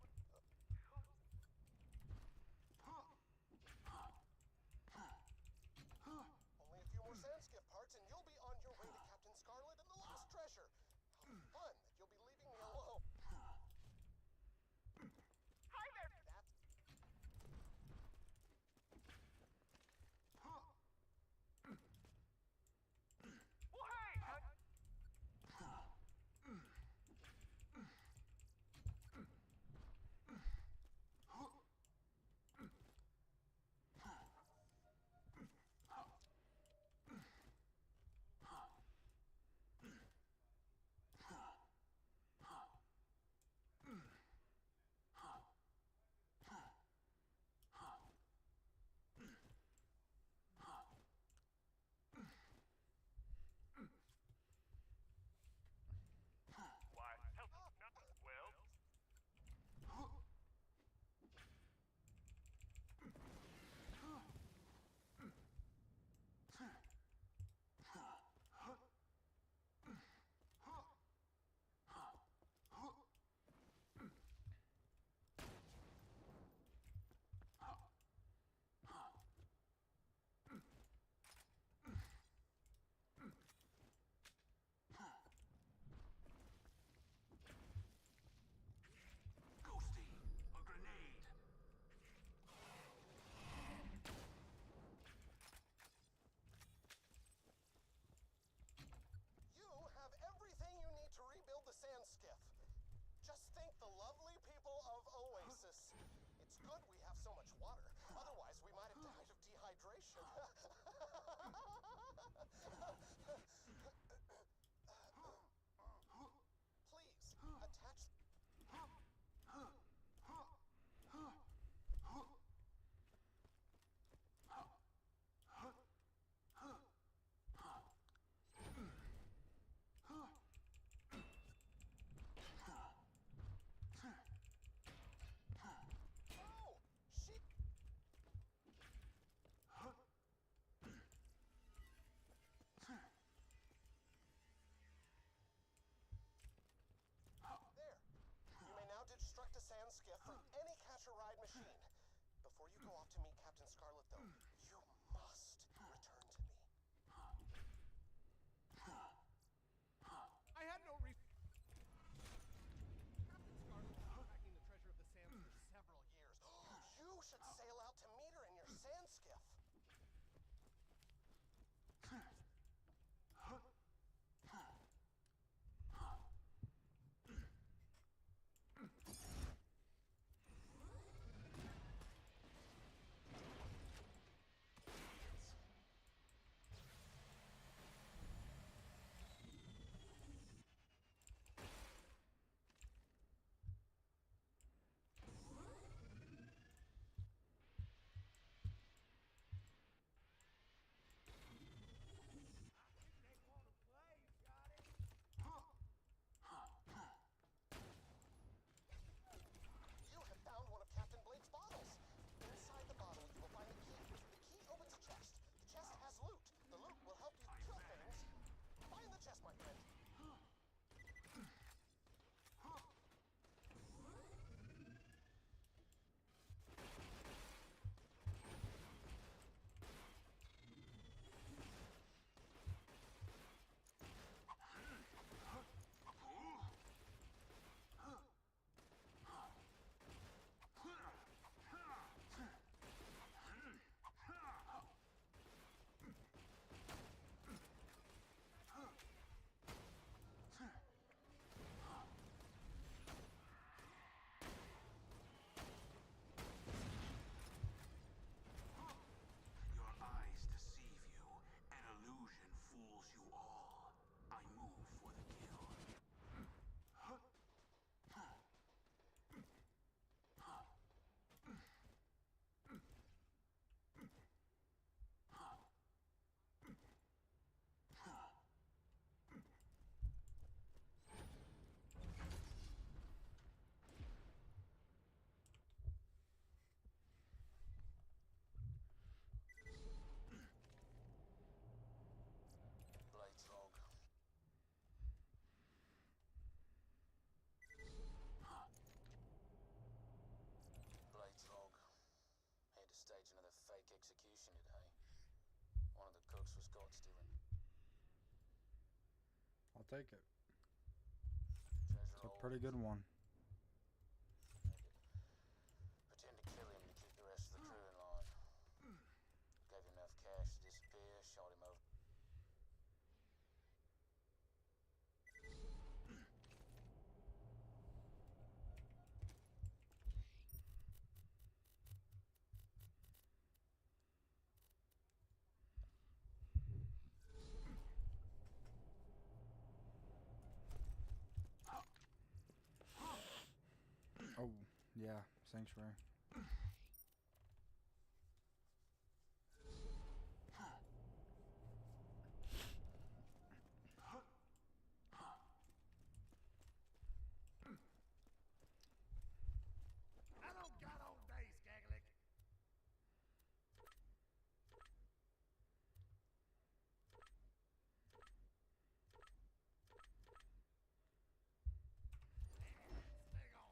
Only a few more sand skiff parts, and you'll be on your way to Captain Scarlet and the Lost Treasure. How fun that you'll be leaving me alone. situation. Please, attach... Oh, shit! There. You may now destruct a sand skiff from any catch-a-ride machine. Before you go off to meet Captain Scarlet, though, you must return to me. I had no reason. Captain Scarlet has been tracking the treasure of the sands for several years. You should sail out to meet her in your sand skiff. They want to play, Scotty. You have found one of Captain Blake's bottles. Inside the bottle, you will find a key. The key opens a chest. The chest has loot. The loot will help you kill things. Find the chest, my friend. Your eyes deceive you. An illusion fools you all. I move for the kill. Blade's log. Blade's log. Had to stage another fake execution today. One of the cooks was caught stealing I'll take it. treasure. It's a pretty good one. Pretend to kill him to keep the rest of the crew in line. Gave him enough cash to disappear, shot him over. Oh, yeah, Sanctuary. I don't got all day, Skagalick. Stay on.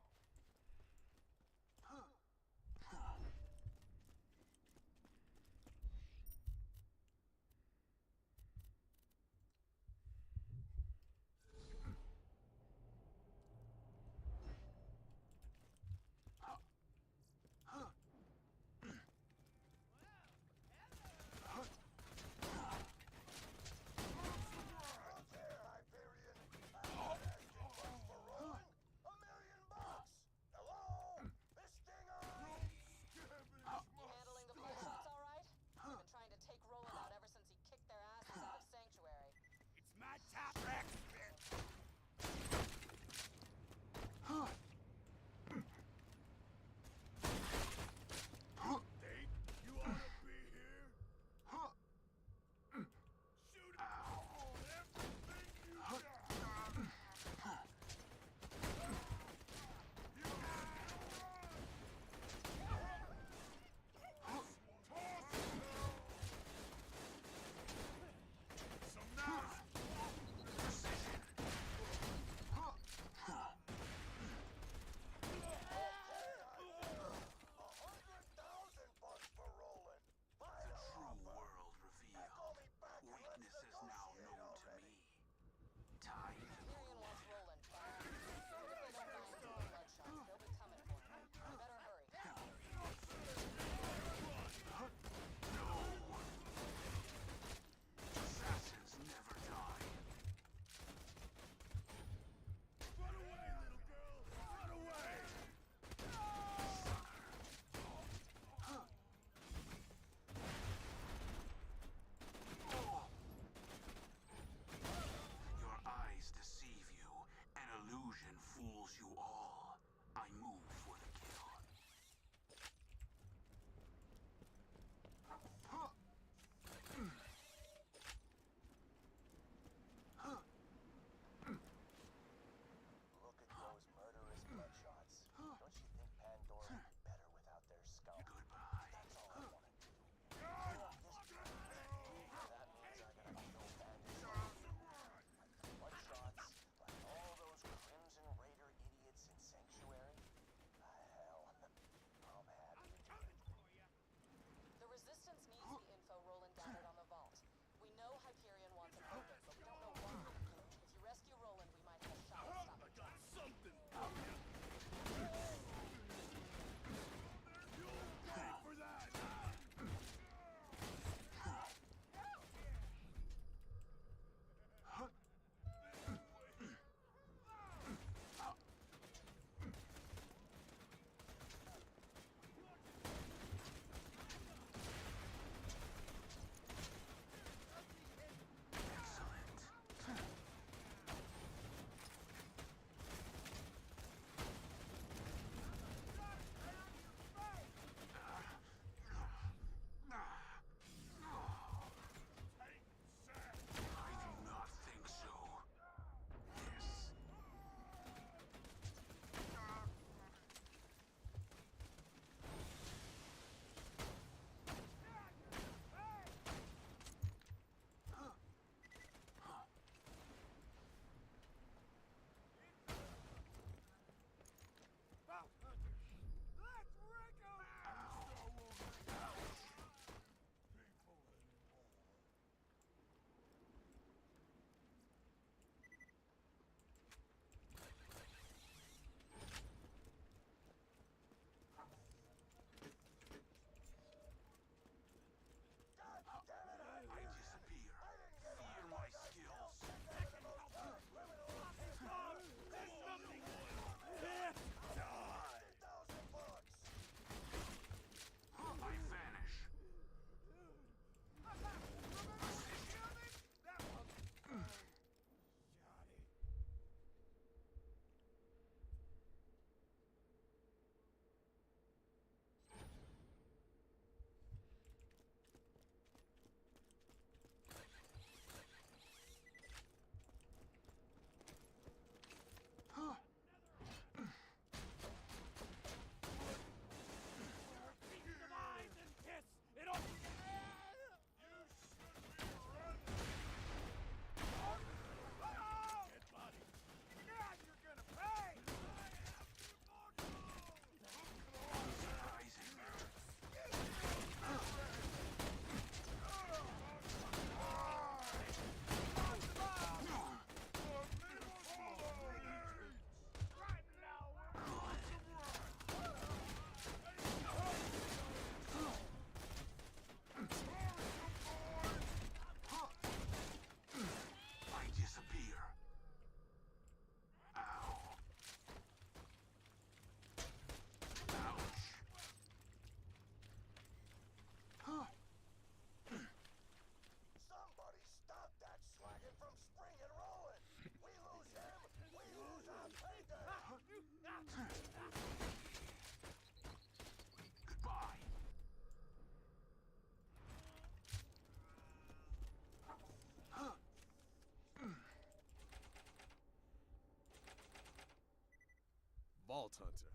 Vault Hunter.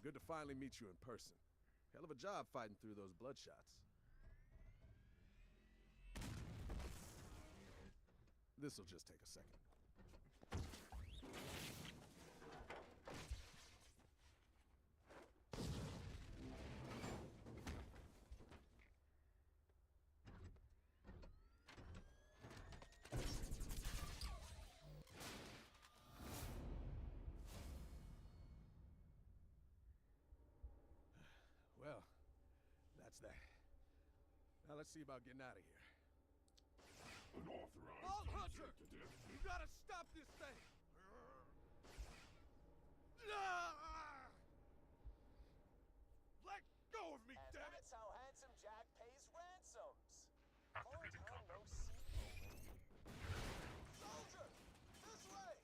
Good to finally meet you in person. Hell of a job fighting through those bloodshots. This'll just take a second. Well, that's that. Now let's see about getting out of here. Unauthorized Vault Hunter! to death. You gotta stop this thing! Let go of me, And damn it! that's how Handsome Jack pays ransoms. Long time no see. Soldier! This way!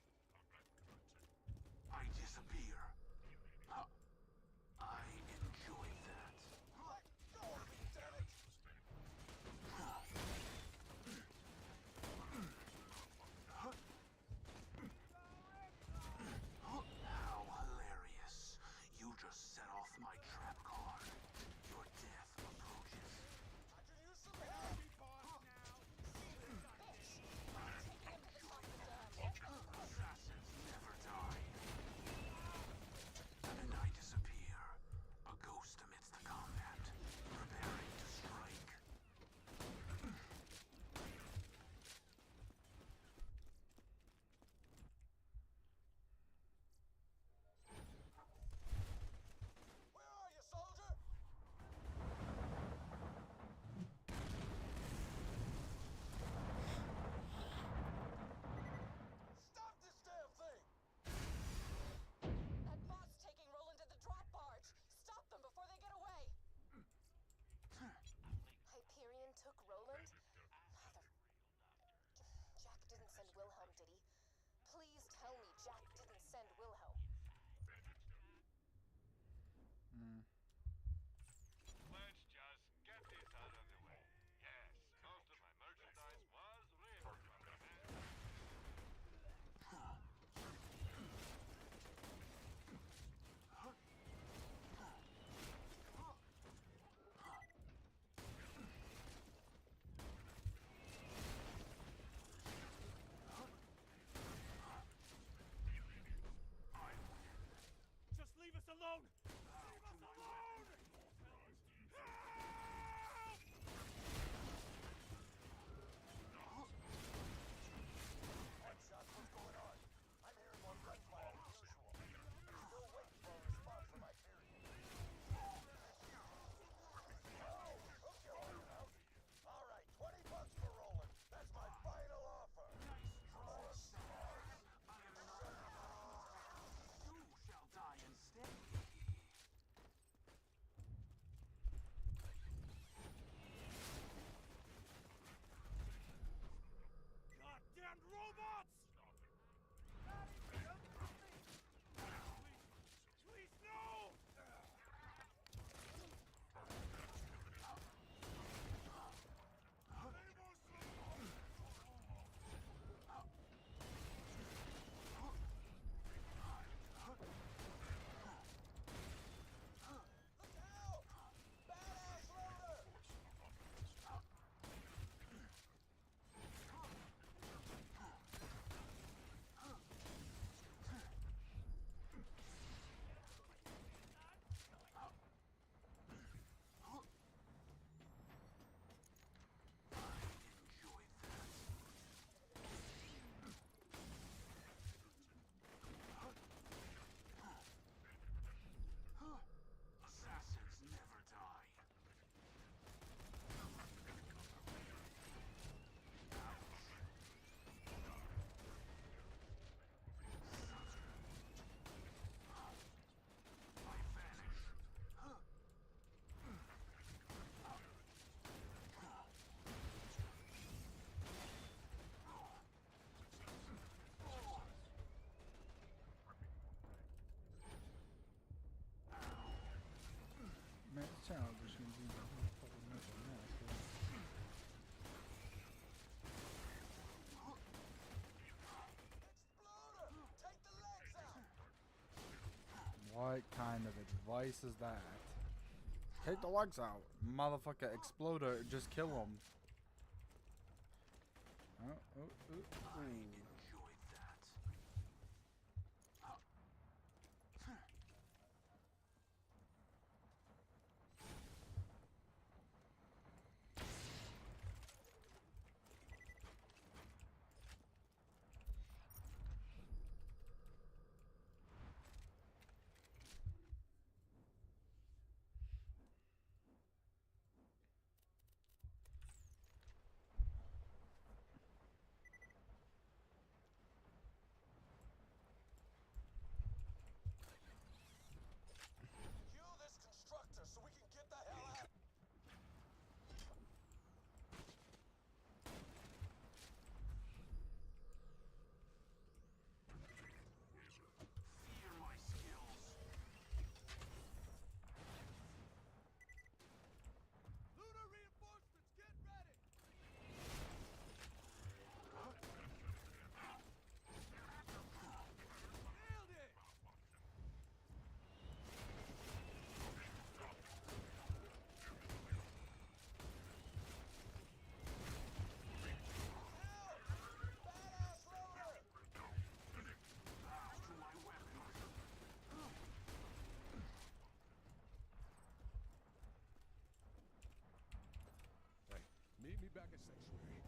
I disappear. I enjoy that. Let go of me, damn it! How hilarious. You just set off my trap card. Your death approaches. I can use some help! Assassins never die. And I disappear. A ghost amidst the combat, preparing to strike. Where are you, soldier? Stop this damn thing! That bot's taking Roland to the drop barge. Stop them before they get away. Hyperion took Roland? Mother... Jack didn't send Wilhelm, did he? Please tell me Jack didn't send Wilhelm. Let's just get this out of the way. Yes, most of my merchandise was real from the man. Just leave us alone! Leave us alone! Help! Headshots, what's going on? I'm hearing more gunfire than usual. Still waiting for a response from Hyperion. Oh, hook you on out. All right, $20 for Roland. That's my final offer. More stars. You shall die instead. Goddamn robots! Please, no! Look out! Badass loader! Assassins never die. I vanish. Man, this channel just gonna be the whole fucking mess. Exploder! Take the legs out! What kind of advice is that? Take the legs out. Motherfucker exploder, just kill him. I enjoyed that. Cue this constructor so we can get the hell out. Fear my skills. Lunar reinforcements, get ready! Nailed it! Badass loader! Fast to my weapon. Hey, meet me back at Sanctuary.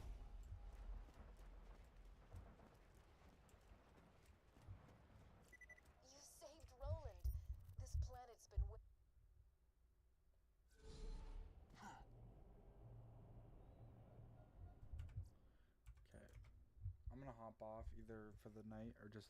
You saved Roland. This planet's been Okay. I'm gonna hop off either for the night or just